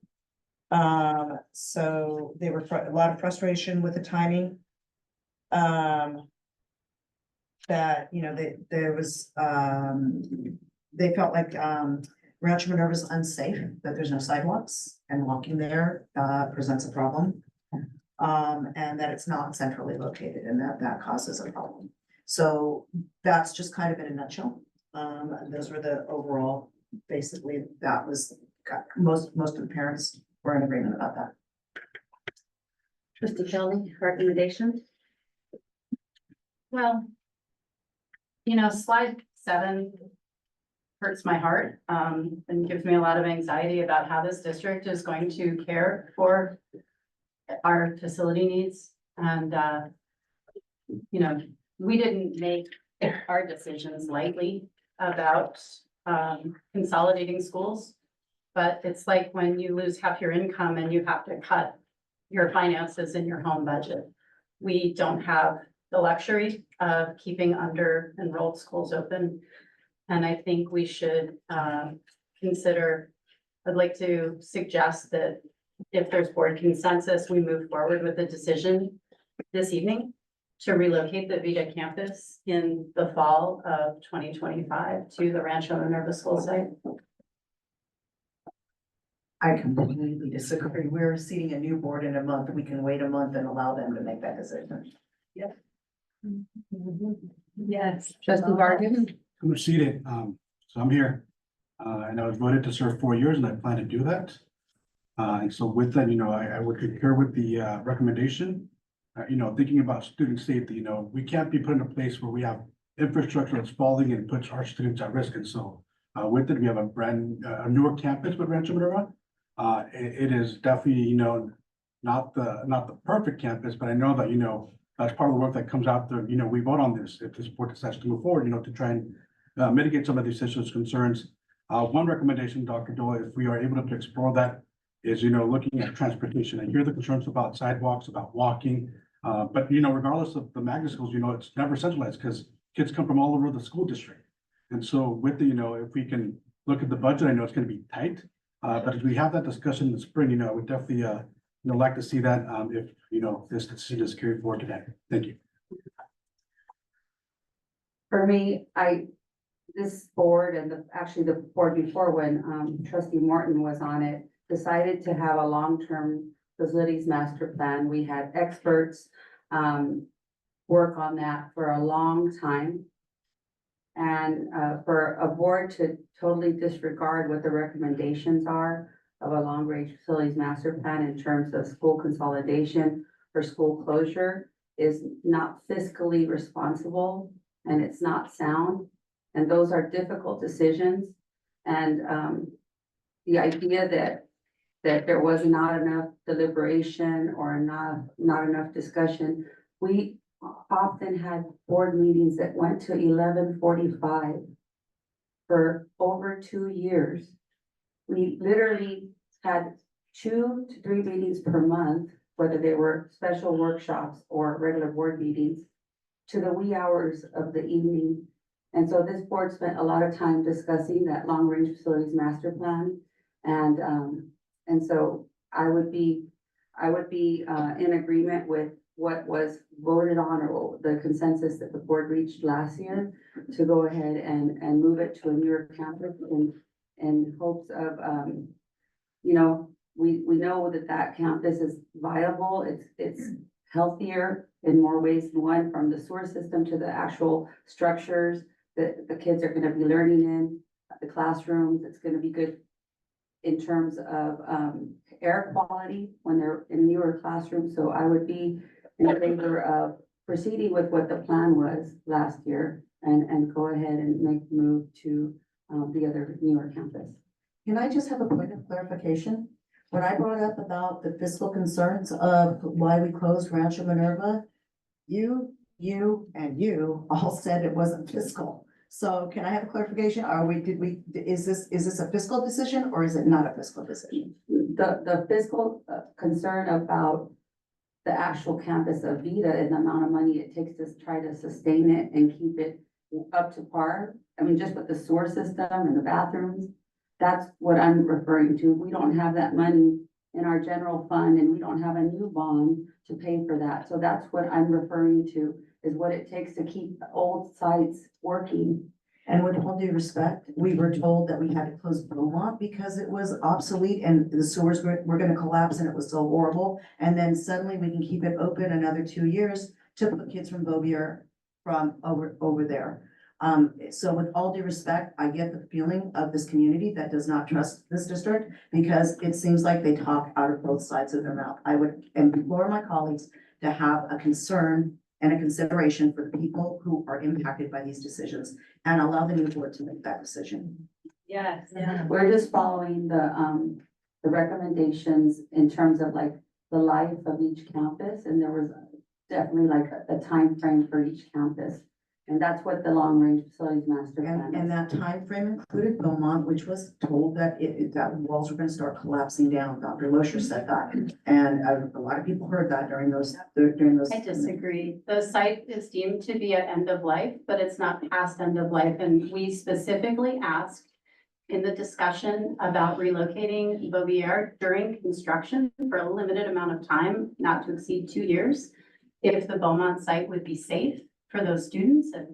So they were a lot of frustration with the timing. That, you know, there was, they felt like, Rancho Minerva is unsafe, that there's no sidewalks and walking there, presents a problem. And that it's not centrally located and that causes a problem. So that's just kind of in a nutshell. Those were the overall, basically, that was, most of the parents were in agreement about that. Trustee Kelly, recommendations? Well, you know, slide 7 hurts my heart, and gives me a lot of anxiety about how this district is going to care for our facility needs. And, you know, we didn't make our decisions lightly about, consolidating schools. But it's like when you lose half your income and you have to cut your finances in your home budget. We don't have the luxury of keeping under enrolled schools open. And I think we should consider, I'd like to suggest that if there's board consensus, we move forward with a decision this evening to relocate the Vita campus in the fall of 2025 to the Rancho Minerva school site. I completely disagree. We're seating a new board in a month. We can wait a month and allow them to make that decision. Yes. Trustee Vargas? I'm seated, so I'm here. And I was voted to serve 4 years and I plan to do that. And so with that, you know, I would concur with the recommendation. You know, thinking about student safety, you know, we can't be put in a place where we have infrastructure that's falling and puts our students at risk. And so with it, we have a newer campus with Rancho Minerva. It is definitely, you know, not the perfect campus, but I know that, you know, that's part of the work that comes out there. You know, we vote on this if this board decides to move forward, you know, to try and mitigate some of these issues, concerns. One recommendation, Dr. Dole, if we are able to explore that, is, you know, looking at transportation. I hear the concerns about sidewalks, about walking, but, you know, regardless of the magnet schools, you know, it's never centralized because kids come from all over the school district. And so with the, you know, if we can look at the budget, I know it's going to be tight, but as we have that discussion in the spring, you know, I would definitely, you know, like to see that if, you know, this decision is carried forward today. Thank you. For me, this board and actually the board before when trustee Morton was on it, decided to have a long-term facilities master plan. We had experts work on that for a long time. And for a board to totally disregard what the recommendations are of a long-range facilities master plan in terms of school consolidation or school closure is not fiscally responsible and it's not sound. And those are difficult decisions. And the idea that there was not enough deliberation or not enough discussion, we often had board meetings that went to 11:45 for over 2 years. We literally had 2 to 3 meetings per month, whether they were special workshops or regular board meetings, to the wee hours of the evening. And so this board spent a lot of time discussing that long-range facilities master plan. And so I would be in agreement with what was voted on or the consensus that the board reached last year to go ahead and move it to a newer campus in hopes of, you know, we know that campus is viable. It's healthier in more ways than one, from the sewer system to the actual structures that the kids are going to be learning in, the classrooms. It's going to be good in terms of air quality when they're in newer classrooms. So I would be in favor of proceeding with what the plan was last year and go ahead and make the move to the other newer campus. Can I just have a point of clarification? When I brought up about the fiscal concerns of why we closed Rancho Minerva, you, and you all said it wasn't fiscal. So can I have a clarification? Is this a fiscal decision or is it not a fiscal decision? The fiscal concern about the actual campus of Vita and the amount of money it takes to try to sustain it and keep it up to par. I mean, just with the sewer system and the bathrooms, that's what I'm referring to. We don't have that money in our general fund and we don't have a new bond to pay for that. So that's what I'm referring to, is what it takes to keep old sites working. And with all due respect, we were told that we had to close Beaumont because it was obsolete and the sewers were gonna collapse and it was so horrible. And then suddenly we can keep it open another 2 years to put kids from Beauvier from over there. So with all due respect, I get the feeling of this community that does not trust this district because it seems like they talk out of both sides of their mouth. I would implore my colleagues to have a concern and a consideration for the people who are impacted by these decisions and allow the new board to make that decision. Yes. We're just following the recommendations in terms of like the life of each campus, and there was definitely like a time frame for each campus. And that's what the long range facilities master plan. And that time frame included Beaumont, which was told that that walls were gonna start collapsing down. Dr. Losher said that. And a lot of people heard that during those. I disagree. The site is deemed to be at end of life, but it's not past end of life. And we specifically asked in the discussion about relocating Beauvier during construction for a limited amount of time, not to exceed 2 years, if the Beaumont site would be safe for those students, and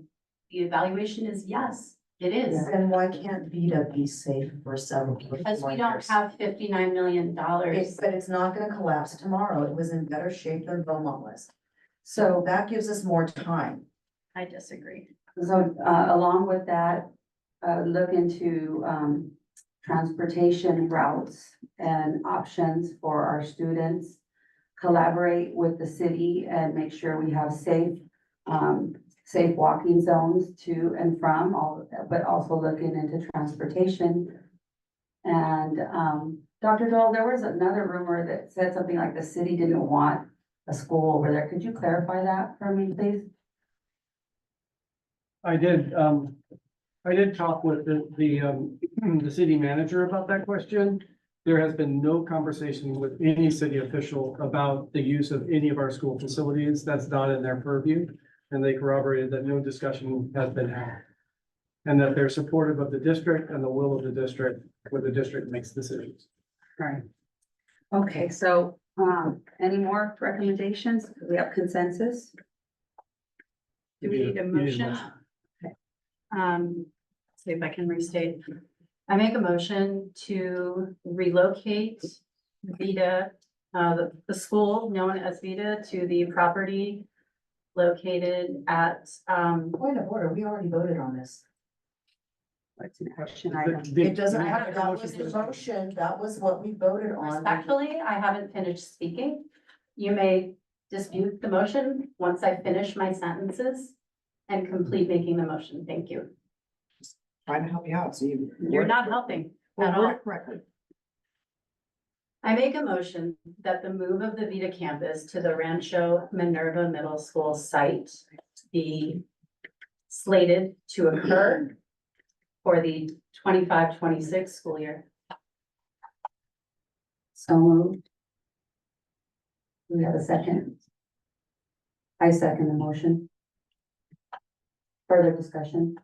the evaluation is yes, it is. And why can't Vita be safe for several? Because we don't have $59 million. But it's not gonna collapse tomorrow. It was in better shape than Beaumont was. So that gives us more time. I disagree. So, along with that, look into, transportation routes and options for our students. Collaborate with the city and make sure we have safe walking zones to and from, but also looking into transportation. And, Dr. Dole, there was another rumor that said something like the city didn't want a school over there. Could you clarify that for me, please? I did talk with the city manager about that question. There has been no conversation with any city official about the use of any of our school facilities. That's not in their purview. And they corroborated that no discussion has been had. And that they're supportive of the district and the will of the district, where the district makes decisions. Right. Okay, so, any more recommendations? We have consensus? Do we need a motion? See if I can restate. I make a motion to relocate Vita, the school known as Vita, to the property located at, Point of order, we already voted on this. What's the question item? It doesn't matter, that was the motion, that was what we voted on. respectfully, I haven't finished speaking. You may dispute the motion once I finish my sentences and complete making the motion. Thank you. Trying to help you out, so you. You're not helping Well, at word all. it correctly. I make a motion that the move of the Vita campus to the Rancho Minerva Middle School site be slated to occur for the 25-26 school year. So moved. Do we have a second? I second the motion. Further discussion?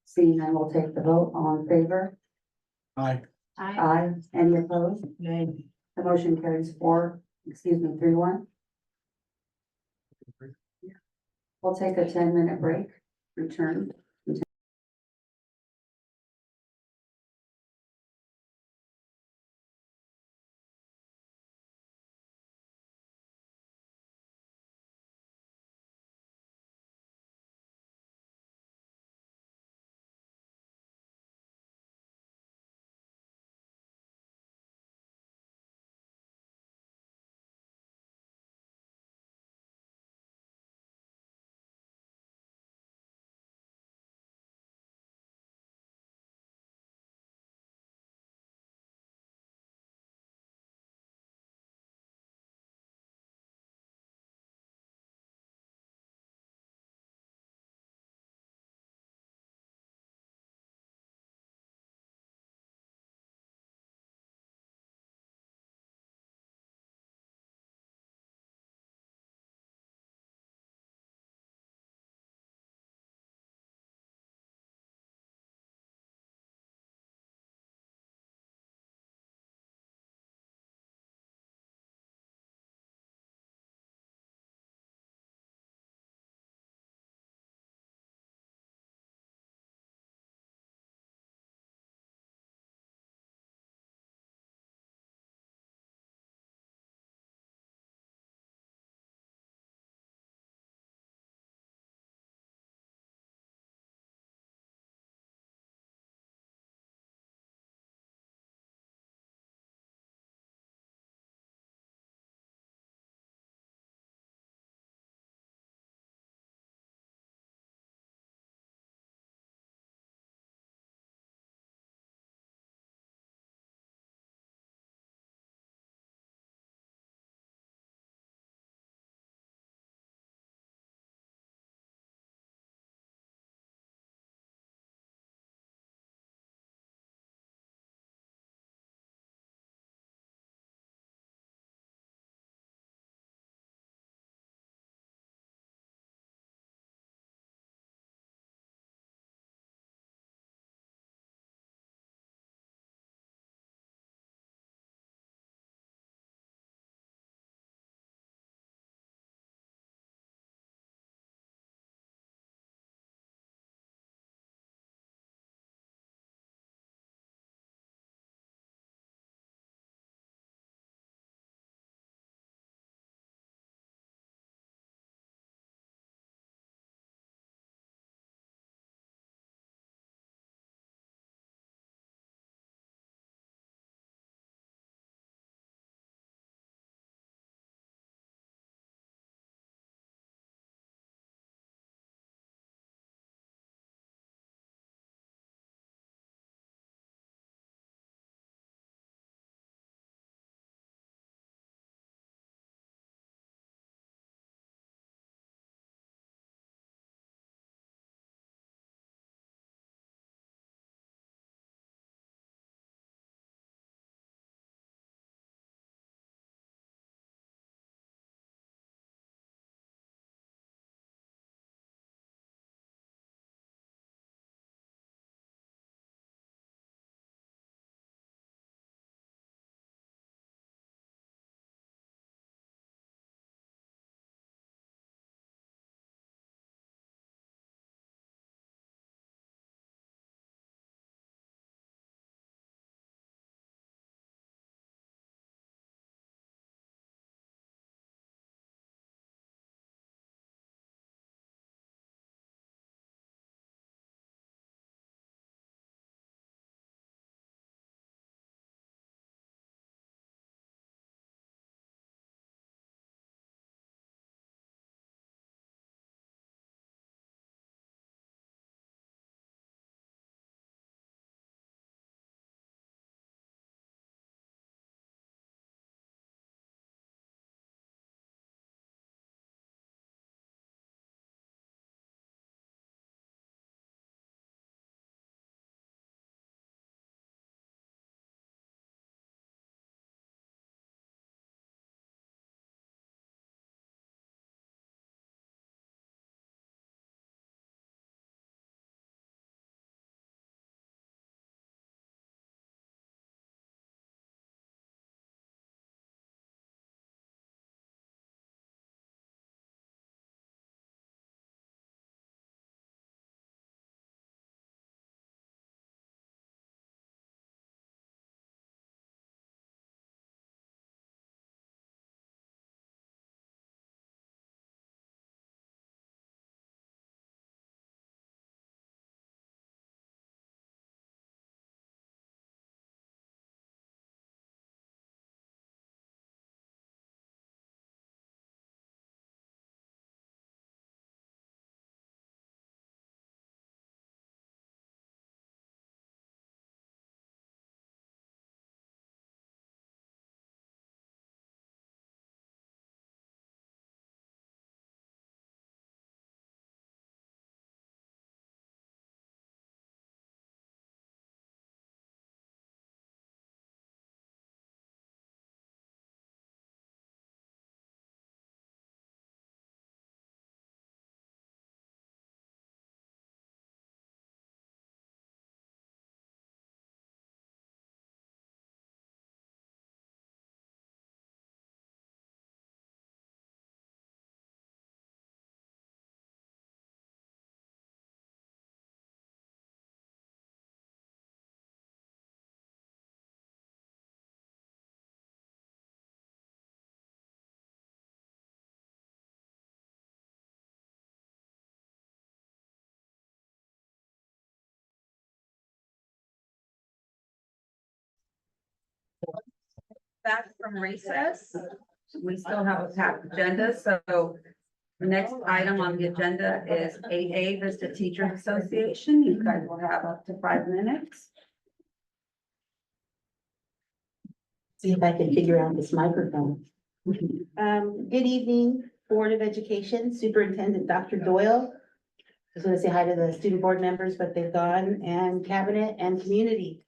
Seeing none, we'll take the vote. All in favor? Aye. Aye. Any opposed? Nay. The motion carries 3-1. We'll take a 10-minute break, return. back from recess. We still have a packed agenda, so the next item on the agenda is AA Vista Teachers Association. You guys will have up to 5 minutes. See if I can figure out this microphone. Good evening, Board of Education, Superintendent Dr. Doyle. Just want to say hi to the student board members, but they've gone, and cabinet and community.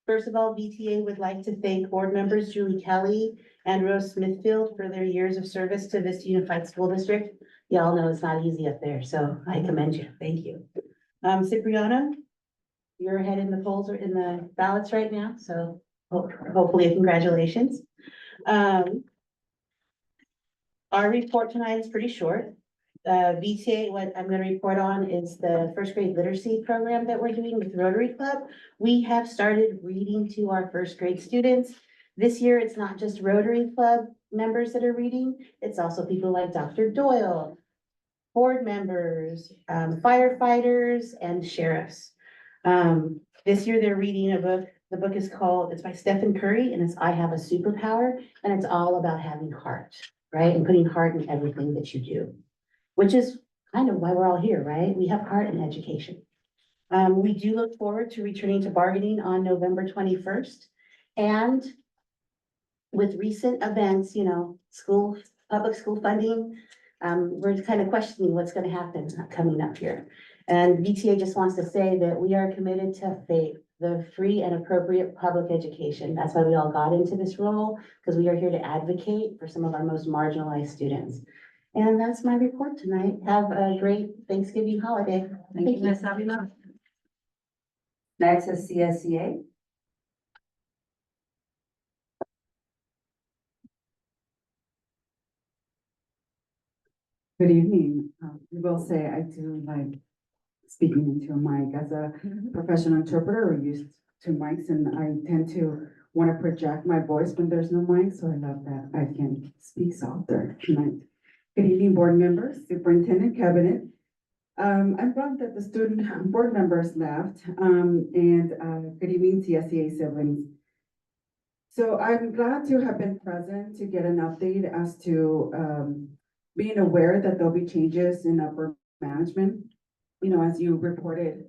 First of all, BTA would like to thank board members Julie Kelly and Rose Smithfield for their years of service to Vista Unified School District. Y'all know it's not easy up there, so I commend you. Thank you. Cipriano, you're ahead in the polls or in the ballots right now, so hopefully congratulations. Our report tonight is pretty short. VTA, what I'm gonna report on is the first grade literacy program that we're doing with Rotary Club. We have started reading to our first grade students. This year, it's not just Rotary Club members that are reading, it's also people like Dr. Doyle, board members, firefighters, and sheriffs. This year, they're reading a book. The book is called, it's by Stephen Curry, and it's I Have a Superpower, and it's all about having heart, right? And putting heart in everything that you do, which is kind of why we're all here, right? We have heart in education. We do look forward to returning to bargaining on November 21st. And with recent events, you know, public school funding, we're kind of questioning what's going to happen coming up here. And VTA just wants to say that we are committed to the free and appropriate public education. That's why we all got into this role, because we are here to advocate for some of our most marginalized students. And that's my report tonight. Have a great Thanksgiving holiday. Thank you, Ms. Avila. Next is CSEA. Good evening. I will say I do like speaking into a mic. As a professional interpreter, we're used to mics, and I tend to want to project my voice when there's no mic, so I love that I can speak softer tonight. Good evening, board members, superintendent, cabinet. I'm glad that the student board members left, and good evening, CSEA siblings. So I'm glad to have been present to get an update as to being aware that there'll be changes in upper management. You know, as you reported,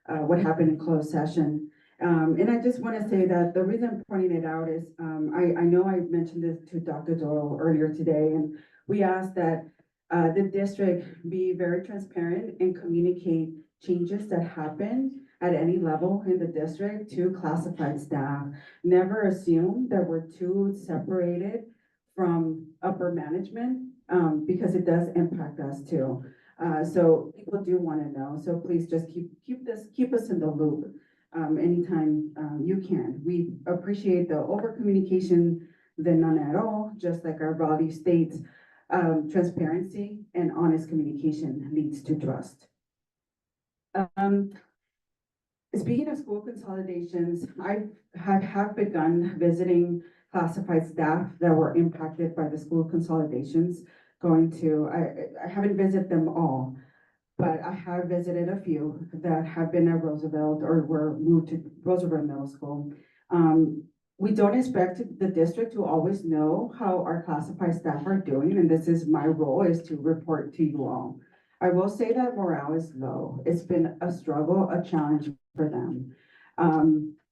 what happened in closed session. And I just want to say that the reason I'm pointing it out is, I know I mentioned this to Dr. Doyle earlier today, and we asked that the district be very transparent and communicate changes that happen at any level in the district to classified staff. Never assume that we're too separated from upper management, because it does impact us too. So people do want to know. So please just keep us in the loop anytime you can. We appreciate the over communication than none at all, just like our value states. Transparency and honest communication leads to trust. Speaking of school consolidations, I have begun visiting classified staff that were impacted by the school consolidations. I haven't visited them all, but I have visited a few that have been at Roosevelt or were moved to Roosevelt Middle School. We don't expect the district to always know how our classified staff are doing, and this is my role, is to report to you all. I will say that morale is low. It's been a struggle, a challenge for them.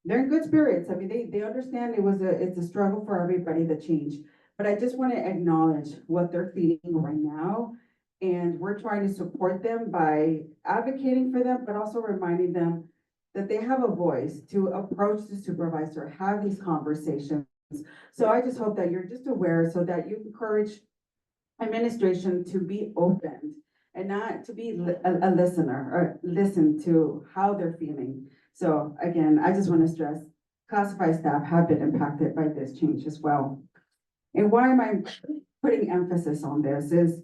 They're in good spirits. I mean, they understand it's a struggle for everybody to change, but I just want to acknowledge what they're feeling right now. And we're trying to support them by advocating for them, but also reminding them that they have a voice to approach the supervisor, have these conversations. So I just hope that you're just aware so that you encourage administration to be open and not to be a listener or listen to how they're feeling. So again, I just want to stress classified staff have been impacted by this change as well. And why am I putting emphasis on this is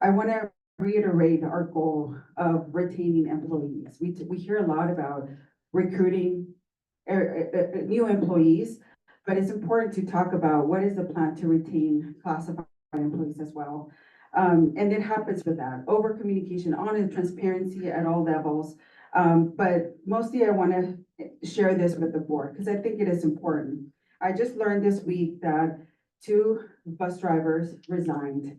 I want to reiterate our goal of retaining employees. We hear a lot about recruiting new employees, but it's important to talk about what is the plan to retain classified employees as well. And it happens with that, over communication, honest transparency at all levels. But mostly I want to share this with the board because I think it is important. I just learned this week that 2 bus drivers resigned.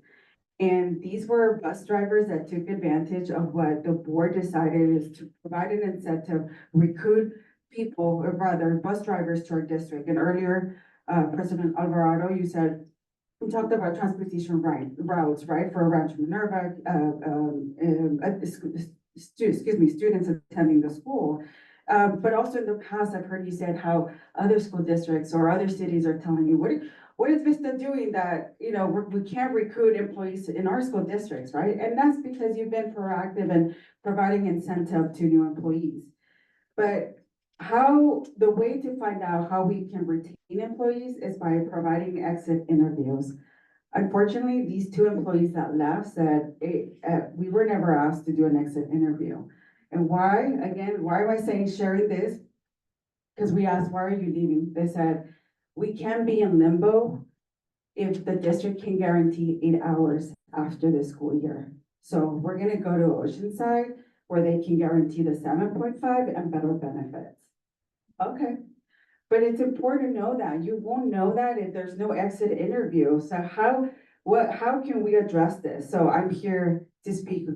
And these were bus drivers that took advantage of what the board decided is to provide an incentive, recruit people, or rather, bus drivers to our district. And earlier, President Alvarado, you said, we talked about transportation routes, right, for Rancho Minerva, students attending the school. But also in the past, I've heard you said how other school districts or other cities are telling you, what is Vista doing that, you know, we can't recruit employees in our school districts, right? And that's because you've been proactive in providing incentive to new employees. But the way to find out how we can retain employees is by providing exit interviews. Unfortunately, these 2 employees that left said, we were never asked to do an exit interview. And why, again, why am I sharing this? Because we asked, why are you leaving? They said, we can be in limbo if the district can guarantee 8 hours after the school year. So we're gonna go to Oceanside where they can guarantee the 7.5 and better benefits. Okay, but it's important to know that. You won't know that if there's no exit interview. So how can we address this? So I'm here to speak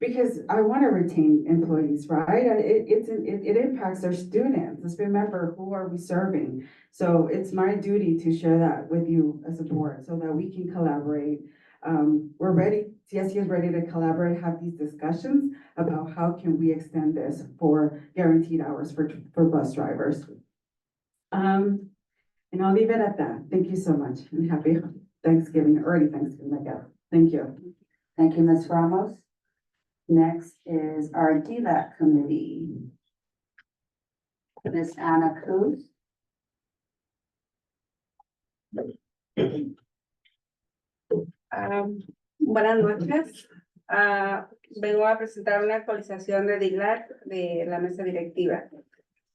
because I want to retain employees, right? It impacts our students. Let's remember, who are we serving? So it's my duty to share that with you as a board so that we can collaborate. We're ready, CSC is ready to collaborate, have these discussions about how can we extend this for guaranteed hours for bus drivers. And I'll leave it at that. Thank you so much and happy Thanksgiving, early Thanksgiving, I guess. Thank you. Thank you, Ms. Ramos. Next is our DLAC committee. Ms. Ana Cruz. Buenas noches. Vengo a presentar una actualización de DILAC de la mesa directiva.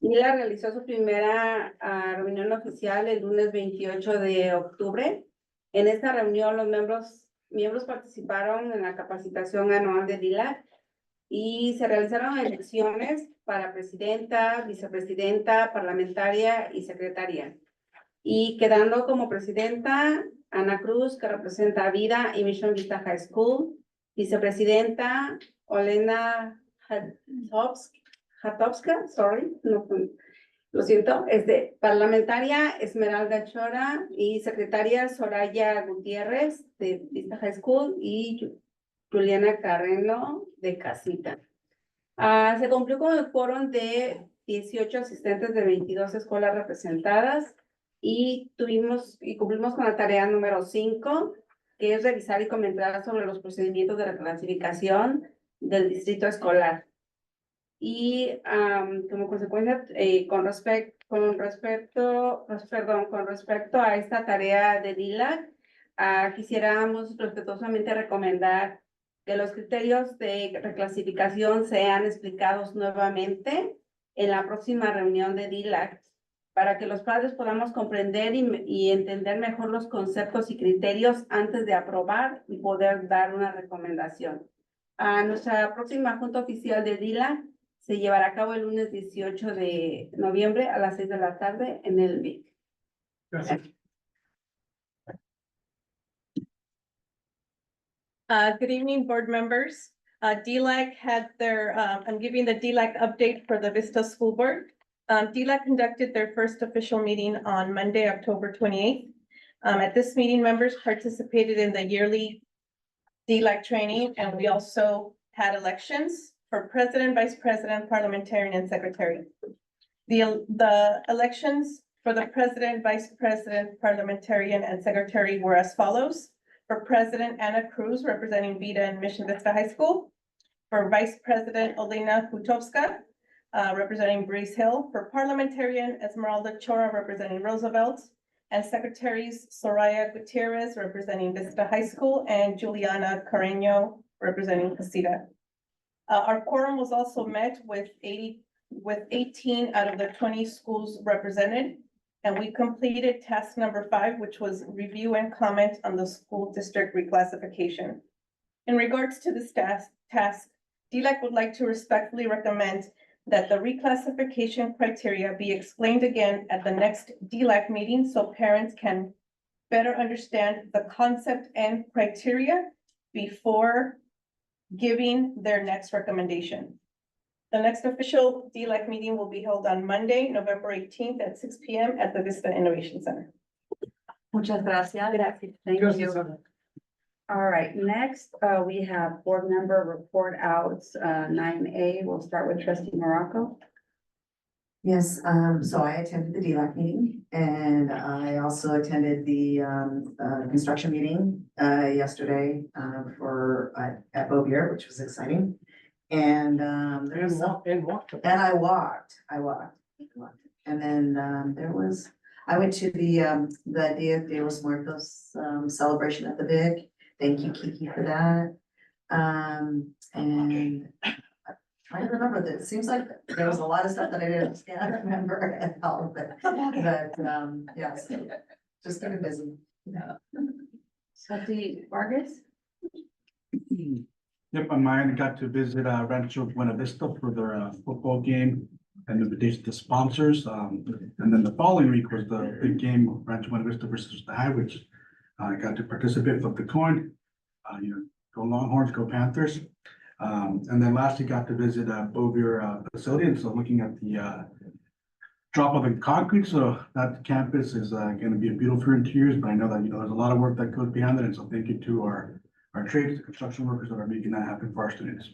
DILAC realizó su primera reunión oficial el lunes 28 de octubre. En esta reunión los miembros participaron en la capacitación anual de DILAC y se realizaron elecciones para presidenta, vicepresidenta, parlamentaria y secretaria. Y quedando como presidenta, Ana Cruz, que representa Vida y Mission Vista High School. Vicepresidenta, Olena Hatovska, sorry, no, lo siento, parlamentaria Esmeralda Chora y secretaria Soraya Gutiérrez de Vista High School y Juliana Carreno de Casita. Se cumplió con el quórum de 18 asistentes de 22 escuelas representadas y cumplimos con la tarea número 5, que es revisar y comentar sobre los procedimientos de reclasificación del distrito escolar. Y como consecuencia, con respecto a esta tarea de DILAC, quisiéramos respetuosamente recomendar que los criterios de reclasificación sean explicados nuevamente en la próxima reunión de DILAC para que los padres podamos comprender y entender mejor los conceptos y criterios antes de aprobar y poder dar una recomendación. Nuestra próxima junta oficial de DILAC se llevará a cabo el lunes 18 de noviembre a las 6 de la tarde en el VIC. Gracias. Good evening, board members. DLAC had I'm giving the DLAC update for the Vista School Board. DLAC conducted their first official meeting on Monday, October 28th. At this meeting, members participated in the yearly DLAC training, and we also had elections for president, vice president, parliamentarian, and secretary. The elections for the president, vice president, parliamentarian, and secretary were as follows. For president, Ana Cruz, representing Vida and Mission Vista High School. For vice president, Olena Hutovska, representing Breeze Hill. For parliamentarian, Esmeralda Chora, representing Roosevelt. And secretaries, Soraya Gutierrez, representing Vista High School, and Juliana Carreño, representing Casita. Our quorum was also met with 18 out of the 20 schools represented. And we completed task number 5, which was review and comment on the school district reclassification. In regards to this task, DLAC would like to respectfully recommend that the reclassification criteria be explained again at the next DLAC meeting so parents can better understand the concept and criteria before giving their next recommendation. The next official DLAC meeting will be held on Monday, November 18th at 6 p.m. at the Vista Innovation Center. Muchas gracias. Thank you. All right, next, we have board member report outs, 9A. We'll start with trustee Morocco. Yes, so I attended the DLAC meeting and I also attended the construction meeting yesterday at Bovier, which was exciting. And there was and I walked. And then I went to the Dia de los Muertos celebration at the VIC. Thank you, Kiki, for that. And I'm trying to remember that. It seems like there was a lot of stuff that I didn't understand. I don't remember all of it. But yeah, so just keeping busy. Trustee Vargas? Yep, on my end, I got to visit Rancho Buena Vista for their football game and invitation to sponsors. And then the following week was the big game, Rancho Buena Vista versus the High, which I got to participate, flip the coin. Go Longhorns, go Panthers. And then lastly, got to visit Bovier facility, and so looking at the drop of the concrete, so that campus is going to be a beautiful in 2 years, but I know that, there's a lot of work that goes behind it, and so thank you to our trades, the construction workers that are making that happen for our students.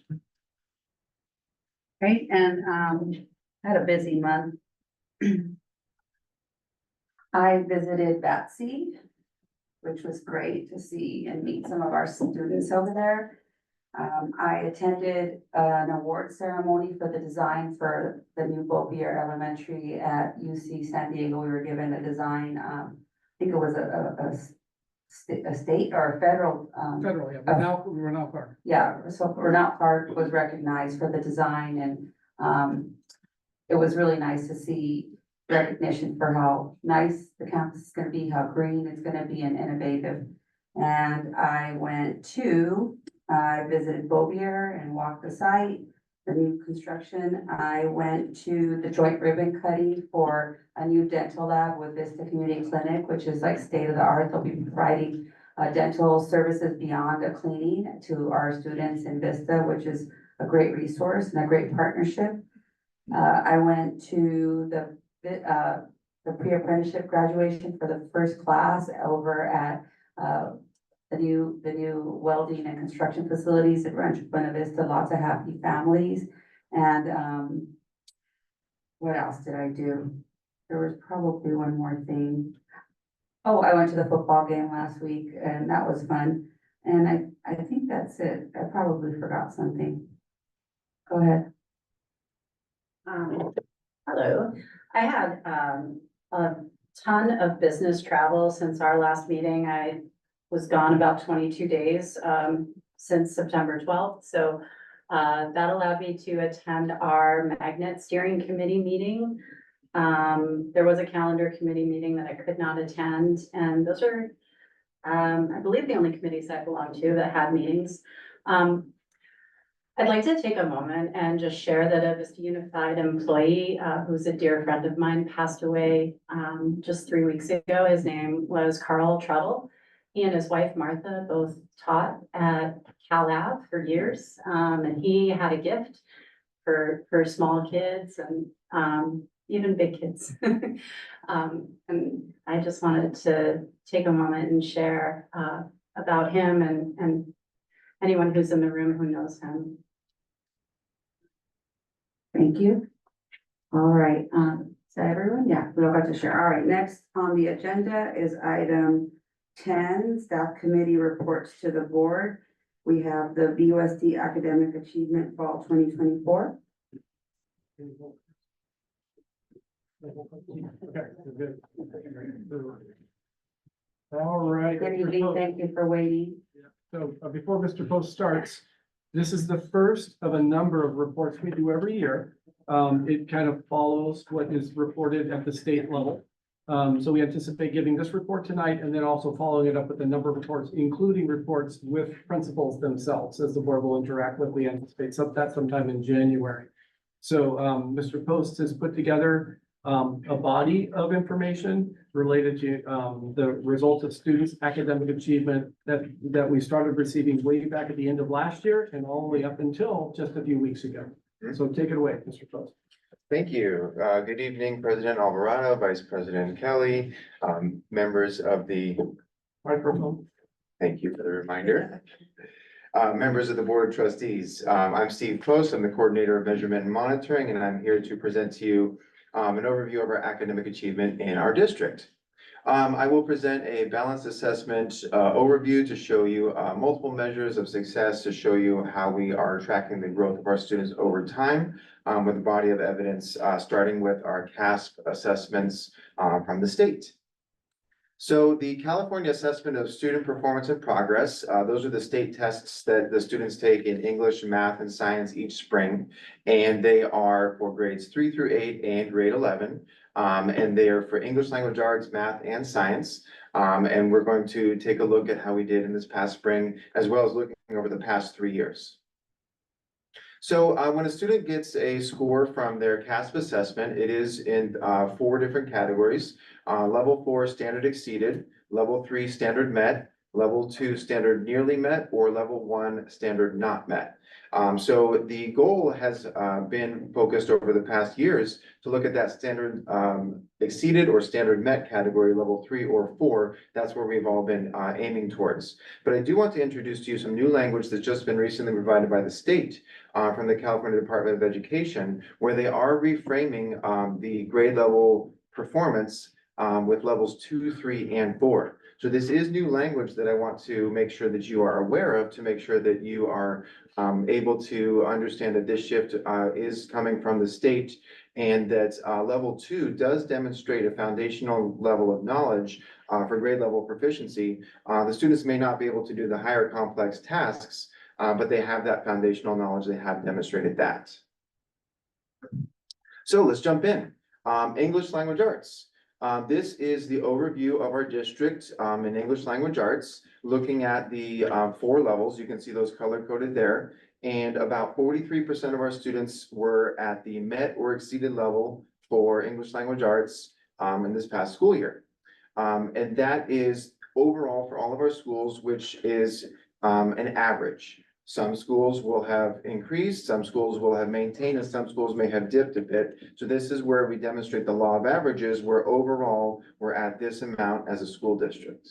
Great, and had a busy month. I visited Betsy, which was great to see and meet some of our students over there. I attended an award ceremony for the design for the new Bovier Elementary at UC San Diego. We were given a design, I think it was a state or a federal. Federal, yeah, Renault Park. Yeah, so Renault Park was recognized for the design, and it was really nice to see recognition for how nice the campus is gonna be, how green it's gonna be, and innovative. And I visited Bovier and walked the site, the new construction. I went to the joint ribbon cutting for a new dental lab with Vista Community Clinic, which is like state of the art. They'll be providing dental services beyond a cleaning to our students in Vista, which is a great resource and a great partnership. I went to the pre-apprenticeship graduation for the first class over at the new welding and construction facilities at Rancho Buena Vista. Lots of happy families. And what else did I do? There was probably one more thing. Oh, I went to the football game last week, and that was fun. And I think that's it. I probably forgot something. Go ahead. Hello, I had a ton of business travel since our last meeting. I was gone about 22 days since September 12th. So that allowed me to attend our magnet steering committee meeting. There was a calendar committee meeting that I could not attend, and those are, I believe, the only committees I belong to that had meetings. I'd like to take a moment and just share that a Vista Unified employee, who's a dear friend of mine, passed away just 3 weeks ago. His name was Carl Truttle. He and his wife Martha both taught at Cal Ave for years, and he had a gift for small kids and even big kids. And I just wanted to take a moment and share about him and anyone who's in the room who knows him. Thank you. All right, is that everyone? Yeah, we all got to share. All right, next on the agenda is item 10, staff committee reports to the board. We have the VUSD Academic Achievement Fall 2024. All right. Good evening, thank you for waiting. So before Mr. Post starts, this is the first of a number of reports we do every year. It kind of follows what is reported at the state level. So we anticipate giving this report tonight and then also following it up with a number of reports, including reports with principals themselves, as the board will interact with. We anticipate that sometime in January. So, Mr. Post has put together, a body of information related to, the results of students' academic achievement that we started receiving way back at the end of last year and all the way up until just a few weeks ago. So take it away, Mr. Post. Thank you. Good evening, President Alvarado, Vice President Kelly, members of the, Microphone. thank you for the reminder. Members of the Board of Trustees, I'm Steve Post. I'm the Coordinator of Measurement and Monitoring, and I'm here to present to you an overview of our academic achievement in our district. I will present a balanced assessment overview to show you multiple measures of success, to show you how we are tracking the growth of our students over time with a body of evidence, starting with our CASP assessments from the state. So the California Assessment of Student Performance and Progress, those are the state tests that the students take in English, math, and science each spring. And they are for grades 3 through 8 and grade 11. And they are for English language arts, math, and science. And we're going to take a look at how we did in this past spring, as well as looking over the past 3 years. So when a student gets a score from their CASP assessment, it is in 4 different categories. Level 4 standard exceeded, level 3 standard met, level 2 standard nearly met, or level 1 standard not met. So the goal has been focused over the past years to look at that standard exceeded or standard met category, level 3 or 4. That's where we've all been aiming towards. But I do want to introduce to you some new language that's just been recently provided by the state from the California Department of Education, where they are reframing the grade level performance with levels 2, 3, and 4. So this is new language that I want to make sure that you are aware of, to make sure that you are able to understand that this shift is coming from the state, and that level 2 does demonstrate a foundational level of knowledge for grade level proficiency. The students may not be able to do the higher complex tasks, but they have that foundational knowledge. They have demonstrated that. So let's jump in. English language arts. This is the overview of our district in English language arts, looking at the 4 levels. You can see those color coded there. And about 43% of our students were at the met or exceeded level for English language arts in this past school year. And that is overall for all of our schools, which is an average. Some schools will have increased, some schools will have maintained, and some schools may have dipped a bit. So this is where we demonstrate the law of averages, where overall we're at this amount as a school district.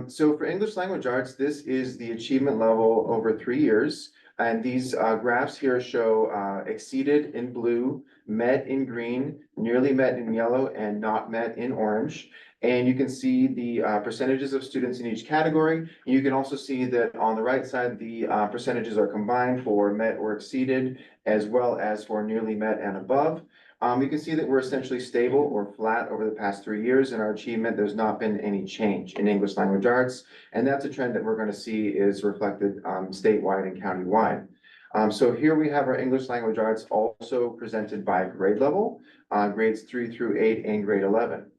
So for English language arts, this is the achievement level over 3 years. And these graphs here show exceeded in blue, met in green, nearly met in yellow, and not met in orange. And you can see the percentages of students in each category. You can also see that on the right side, the percentages are combined for met or exceeded, as well as for nearly met and above. You can see that we're essentially stable or flat over the past 3 years in our achievement. There's not been any change in English language arts. And that's a trend that we're going to see is reflected statewide and countywide. So here we have our English language arts also presented by grade level, grades 3 through 8 and grade 11.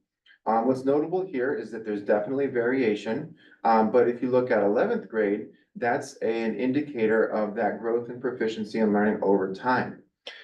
What's notable here is that there's definitely variation, but if you look at 11th grade, that's an indicator of that growth and proficiency and learning over time.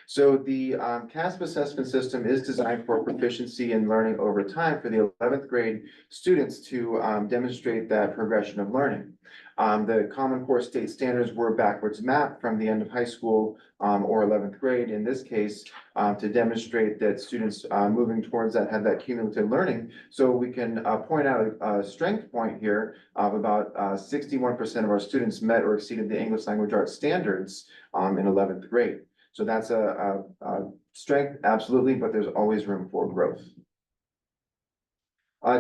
So the CASP assessment system is designed for proficiency and learning over time for the 11th grade students to demonstrate that progression of learning. The Common Core state standards were backwards mapped from the end of high school or 11th grade, in this case, to demonstrate that students moving towards that had that cumulative learning. So we can point out a strength point here of about 61% of our students met or exceeded the English language arts standards in 11th grade. So that's a strength, absolutely, but there's always room for growth.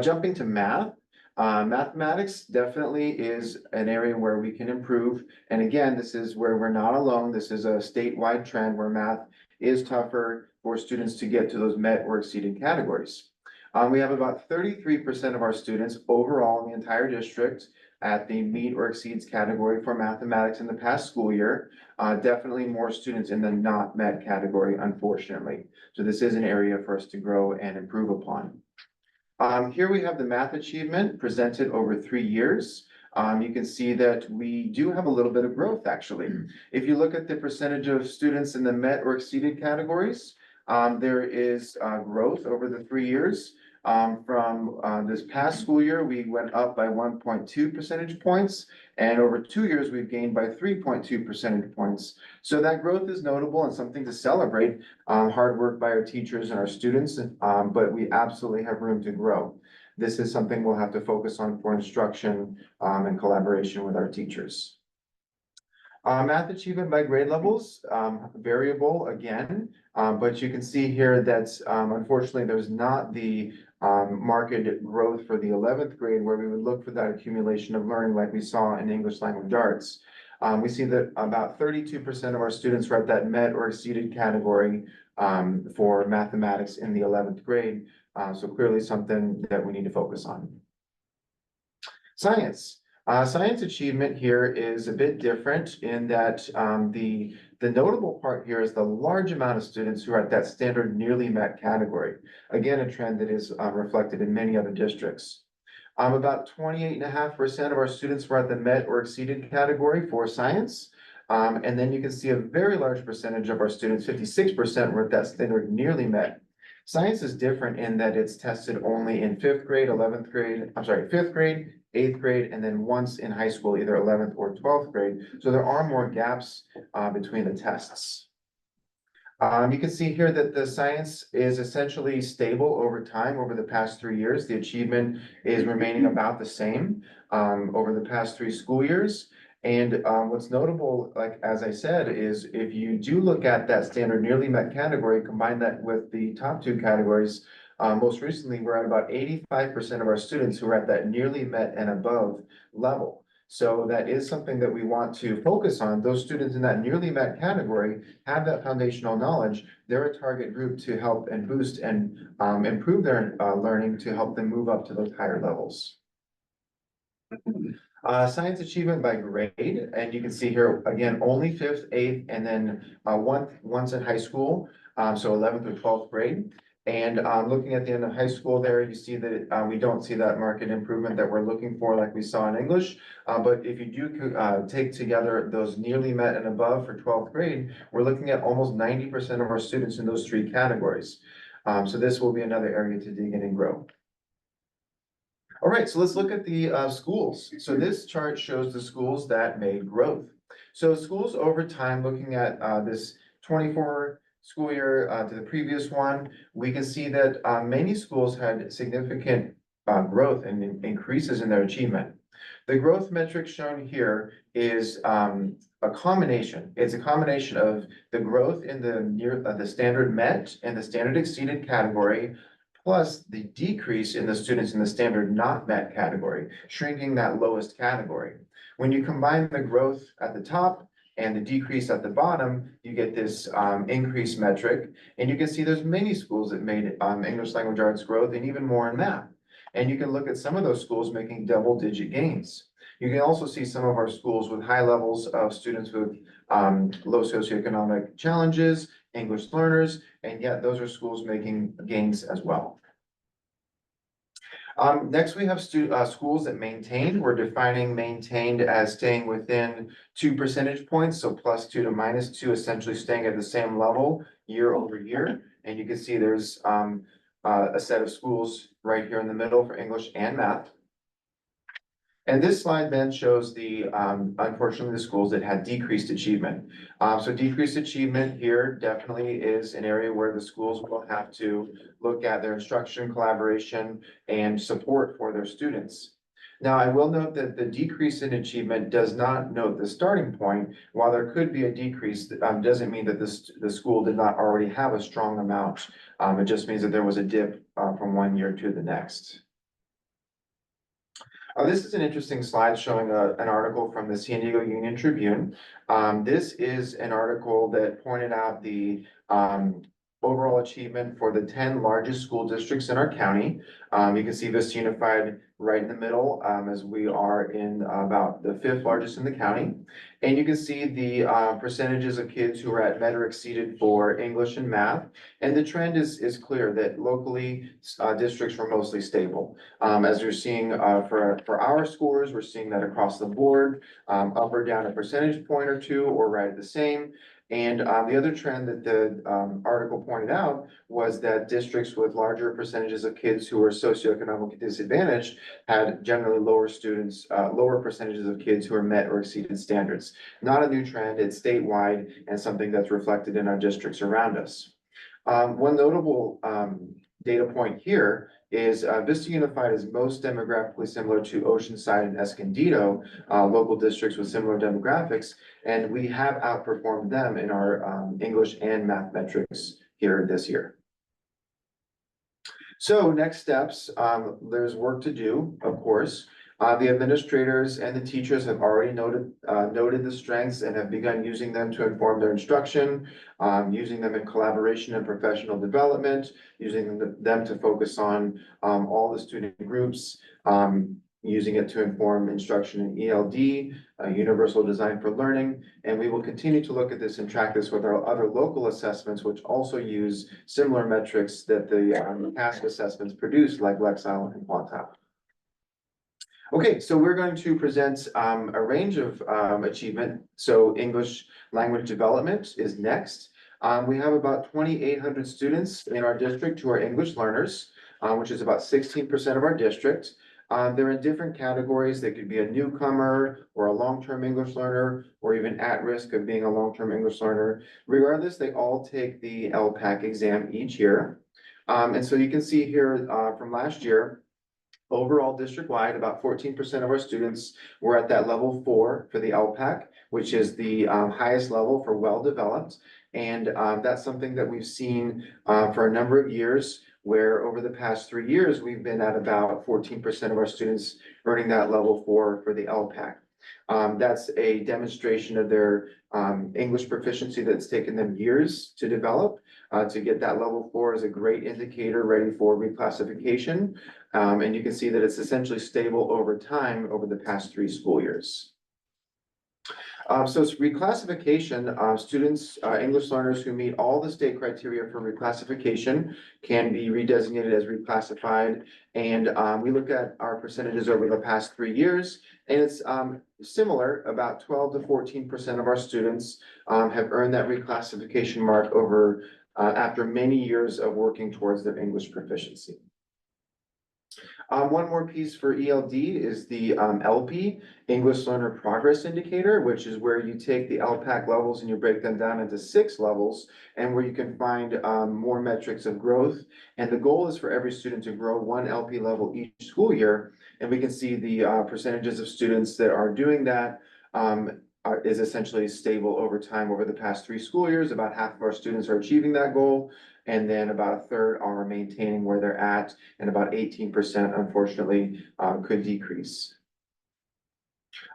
Jumping to math. Mathematics definitely is an area where we can improve. And again, this is where we're not alone. This is a statewide trend where math is tougher for students to get to those met or exceeded categories. We have about 33% of our students overall in the entire district at the meet or exceeds category for mathematics in the past school year. Definitely more students in the not met category, unfortunately. So this is an area for us to grow and improve upon. Here we have the math achievement presented over 3 years. you can see that we do have a little bit of growth, actually. If you look at the percentage of students in the met or exceeded categories, there is, growth over the 3 years. From, this past school year, we went up by 1.2 percentage points, and over 2 years, we've gained by 3.2 percentage points. So that growth is notable and something to celebrate, hard work by our teachers and our students, but we absolutely have room to grow. This is something we'll have to focus on for instruction, and collaboration with our teachers. Math achievement by grade levels, variable again, but you can see here that, unfortunately, there's not the market growth for the 11th grade where we would look for that accumulation of learning like we saw in English language arts. We see that about 32% of our students are at that met or exceeded category for mathematics in the 11th grade. So clearly something that we need to focus on. Science. Science achievement here is a bit different in that the notable part here is the large amount of students who are at that standard nearly met category. Again, a trend that is reflected in many other districts. About 28.5% of our students were at the met or exceeded category for science. And then you can see a very large percentage of our students, 56% were at that standard nearly met. Science is different in that it's tested only in 5th grade, 11th grade, 5th grade, 8th grade, and then once in high school, either 11th or 12th grade. So there are more gaps between the tests. You can see here that the science is essentially stable over time. Over the past 3 years, the achievement is remaining about the same over the past 3 school years. And what's notable, like as I said, is if you do look at that standard nearly met category, combine that with the top 2 categories, most recently, we're at about 85% of our students who are at that nearly met and above level. So that is something that we want to focus on. Those students in that nearly met category have that foundational knowledge. They're a target group to help and boost and improve their learning to help them move up to those higher levels. Science achievement by grade, and you can see here, again, only 5th, 8th, and then once in high school, so 11th or 12th grade. And looking at the end of high school there, you see that we don't see that market improvement that we're looking for like we saw in English. But if you do take together those nearly met and above for 12th grade, we're looking at almost 90% of our students in those 3 categories. So this will be another area to dig in and grow. All right, so let's look at the schools. So this chart shows the schools that made growth. So schools over time, looking at this 24 school year to the previous one, we can see that many schools had significant growth and increases in their achievement. The growth metric shown here is a combination. It's a combination of the growth in the standard met and the standard exceeded category, plus the decrease in the students in the standard not met category, shrinking that lowest category. When you combine the growth at the top and the decrease at the bottom, you get this increase metric. And you can see there's many schools that made English language arts growth and even more in math. And you can look at some of those schools making double-digit gains. You can also see some of our schools with high levels of students with low socioeconomic challenges, English learners, and yet those are schools making gains as well. Next, we have schools that maintain. We're defining maintained as staying within 2 percentage points, so +2 to -2, essentially staying at the same level year over year. And you can see there's a set of schools right here in the middle for English and math. And this slide then shows the, unfortunately, the schools that had decreased achievement. So decreased achievement here definitely is an area where the schools will have to look at their instruction, collaboration, and support for their students. Now, I will note that the decrease in achievement does not note the starting point. While there could be a decrease, doesn't mean that the school did not already have a strong amount. It just means that there was a dip from one year to the next. This is an interesting slide showing an article from the San Diego Union Tribune. This is an article that pointed out the overall achievement for the 10 largest school districts in our county. You can see Vista Unified right in the middle, as we are in about the fifth largest in the county. And you can see the percentages of kids who are at met or exceeded for English and math. And the trend is clear that locally, districts were mostly stable. As you're seeing, for our scores, we're seeing that across the board, up or down a percentage point or two, or right at the same. And the other trend that the article pointed out was that districts with larger percentages of kids who are socioeconomically disadvantaged had generally lower students, lower percentages of kids who are met or exceeded standards. Not a new trend, it's statewide and something that's reflected in our districts around us. One notable data point here is Vista Unified is most demographically similar to Oceanside and Escondido, local districts with similar demographics, and we have outperformed them in our English and math metrics here this year. So next steps, there's work to do, of course. The administrators and the teachers have already noted the strengths and have begun using them to inform their instruction, using them in collaboration and professional development, using them to focus on all the student groups, using it to inform instruction in ELD, universal design for learning. And we will continue to look at this and track this with our other local assessments, which also use similar metrics that the task assessments produce, like Lexile and Quantile. Okay, so we're going to present a range of achievement. So English language development is next. We have about 2,800 students in our district who are English learners, which is about 16% of our district. They're in different categories. They could be a newcomer or a long-term English learner, or even at risk of being a long-term English learner. Regardless, they all take the LPAC exam each year. And so you can see here from last year, overall district-wide, about 14% of our students were at that level 4 for the LPAC, which is the highest level for well-developed. And that's something that we've seen for a number of years, where over the past 3 years, we've been at about 14% of our students earning that level 4 for the LPAC. That's a demonstration of their English proficiency that's taken them years to develop. To get that level 4 is a great indicator ready for reclassification. And you can see that it's essentially stable over time over the past 3 school years. So it's reclassification, students, English learners who meet all the state criteria for reclassification can be redesignated as reclassified. And we look at our percentages over the past 3 years, and it's similar. About 12 to 14% of our students have earned that reclassification mark over after many years of working towards their English proficiency. One more piece for ELD is the LP, English Learner Progress Indicator, which is where you take the LPAC levels and you break them down into 6 levels, and where you can find more metrics of growth. And the goal is for every student to grow 1 LP level each school year. And we can see the percentages of students that are doing that is essentially stable over time. Over the past 3 school years, about half of our students are achieving that goal. And then about a third are maintaining where they're at, and about 18%, unfortunately, could decrease.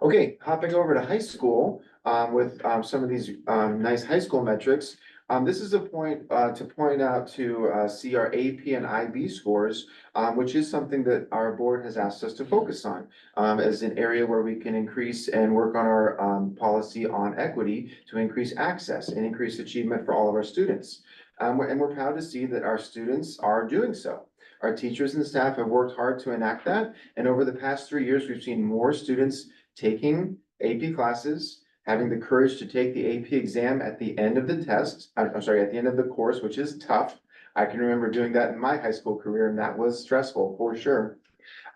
Okay, hopping over to high school with some of these nice high school metrics. This is a point to point out to see our AP and IB scores, which is something that our board has asked us to focus on as an area where we can increase and work on our policy on equity to increase access and increase achievement for all of our students. And we're proud to see that our students are doing so. Our teachers and staff have worked hard to enact that. And over the past 3 years, we've seen more students taking AP classes, having the courage to take the AP exam at the end of the test. I'm sorry, at the end of the course, which is tough. I can remember doing that in my high school career, and that was stressful for sure.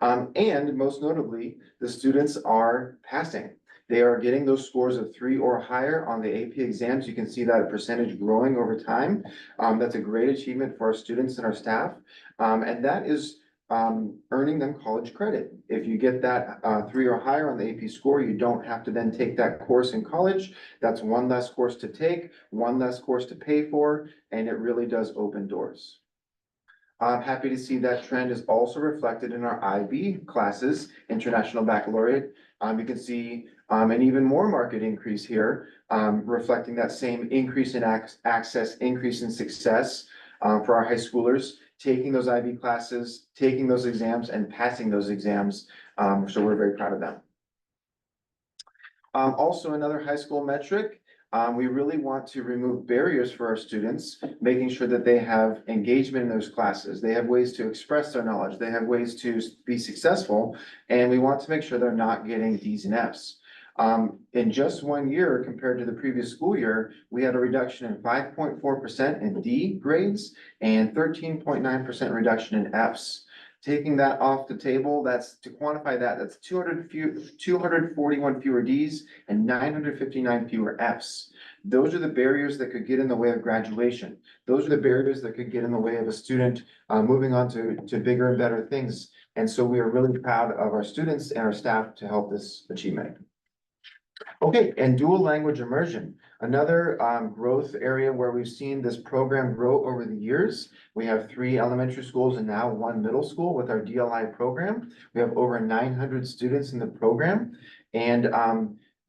And most notably, the students are passing. They are getting those scores of 3 or higher on the AP exams. You can see that percentage growing over time. That's a great achievement for our students and our staff. And that is earning them college credit. If you get that 3 or higher on the AP score, you don't have to then take that course in college. That's 1 less course to take, 1 less course to pay for, and it really does open doors. I'm happy to see that trend is also reflected in our IB classes, International Baccalaureate. You can see an even more marked increase here, reflecting that same increase in access, increase in success for our high schoolers, taking those IB classes, taking those exams and passing those exams. So we're very proud of them. Also another high school metric, we really want to remove barriers for our students, making sure that they have engagement in those classes. They have ways to express their knowledge. They have ways to be successful, and we want to make sure they're not getting Ds and Fs. In just 1 year compared to the previous school year, we had a reduction in 5.4% in D grades and 13.9% reduction in Fs. Taking that off the table, that's to quantify that, that's 241 fewer Ds and 959 fewer Fs. Those are the barriers that could get in the way of graduation. Those are the barriers that could get in the way of a student moving on to bigger and better things. And so we are really proud of our students and our staff to help this achievement. Okay, and dual language immersion, another growth area where we've seen this program grow over the years. We have 3 elementary schools and now 1 middle school with our DLI program. We have over 900 students in the program, and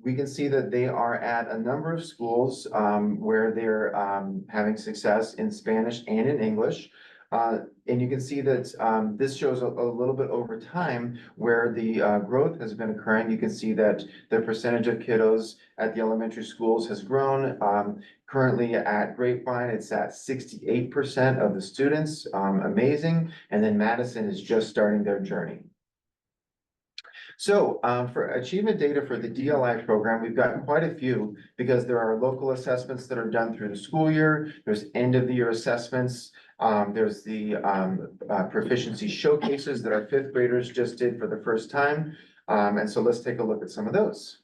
we can see that they are at a number of schools where they're having success in Spanish and in English. And you can see that this shows a little bit over time where the growth has been occurring. You can see that the percentage of kiddos at the elementary schools has grown. Currently at Grapevine, it's at 68% of the students, amazing. And then Madison is just starting their journey. So for achievement data for the DLI program, we've got quite a few because there are local assessments that are done through the school year. There's end of the year assessments. There's the proficiency showcases that our 5th graders just did for the first time. And so let's take a look at some of those.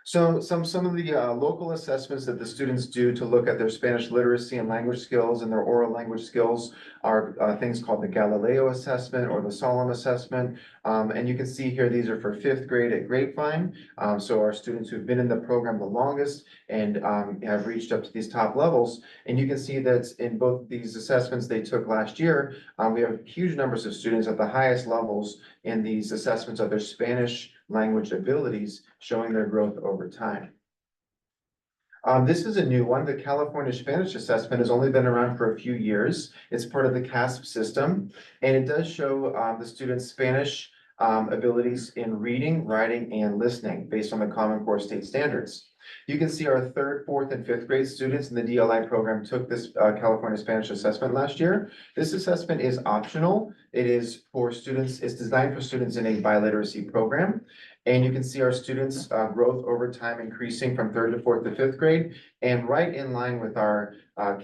So some of the local assessments that the students do to look at their Spanish literacy and language skills and their oral language skills are things called the Galileo assessment or the Solemn assessment. And you can see here, these are for 5th grade at Grapevine. So our students who've been in the program the longest and have reached up to these top levels. And you can see that in both these assessments they took last year, we have huge numbers of students at the highest levels in these assessments of their Spanish language abilities, showing their growth over time. This is a new one. The California Spanish Assessment has only been around for a few years. It's part of the CASP system, and it does show the students' Spanish abilities in reading, writing, and listening based on the Common Core state standards. You can see our 3rd, 4th, and 5th grade students in the DLI program took this California Spanish assessment last year. This assessment is optional. It is for students, it's designed for students in a biliteracy program. And you can see our students' growth over time increasing from 3rd to 4th to 5th grade, and right in line with our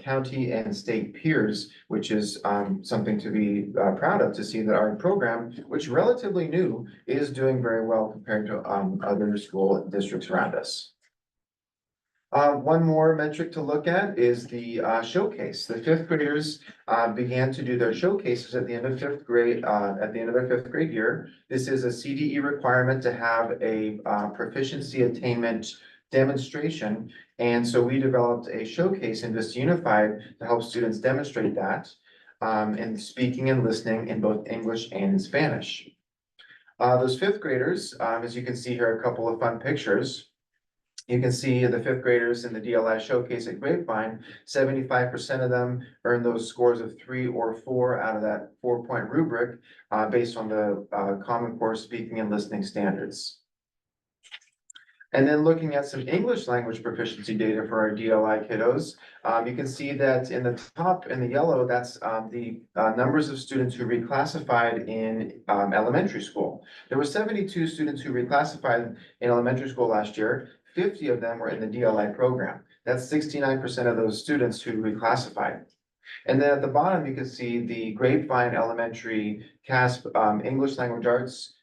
county and state peers, which is something to be proud of, to see that our program, which is relatively new, is doing very well compared to other school districts around us. One more metric to look at is the showcase. The 5th graders began to do their showcases at the end of 5th grade, at the end of their 5th grade year. This is a CDE requirement to have a proficiency attainment demonstration. And so we developed a showcase in Vista Unified to help students demonstrate that in speaking and listening in both English and in Spanish. Those 5th graders, as you can see here, a couple of fun pictures. You can see the 5th graders in the DLI showcase at Grapevine, 75% of them earned those scores of 3 or 4 out of that 4-point rubric based on the Common Core speaking and listening standards. And then looking at some English language proficiency data for our DLI kiddos, you can see that in the top in the yellow, that's the numbers of students who reclassified in elementary school. There were 72 students who reclassified in elementary school last year. 50 of them were in the DLI program. That's 69% of those students who reclassified. And then at the bottom, you can see the Grapevine Elementary CASP English Language Arts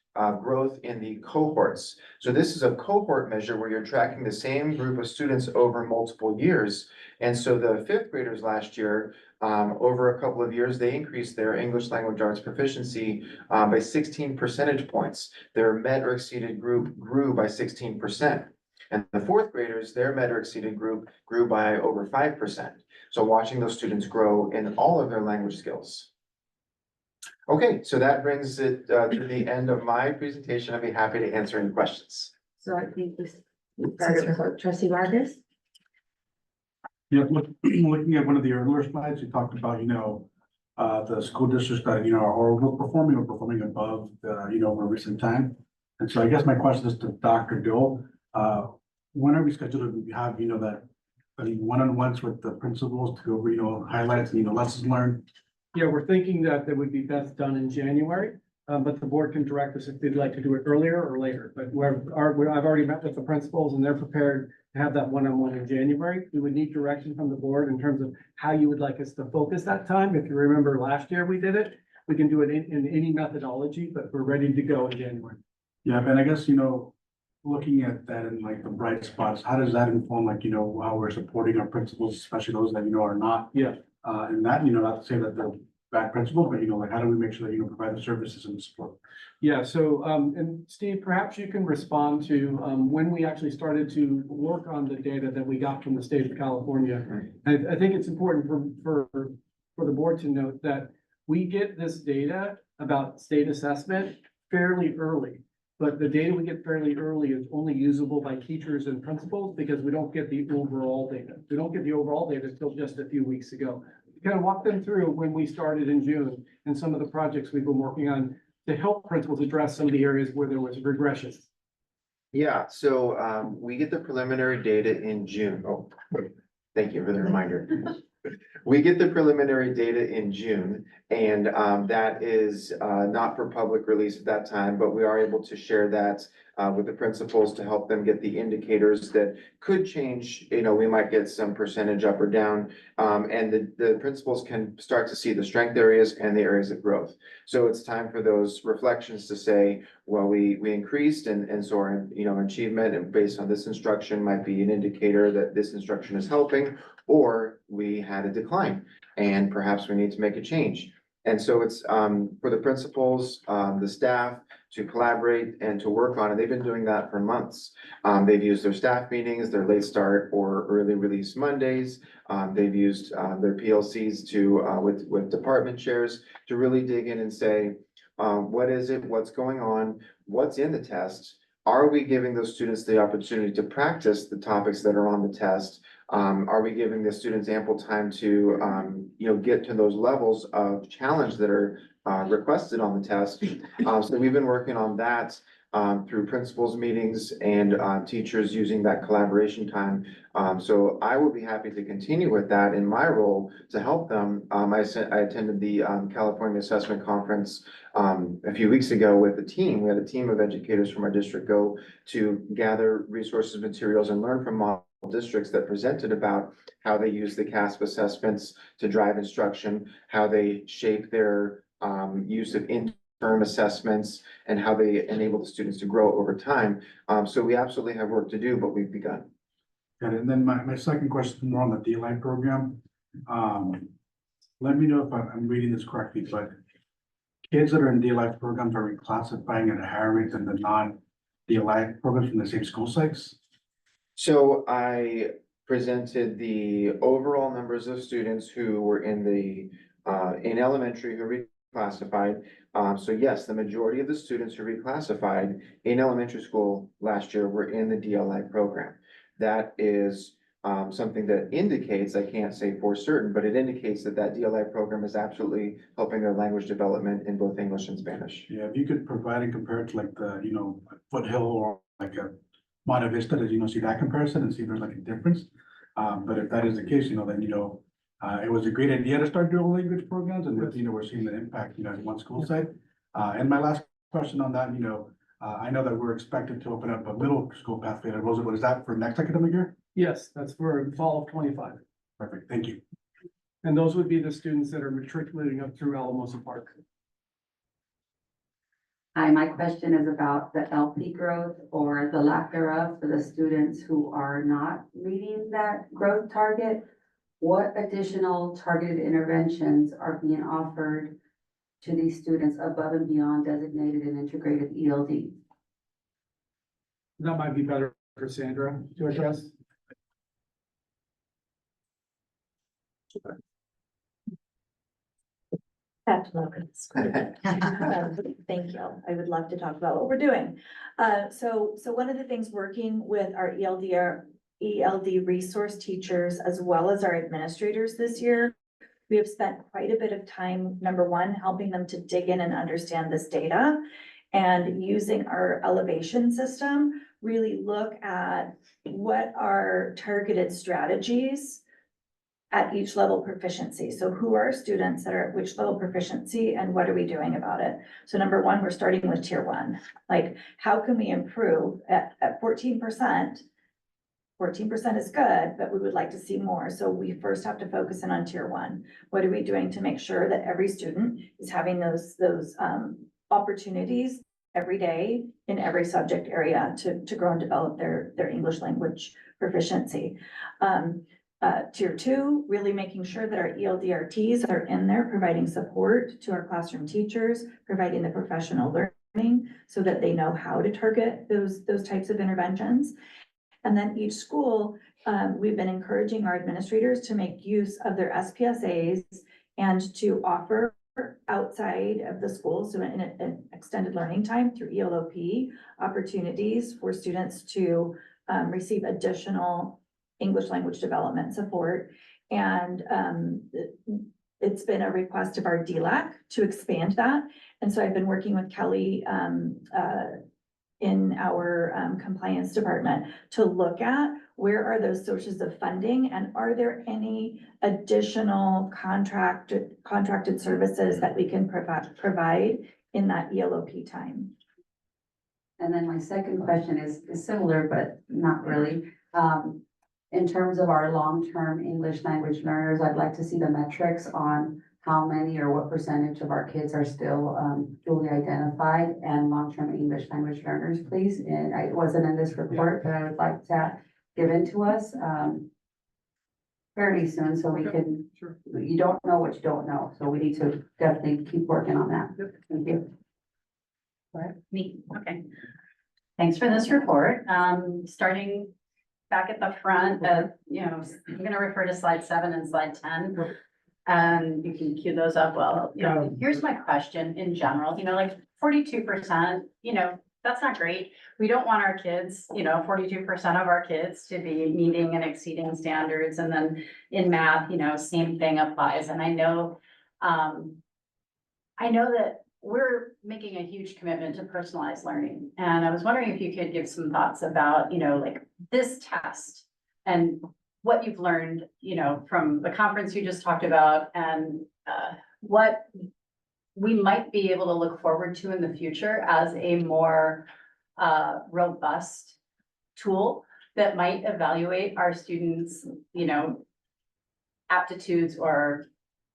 growth in the cohorts. So this is a cohort measure where you're tracking the same group of students over multiple years. And so the 5th graders last year, over a couple of years, they increased their English language arts proficiency by 16 percentage points. Their met or exceeded group grew by 16%. And the 4th graders, their met or exceeded group grew by over 5%. So watching those students grow in all of their language skills. Okay, so that brings it to the end of my presentation. I'd be happy to answer any questions. So I think we started with trustee Vargas. Yeah, looking at one of the earlier slides, you talked about, the school districts that, you know, are overperforming or performing above the, you know, over recent time. And so I guess my question is to Dr. Dill, when are we scheduled to have, you know, that one-on-ones with the principals to go over, you know, highlights, you know, lessons learned? Yeah, we're thinking that would be best done in January, but the board can direct us if they'd like to do it earlier or later. But I've already met with the principals and they're prepared to have that one-on-one in January. We would need direction from the board in terms of how you would like us to focus that time. If you remember last year we did it, we can do it in any methodology, but we're ready to go in January. Yeah, and I guess, you know, looking at that and like the bright spots, how does that inform, like, you know, how we're supporting our principals, especially those that, you know, are not? Yeah. And that, you know, not to say that they're bad principals, but, you know, like, how do we make sure that, you know, provide the services and the support? Yeah, so, and Steve, perhaps you can respond to, when we actually started to work on the data that we got from the state of California. I think it's important for the board to note that we get this data about state assessment fairly early. But the data we get fairly early is only usable by teachers and principals because we don't get the overall data. We don't get the overall data until just a few weeks ago. Kind of walk them through when we started in June and some of the projects we've been working on to help principals address some of the areas where there was regression. Yeah, so we get the preliminary data in June. Oh, thank you for the reminder. We get the preliminary data in June, and that is not for public release at that time, but we are able to share that with the principals to help them get the indicators that could change. You know, we might get some percentage up or down, and the principals can start to see the strength areas and the areas of growth. So it's time for those reflections to say, well, we increased and so our, you know, achievement and based on this instruction might be an indicator that this instruction is helping, or we had a decline and perhaps we need to make a change. And so it's for the principals, the staff to collaborate and to work on it. They've been doing that for months. They've used their staff meetings, their late start or early release Mondays. They've used their PLCs to with department chairs to really dig in and say, what is it? What's going on? What's in the test? Are we giving those students the opportunity to practice the topics that are on the test? Are we giving the students ample time to, you know, get to those levels of challenge that are requested on the test? So we've been working on that through principals meetings and teachers using that collaboration time. So I would be happy to continue with that in my role to help them. I attended the California Assessment Conference a few weeks ago with a team. We had a team of educators from our district go to gather resources, materials, and learn from model districts that presented about how they use the CASP assessments to drive instruction, how they shape their use of interim assessments, and how they enable the students to grow over time. So we absolutely have work to do, but we've begun. And then my second question is more on the D-Line program. Let me know if I'm reading this correctly, but kids that are in D-Line programs are reclassifying at a higher rate than the non-D-Line programs from the same school sites? So I presented the overall numbers of students who were in the in elementary who reclassified. So yes, the majority of the students who reclassified in elementary school last year were in the DLI program. That is something that indicates, I can't say for certain, but it indicates that that DLI program is absolutely helping their language development in both English and Spanish. Yeah, if you could provide and compare it to like the, you know, Foothill or like a Monte Vista, did you know, see that comparison and see if there's like a difference? But if that is the case, you know, then, you know, it was a great idea to start dual language programs and, you know, we're seeing the impact, you know, at one school site. And my last question on that, you know, I know that we're expected to open up a middle school pathway at Roosevelt. Is that for next academic year? Yes, that's for fall of 25. Perfect, thank you. And those would be the students that are matriculating up through Alamosa Park. Hi, my question is about the LP growth or the lack thereof for the students who are not meeting that growth target. What additional targeted interventions are being offered to these students above and beyond designated and integrated ELD? That might be better for Sandra to address. Thank you. I would love to talk about what we're doing. So one of the things working with our ELD resource teachers as well as our administrators this year We have spent quite a bit of time, number one, helping them to dig in and understand this data. And using our elevation system, really look at what are targeted strategies at each level proficiency. So who are students that are at which level proficiency and what are we doing about it? So number one, we're starting with tier one. Like, how can we improve at 14%? 14% is good, but we would like to see more. So we first have to focus in on tier one. What are we doing to make sure that every student is having those opportunities every day in every subject area to grow and develop their English language proficiency? Tier two, really making sure that our ELDRTs are in there, providing support to our classroom teachers, providing the professional learning so that they know how to target those types of interventions. And then each school, we've been encouraging our administrators to make use of their SPSAs and to offer outside of the school, so in an extended learning time through ELOP, opportunities for students to receive additional English language development support. And it's been a request of our DLAC to expand that. And so I've been working with Kelly in our compliance department to look at where are those sources of funding and are there any additional contracted services that we can provide in that ELOP time. And then my second question is similar, but not really. In terms of our long-term English language learners, I'd like to see the metrics on how many or what percentage of our kids are still duly identified and long-term English language learners, please. And it wasn't in this report, but I would like to give it to us fairly soon so we can, you don't know what you don't know. So we need to definitely keep working on that. Thank you. Me, okay. Thanks for this report. Starting back at the front of, I'm gonna refer to slide 7 and slide 10. You can cue those up. Well, here's my question in general, like 42%, that's not great. We don't want our kids, 42% of our kids to be meeting and exceeding standards. And then in math, same thing applies. And I know that we're making a huge commitment to personalized learning. And I was wondering if you could give some thoughts about, like this test and what you've learned, from the conference you just talked about and what we might be able to look forward to in the future as a more robust tool that might evaluate our students, aptitudes or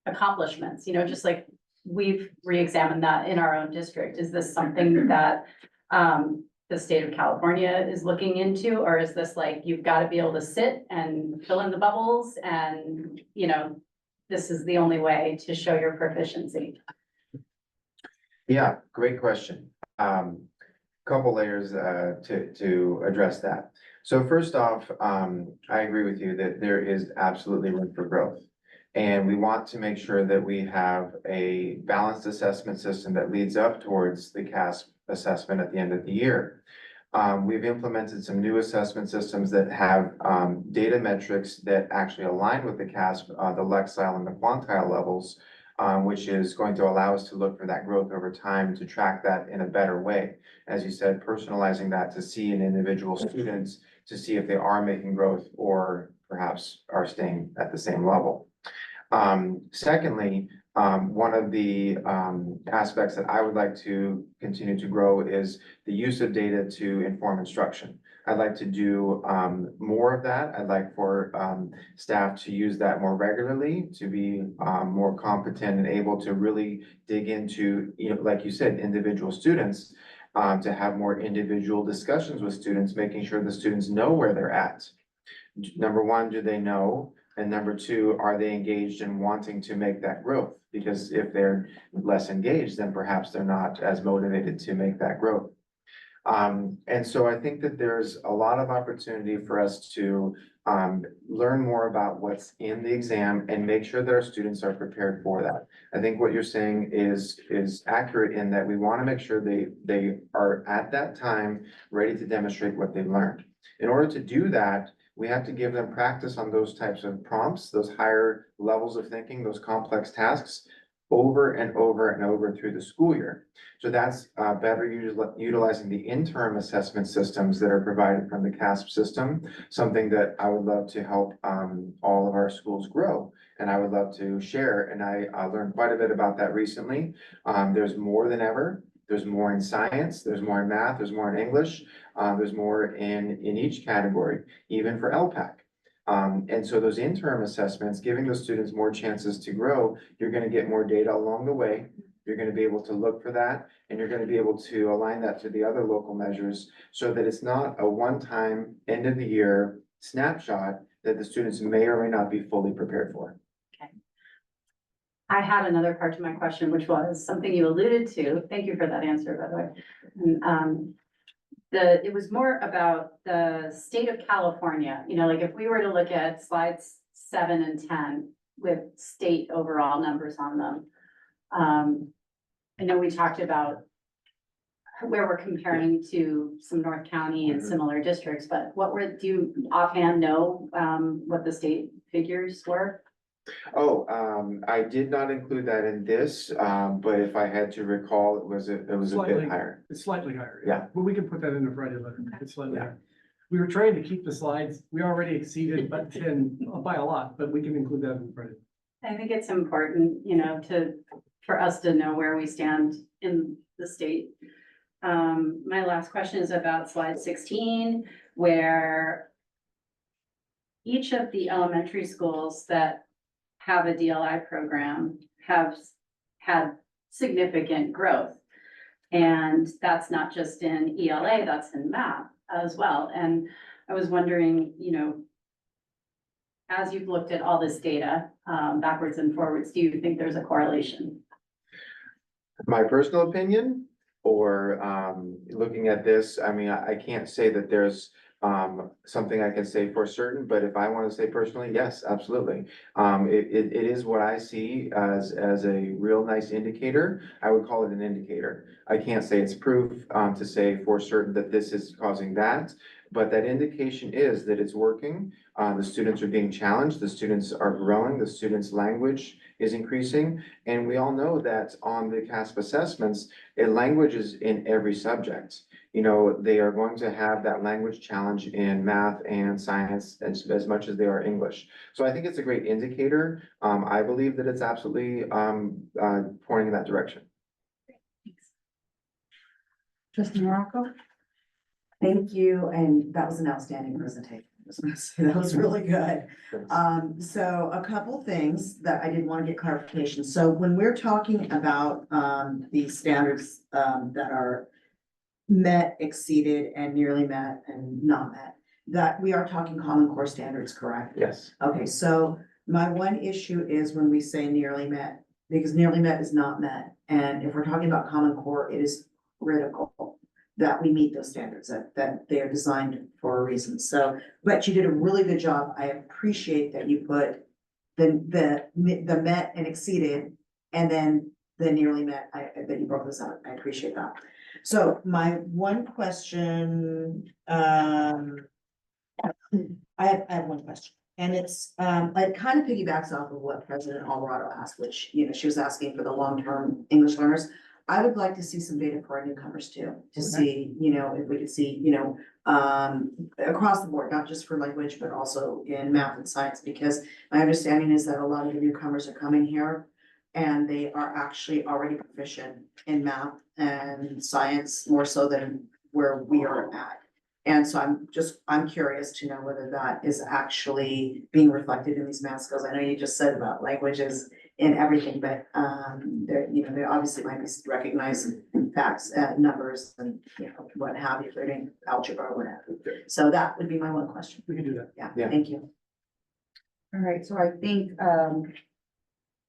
accomplishments, just like we've re-examined that in our own district. Is this something that the state of California is looking into, or is this like, you've got to be able to sit and fill in the bubbles and, this is the only way to show your proficiency? Yeah, great question. Couple layers to address that. So first off, I agree with you that there is absolutely room for growth. And we want to make sure that we have a balanced assessment system that leads up towards the CASP assessment at the end of the year. We've implemented some new assessment systems that have data metrics that actually align with the CASP, the Lexile and the Quantile levels, which is going to allow us to look for that growth over time, to track that in a better way. As you said, personalizing that to see in individual students, to see if they are making growth or perhaps are staying at the same level. Secondly, one of the aspects that I would like to continue to grow is the use of data to inform instruction. I'd like to do more of that. I'd like for staff to use that more regularly, to be more competent and able to really dig into, like you said, individual students, to have more individual discussions with students, making sure the students know where they're at. Number one, do they know? And number two, are they engaged in wanting to make that growth? Because if they're less engaged, then perhaps they're not as motivated to make that growth. And so I think that there's a lot of opportunity for us to learn more about what's in the exam and make sure that our students are prepared for that. I think what you're saying is accurate in that we want to make sure they are at that time ready to demonstrate what they've learned. In order to do that, we have to give them practice on those types of prompts, those higher levels of thinking, those complex tasks over and over and over through the school year. So that's better utilizing the interim assessment systems that are provided from the CASP system, something that I would love to help all of our schools grow. And I would love to share, and I learned quite a bit about that recently. There's more than ever. There's more in science, there's more in math, there's more in English, there's more in each category, even for LPAC. And so those interim assessments, giving those students more chances to grow, you're gonna get more data along the way. You're gonna be able to look for that, and you're gonna be able to align that to the other local measures so that it's not a one-time, end of the year snapshot that the students may or may not be fully prepared for. I had another part to my question, which was something you alluded to. Thank you for that answer, by the way. And, it was more about the state of California, you know, like if we were to look at slides 7 and 10 with state overall numbers on them. I know we talked about where we're comparing to some North County and similar districts, but do you offhand know, what the state figures were? Oh, I did not include that in this, but if I had to recall, it was a bit higher. It's slightly higher. Yeah. But we can put that in the Friday letter. It's slightly higher. We were trying to keep the slides. We already exceeded by 10 by a lot, but we can include that in the Friday. I think it's important, you know, for us to know where we stand in the state. My last question is about slide 16, where each of the elementary schools that have a DLI program have had significant growth. And that's not just in ELA, that's in math as well. And I was wondering, you know, as you've looked at all this data, backwards and forwards, do you think there's a correlation? My personal opinion, or looking at this, I mean, I can't say that there's something I can say for certain, but if I want to say personally, yes, absolutely. It is what I see as a real nice indicator. I would call it an indicator. I can't say it's proof to say for certain that this is causing that, but that indication is that it's working. The students are being challenged, the students are growing, the students' language is increasing. And we all know that on the CASP assessments, language is in every subject. You know, they are going to have that language challenge in math and science as much as they are English. So I think it's a great indicator. I believe that it's absolutely pointing in that direction. Trustee Morocco? Thank you, and that was an outstanding presentation. I was gonna say, that was really good. So a couple things that I did want to get clarification. So when we're talking about the standards that are met, exceeded, and nearly met, and not met, that we are talking Common Core standards, correct? Yes. Okay, so my one issue is when we say nearly met, because nearly met is not met. And if we're talking about Common Core, it is critical that we meet those standards, that they are designed for a reason. So, but you did a really good job. I appreciate that you put the met and exceeded, and then the nearly met, that you broke this out. I appreciate that. So my one question, I have one question. And it's, it kind of piggybacks off of what President Alvarado asked, which, you know, she was asking for the long-term English learners. I would like to see some data for our newcomers too, to see, you know, if we could see, you know, across the board, not just for language, but also in math and science, because my understanding is that a lot of the newcomers are coming here and they are actually already proficient in math and science, more so than where we are at. And so I'm curious to know whether that is actually being reflected in these math skills. I know you just said about languages in everything, but there, you know, there obviously might be recognized facts, numbers, and you know, what have you, if they're doing algebra or whatever. So that would be my one question. We can do that. Yeah, thank you. All right, so I think,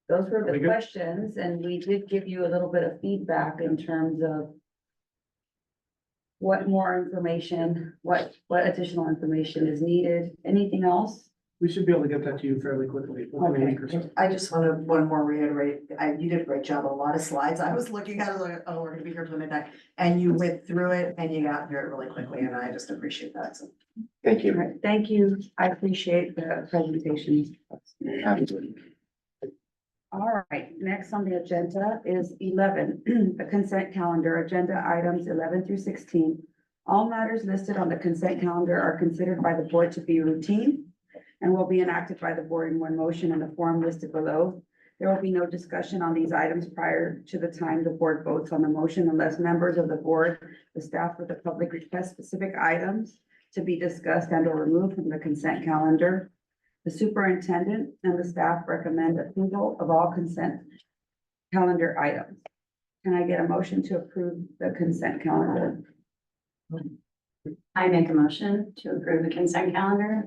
those were Are we the good? questions, and we did give you a little bit of feedback in terms of what more information, what additional information is needed? Anything else? We should be able to get that to you fairly quickly. within a week or so. I just want to one more reiterate, you did a great job, a lot of slides. I was looking at it like, oh, we're gonna be here till midnight. And you went through it and you got through it really quickly and I just appreciate that. So Thank All you. right, thank you. I appreciate the presentation. Absolutely. All right, next on the agenda is 11, the consent calendar, agenda items 11 through 16. All matters listed on the consent calendar are considered by the board to be routine and will be enacted by the board in one motion in the form listed below. There will be no discussion on these items prior to the time the board votes on the motion unless members of the board, the staff, or the public request specific items to be discussed and or removed from the consent calendar. The superintendent and the staff recommend approval of all consent calendar items. Can I get a motion to approve the consent calendar? I make a motion to approve the consent calendar.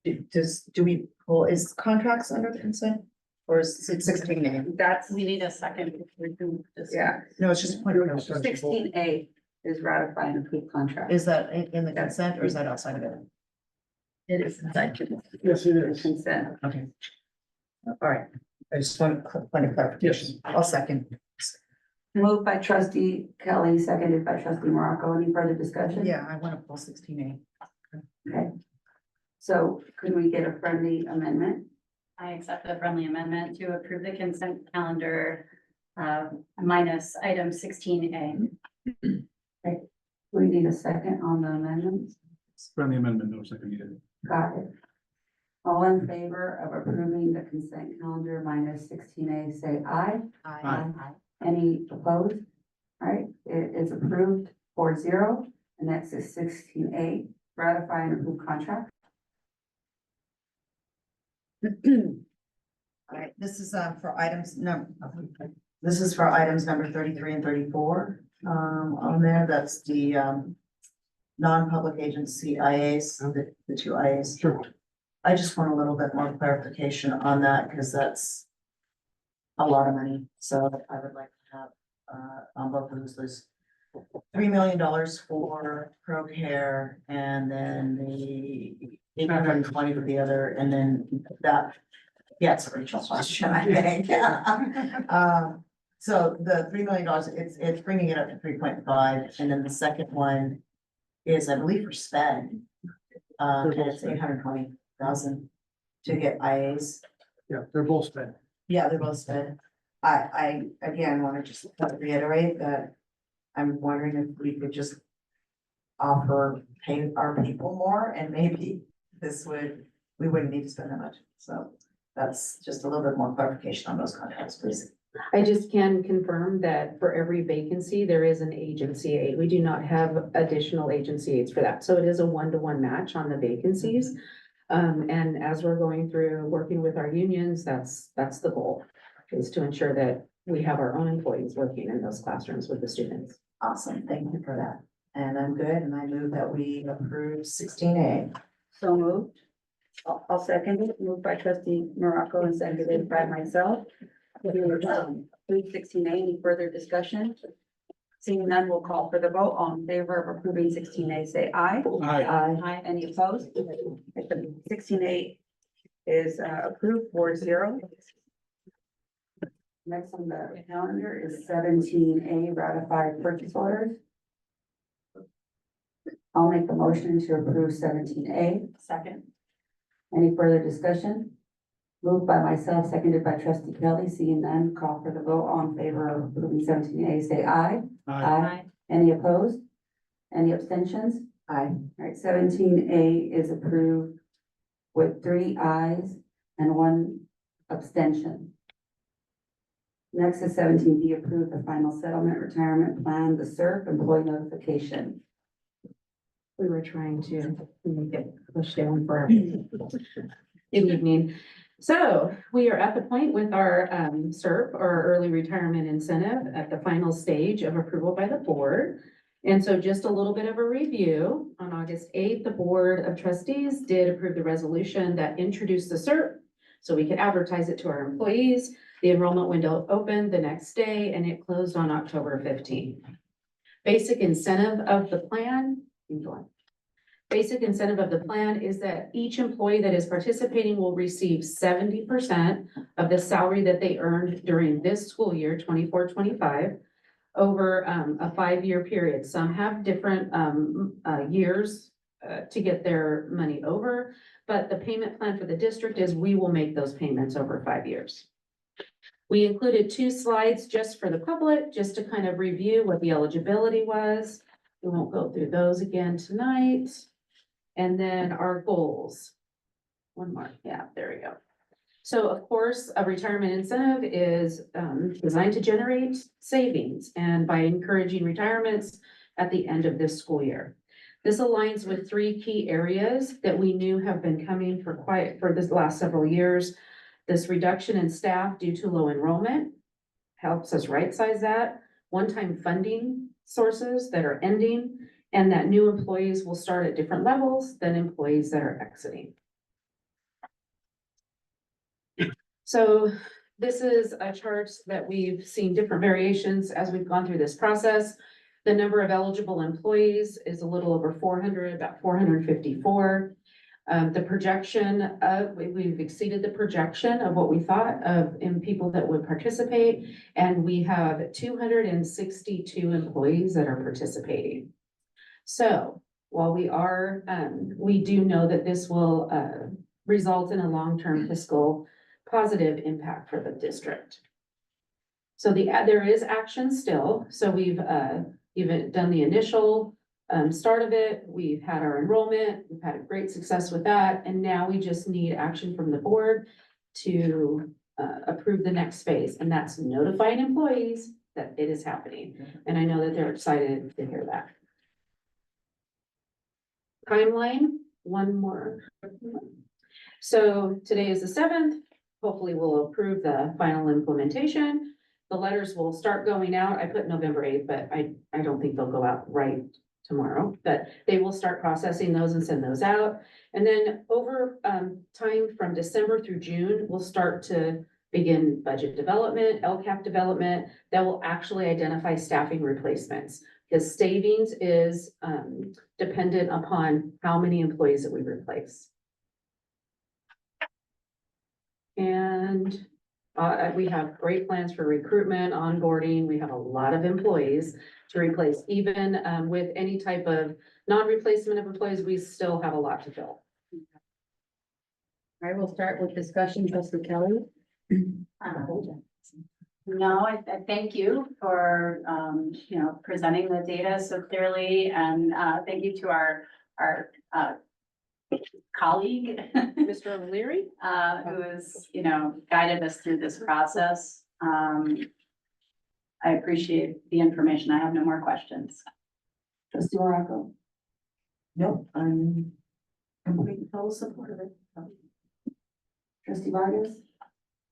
is contracts under the consent? Or is it 16A? That's, We need a second. If we do this. yeah, No, it's just a point of order. 16A is ratify and approve contract. Is that in the consent or is that outside of it? It is. Yes, it is. Consent. Okay. All right, I just want a point of clarification. I'll second. Moved by trustee Kelly, seconded by trustee Morocco. Any further discussion? Yeah, I want to pull 16A. Okay. So could we get a friendly amendment? I accept the friendly amendment to approve the consent calendar, minus item 16A. We need a second on the amendments. Friendly amendment, no second needed. Got it. All in favor of approving the consent calendar minus 16A, say aye. Aye. Any opposed? All right, it is approved 4-0. The next is 16A, ratify and approve contract. All right, this is for items, this is for items number 33 and 34. On there, that's the non-public agency IAs, the two IAs. Sure. I just want a little bit more clarification on that because that's a lot of money. So I would like to have on both of those, $3 million for pro care and then the 820 for the other, and then that gets Rachel's question, I think. So the $3 million, it's bringing it up to 3.5, and then the second one is, I believe, for sped. And it's 820,000 to get IAs. Yeah, they're both spent. Yeah, they're both sped. I again want to just reiterate that I'm wondering if we could just pay our people more and maybe we wouldn't need to spend that much. So that's just a little bit more clarification on those contracts, please. I just can confirm that for every vacancy, there is an agency aide. We do not have additional agency aides for that. So it is a one-to-one match on the vacancies. And as we're going through working with our unions, that's the goal, is to ensure that we have our own employees working in those classrooms with the students. Awesome, thank you for that. And I'm good, and I move that we approve 16A. So moved. I'll second it. Moved by trustee Morocco and seconded by myself. Approve 16A. Any further discussion? Seeing none, we'll call for the vote. All in favor of approving 16A, say aye. Aye. Aye. Any opposed? 16A is approved 4-0. Next on the calendar is 17A, ratified purchase orders. I'll make the motion to approve 17A. Second. Any further discussion? Moved by myself, seconded by trustee Kelly. Seeing none, call for the vote. All in favor of approving 17A, say aye. Aye. Any opposed? Any abstentions? Aye. All right, 17A is approved with 3 ayes and 1 abstention. Next is 17B, approve the final settlement retirement plan, the SERP employee notification. We were trying to get pushed down for good evening. So we are at the point with our SERP, or early retirement incentive, at the final stage of approval by the board. And so just a little bit of a review. On August 8th, the Board of Trustees did approve the resolution that introduced the SERP, so we could advertise it to our employees. The enrollment window opened the next day and it closed on October 15th. Basic incentive of the plan, Basic incentive of the plan is that each employee that is participating will receive 70% of the salary that they earned during this school year, 24-25, over a 5-year period. Some have different years to get their money over, but the payment plan for the district is we will make those payments over 5 years. We included 2 slides just for the public, just to kind of review what the eligibility was. We won't go through those again tonight. And then our goals. One more, yeah, there we go. So of course, a retirement incentive is designed to generate savings and by encouraging retirements at the end of this school year. This aligns with 3 key areas that we knew have been coming for this last several years. This reduction in staff due to low enrollment helps us right-size that. One-time funding sources that are ending, and that new employees will start at different levels than employees that are exiting. So this is a chart that we've seen different variations as we've gone through this process. The number of eligible employees is a little over 400, about 454. The projection of, we've exceeded the projection of what we thought of in people that would participate, and we have 262 employees that are participating. So while we do know that this will result in a long-term fiscal positive impact for the district. So there is action still. So we've even done the initial start of it. We've had our enrollment. We've had a great success with that. And now we just need action from the board to approve the next phase. And that's notifying employees that it is happening. And I know that they're excited to hear that. Timeline, one more. So today is the 7th. Hopefully we'll approve the final implementation. The letters will start going out. I put November 8th, but I don't think they'll go out right tomorrow, but they will start processing those and send those out. And then over time from December through June, we'll start to begin budget development, LCAP development that will actually identify staffing replacements. Because savings is dependent upon how many employees that we replace. And we have great plans for recruitment, onboarding. We have a lot of employees to replace. Even with any type of non-replacement of employees, we still have a lot to fill. I will start with discussion, Trustee Kelly. No, I thank you for, presenting the data so clearly, and thank you to our colleague, Mr. O'Leary, who has, guided us through this process. I appreciate the information. I have no more questions. Trustee Morocco. Nope, I'm Complete total support of it. Trustee Vargas.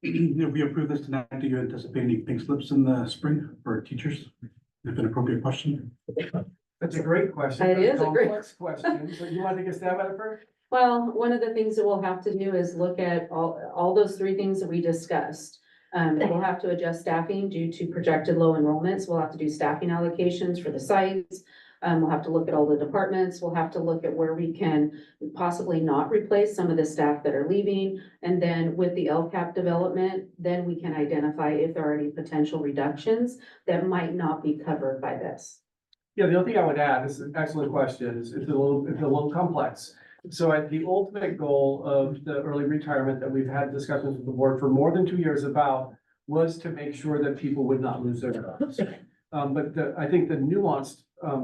If we approve this tonight, do you anticipate any pink slips in the spring for teachers? If an appropriate question. That's a great question. It is a great Complex question. So you want to take a stab at it first? Well, one of the things that we'll have to do is look at all those 3 things that we discussed. We'll have to adjust staffing due to projected low enrollments. We'll have to do staffing allocations for the sites. We'll have to look at all the departments. We'll have to look at where we can possibly not replace some of the staff that are leaving. And then with the LCAP development, then we can identify if there are any potential reductions that might not be covered by this. Yeah, the only thing I would add, this is an excellent question, it's a little complex. So the ultimate goal of the early retirement that we've had discussions with the board for more than 2 years about was to make sure that people would not lose their jobs. But I think the nuanced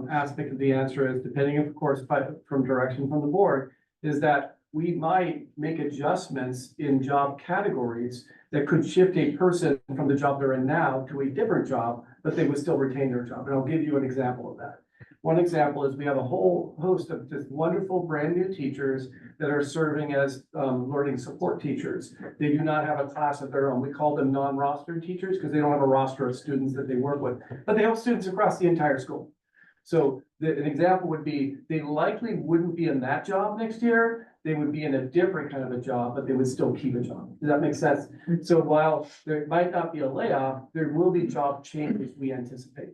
aspect of the answer is, depending of course from direction from the board, is that we might make adjustments in job categories that could shift a person from the job they're in now to a different job, but they would still retain their job. And I'll give you an example of that. One example is we have a whole host of just wonderful brand new teachers that are serving as learning support teachers. They do not have a class of their own. We call them non-rostered teachers because they don't have a roster of students that they work with, but they help students across the entire school. So an example would be, they likely wouldn't be in that job next year. They would be in a different kind of a job, but they would still keep a job. Does that make sense? So while there might not be a layoff, there will be job changes we anticipate.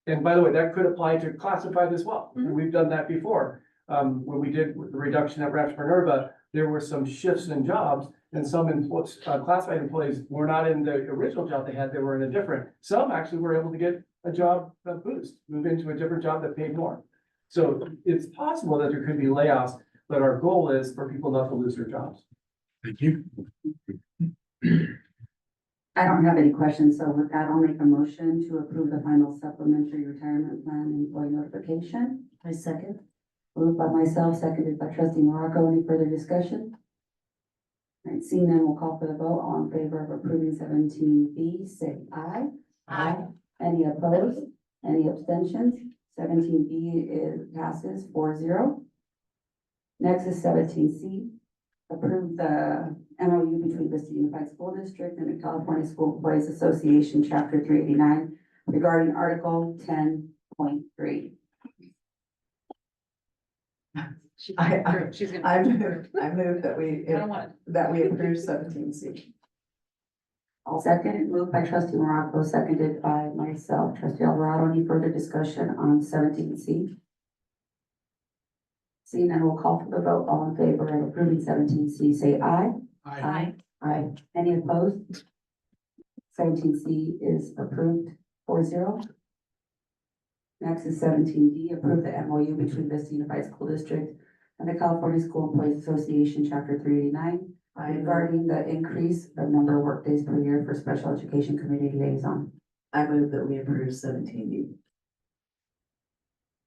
And by the way, that could apply to classified as well. And we've done that before. When we did the reduction at Rancho Minerva, there were some shifts in jobs and some employees, classified employees were not in the original job they had, they were in a different. Some actually were able to get a job boost, move into a different job that paid more. So it's possible that there could be layoffs, but our goal is for people not to lose their jobs. Thank you. I don't have any questions, so with that, I'll make a motion to approve the final supplementary retirement plan employee notification. I second. Moved by myself, seconded by trustee Morocco. Any further discussion? All right, seeing none, we'll call for the vote. All in favor of approving 17B, say aye. Aye. Any opposed? Any abstentions? 17B passes 4-0. Next is 17C. Approve the MOU between Vista Unified School District and the California School Employees Association, Chapter 389, regarding Article 10.3. I move that we approve 17C. I'll second. Moved by trustee Morocco, seconded by myself, trustee Alvarado. Any further discussion on 17C? Seeing none, we'll call for the vote. All in favor of approving 17C, say aye. Aye. Aye. Any opposed? 17C is approved 4-0. Next is 17D, approve the MOU between Vista Unified School District and the California School Employees Association, Chapter 389, regarding the increase of number of workdays per year for special education community liaison. I move that we approve 17D.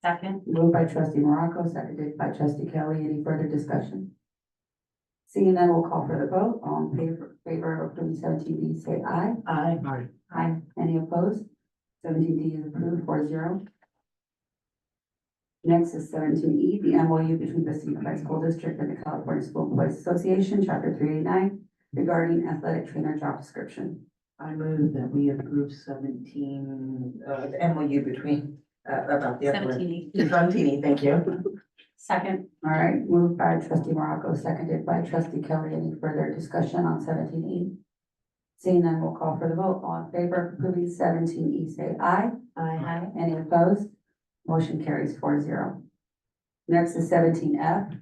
Second. Moved by trustee Morocco, seconded by trustee Kelly. Any further discussion? Seeing none, we'll call for the vote. All in favor of approving 17D, say aye. Aye. Aye. Aye. Any opposed? 17D is approved 4-0. Next is 17E, the MOU between Vista Unified School District and the California School Employees Association, Chapter 389, regarding athletic trainer job description. I move that we approve 17, the MOU between, about the. 17E. 17E, thank you. Second. All right, moved by trustee Morocco, seconded by trustee Kelly. Any further discussion on 17E? Seeing none, we'll call for the vote. All in favor of approving 17E, say aye. Aye. Any opposed? Motion carries 4-0. Next is 17F.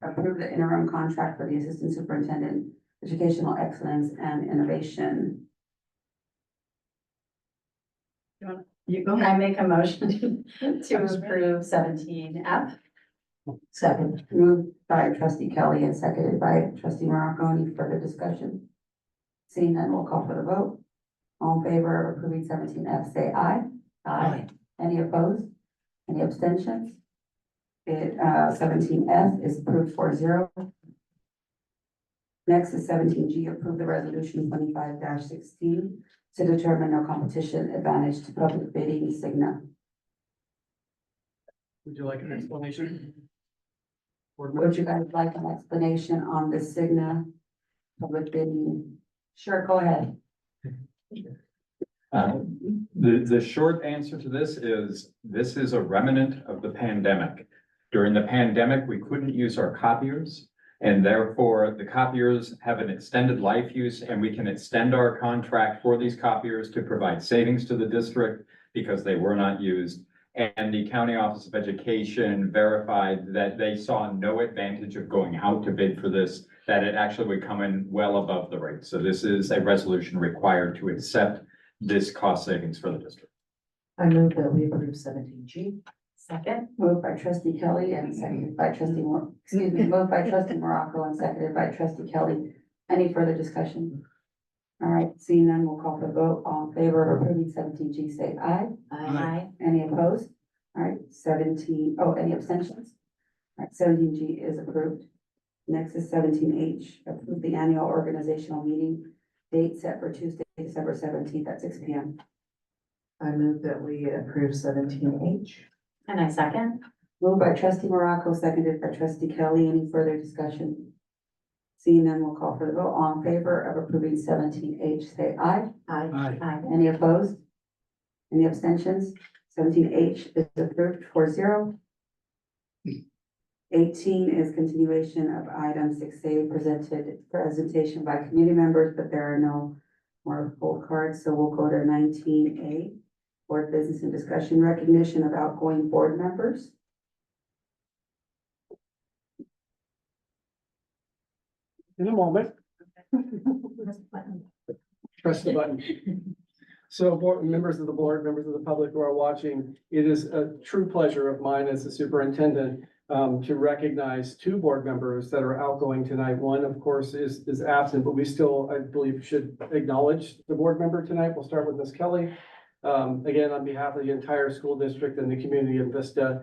Approve the interim contract for the Assistant Superintendent, Educational Excellence and Innovation. You go ahead. I make a motion to approve 17F. Second. Moved by trustee Kelly and seconded by trustee Morocco. Any further discussion? Seeing none, we'll call for the vote. All in favor of approving 17F, say aye. Aye. Any opposed? Any abstentions? 17F is approved 4-0. Next is 17G, approve the resolution 25-16 to determine no competition advantage to public bidding Cigna. Would you like an explanation? Would you guys like an explanation on the Cigna public bidding? Sure, go ahead. The short answer to this is a remnant of the pandemic. During the pandemic, we couldn't use our copiers, and therefore the copiers have an extended life use, and we can extend our contract for these copiers to provide savings to the district because they were not used. And the County Office of Education verified that they saw no advantage of going out to bid for this, that it actually would come in well above the rate. So this is a resolution required to accept this cost savings for the district. I move that we approve 17G. Second. Moved by trustee Kelly and seconded by trustee moved by trustee Morocco and seconded by trustee Kelly. Any further discussion? All right, seeing none, we'll call for the vote. All in favor of approving 17G, say aye. Aye. Any opposed? All right, any abstentions? All right, 17G is approved. Next is 17H, approve the annual organizational meeting date set for Tuesday, December 17th at 6 p.m. I move that we approve 17H. And I second. Moved by trustee Morocco, seconded by trustee Kelly. Any further discussion? Seeing none, we'll call for the vote. All in favor of approving 17H, say aye. Aye. Aye. Any opposed? Any abstentions? 17H is approved 4-0. 18 is continuation of item 6A, presentation by community members, but there are no more full cards, so we'll go to 19A. board business and discussion, recognition of outgoing board members. In a moment. Press the button. So members of the board, members of the public who are watching, it is a true pleasure of mine as the superintendent to recognize two board members that are outgoing tonight. One, of course, is absent, but we still, I believe, should acknowledge the board member tonight. We'll start with Ms. Kelly. Again, on behalf of the entire school district and the community of Vista,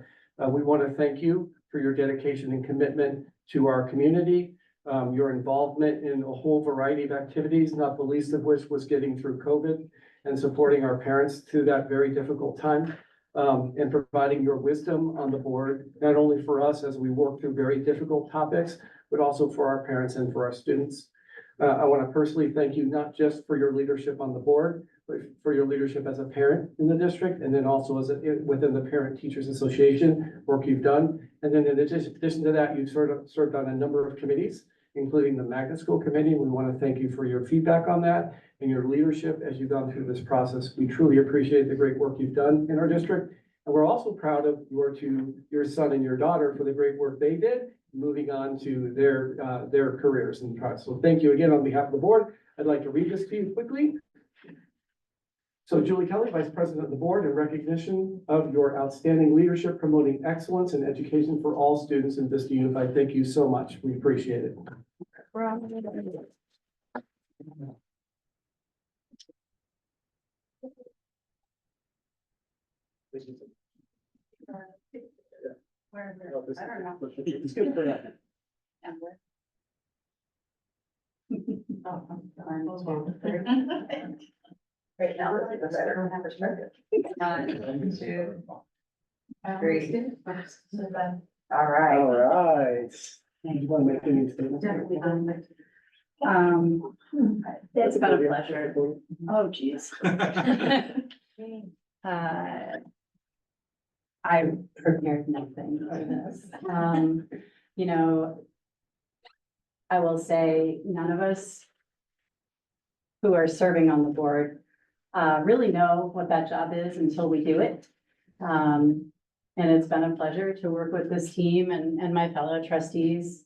we want to thank you for your dedication and commitment to our community. Your involvement in a whole variety of activities, not the least of which was getting through COVID and supporting our parents through that very difficult time, and providing your wisdom on the board, not only for us as we work through very difficult topics, but also for our parents and for our students. I want to personally thank you, not just for your leadership on the board, but for your leadership as a parent in the district, and then also as within the Parent Teachers Association work you've done. And then in addition to that, you've served on a number of committees, including the Magnet School Committee. We want to thank you for your feedback on that and your leadership as you've gone through this process. We truly appreciate the great work you've done in our district. And we're also proud of your son and your daughter for the great work they did, moving on to their careers and trials. So thank you again on behalf of the board. I'd like to read this to you quickly. So Julie Kelly, Vice President of the Board, in recognition of your outstanding leadership promoting excellence in education for all students in Vista Unified. Thank you so much. We appreciate it. Right now, it's better to have perspective. 1, 2, 3. All right. All right. Do you want to make any statements? It's been a pleasure. Oh, geez. I prepared nothing for this. You know, I will say none of us who are serving on the board really know what that job is until we do it. And it's been a pleasure to work with this team and my fellow trustees.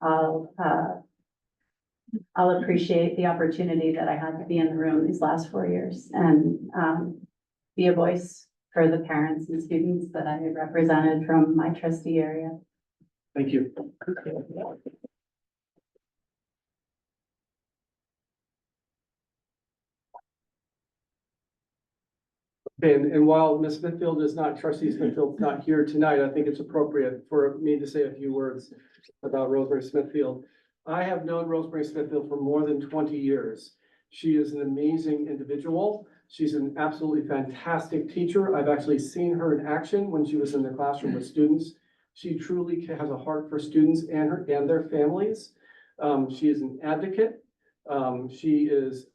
I'll appreciate the opportunity that I had to be in the room these last 4 years and be a voice for the parents and students that I represented from my trustee area. Thank you. Okay, and while Ms. Smithfield is not, Trustee Smithfield's not here tonight, I think it's appropriate for me to say a few words about Rosemary Smithfield. I have known Rosemary Smithfield for more than 20 years. She is an amazing individual. She's an absolutely fantastic teacher. I've actually seen her in action when she was in the classroom with students. She truly has a heart for students and their families. She is an advocate. She is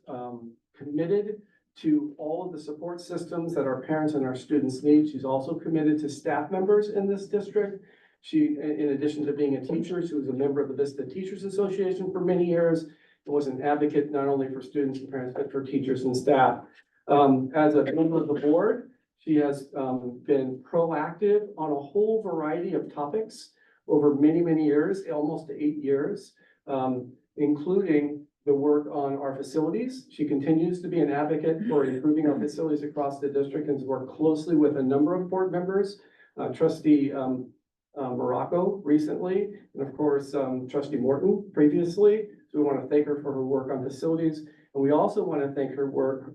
committed to all of the support systems that our parents and our students need. She's also committed to staff members in this district. She, in addition to being a teacher, she was a member of the Vista Teachers Association for many years and was an advocate not only for students and parents, but for teachers and staff. As a member of the board, she has been proactive on a whole variety of topics over many, many years, almost 8 years, including the work on our facilities. She continues to be an advocate for improving our facilities across the district and has worked closely with a number of board members, Trustee Morocco recently, and of course, Trustee Morton previously. So we want to thank her for her work on facilities. And we also want to thank her work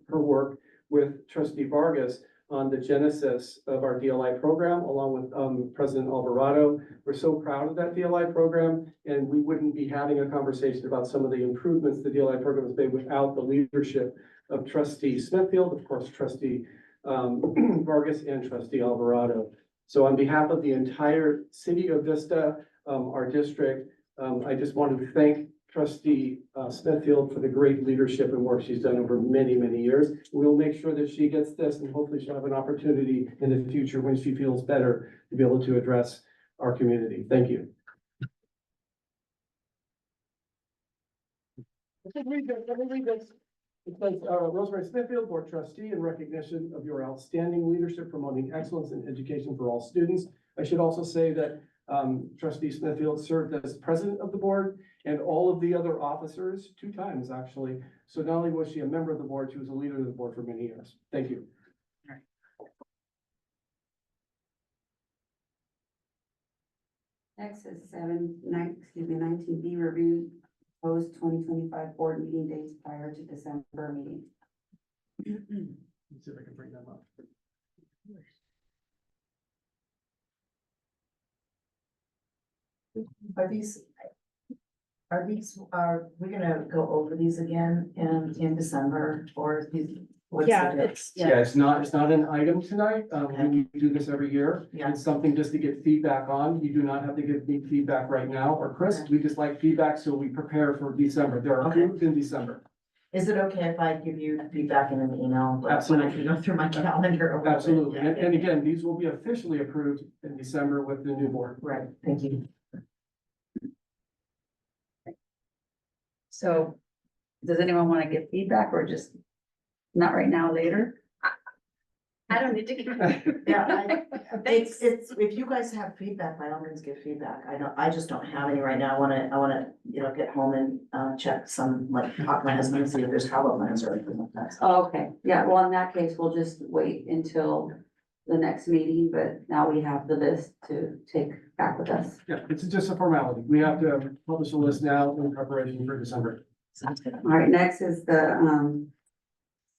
with Trustee Vargas on the genesis of our DLI program, along with President Alvarado. We're so proud of that DLI program, and we wouldn't be having a conversation about some of the improvements the DLI program has made without the leadership of Trustee Smithfield, of course, Trustee Vargas, and Trustee Alvarado. So on behalf of the entire city of Vista, our district, I just wanted to thank Trustee Smithfield for the great leadership and work she's done over many, many years. We'll make sure that she gets this, and hopefully she'll have an opportunity in the future when she feels better to be able to address our community. Thank you. Let me read this. It says, Rosemary Smithfield, Board Trustee, in recognition of your outstanding leadership promoting excellence in education for all students. I should also say that Trustee Smithfield served as president of the board and all of the other officers 2 times, actually. So not only was she a member of the board, she was a leader of the board for many years. Thank you. Next is 19B, review post 2025 board meeting dates prior to December meeting. Let's see if I can bring them up. Are we gonna go over these again in December or is these? Yeah, it's, Yeah, it's not an item tonight. We do this every year. Yeah. It's something just to get feedback on. You do not have to give me feedback right now or Chris. We just like feedback, so we prepare for December. They're Okay. approved in December. Is it okay if I give you feedback in an email? Like, Absolutely. when I can go through my calendar? a little bit? Absolutely. Yeah. And again, these will be officially approved in December with the new board. Right, thank you. So, does anyone want to give feedback or just not right now, later? I don't need to give. Yeah, it's, if you guys have feedback, by all means give feedback. I just don't have any right now. I wanna, get home and, check some, like, talk to my husband and see if there's travel plans or anything like that. Oh, okay, yeah, well, in that case, we'll just wait until the next meeting, but now we have the list to take back with us. Yeah, it's just a formality. We have to publish a list now in preparation for December. Sounds good. All right, next is the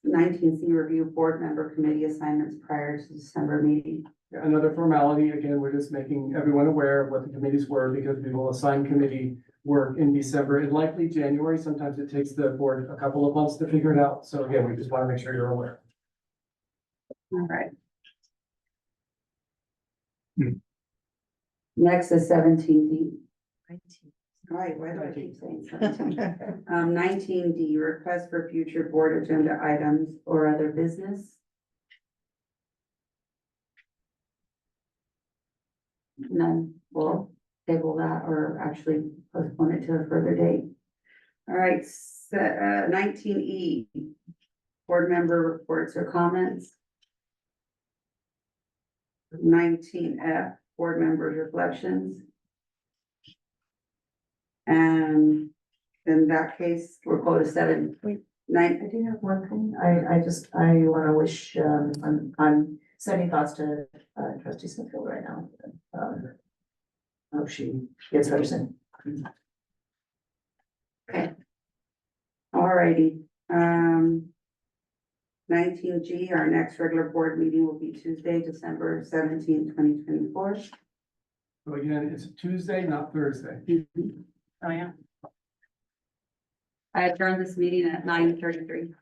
19C review board member committee assignments prior to December meeting. Another formality, again, we're just making everyone aware of what the committees were because we will assign committee work in December and likely January. Sometimes it takes the board a couple of months to figure it out. So again, we just want to make sure you're aware. All right. Next is 17D. All right, why do I keep saying 17? 19D, request for future board agenda items or other business. None, we'll table that or actually postpone it to a further date. All right, 19E, board member reports or comments. 19F, board members' reflections. And in that case, we'll go to 9. I do have one thing. I wanna wish, I'm sending thoughts to, Trustee Smithfield right now. I hope she gets better soon. Okay. All righty. 19G, our next regular board meeting will be Tuesday, December 17th, 2024. So again, it's Tuesday, not Thursday. Oh, yeah. I adjourned this meeting at 9:33.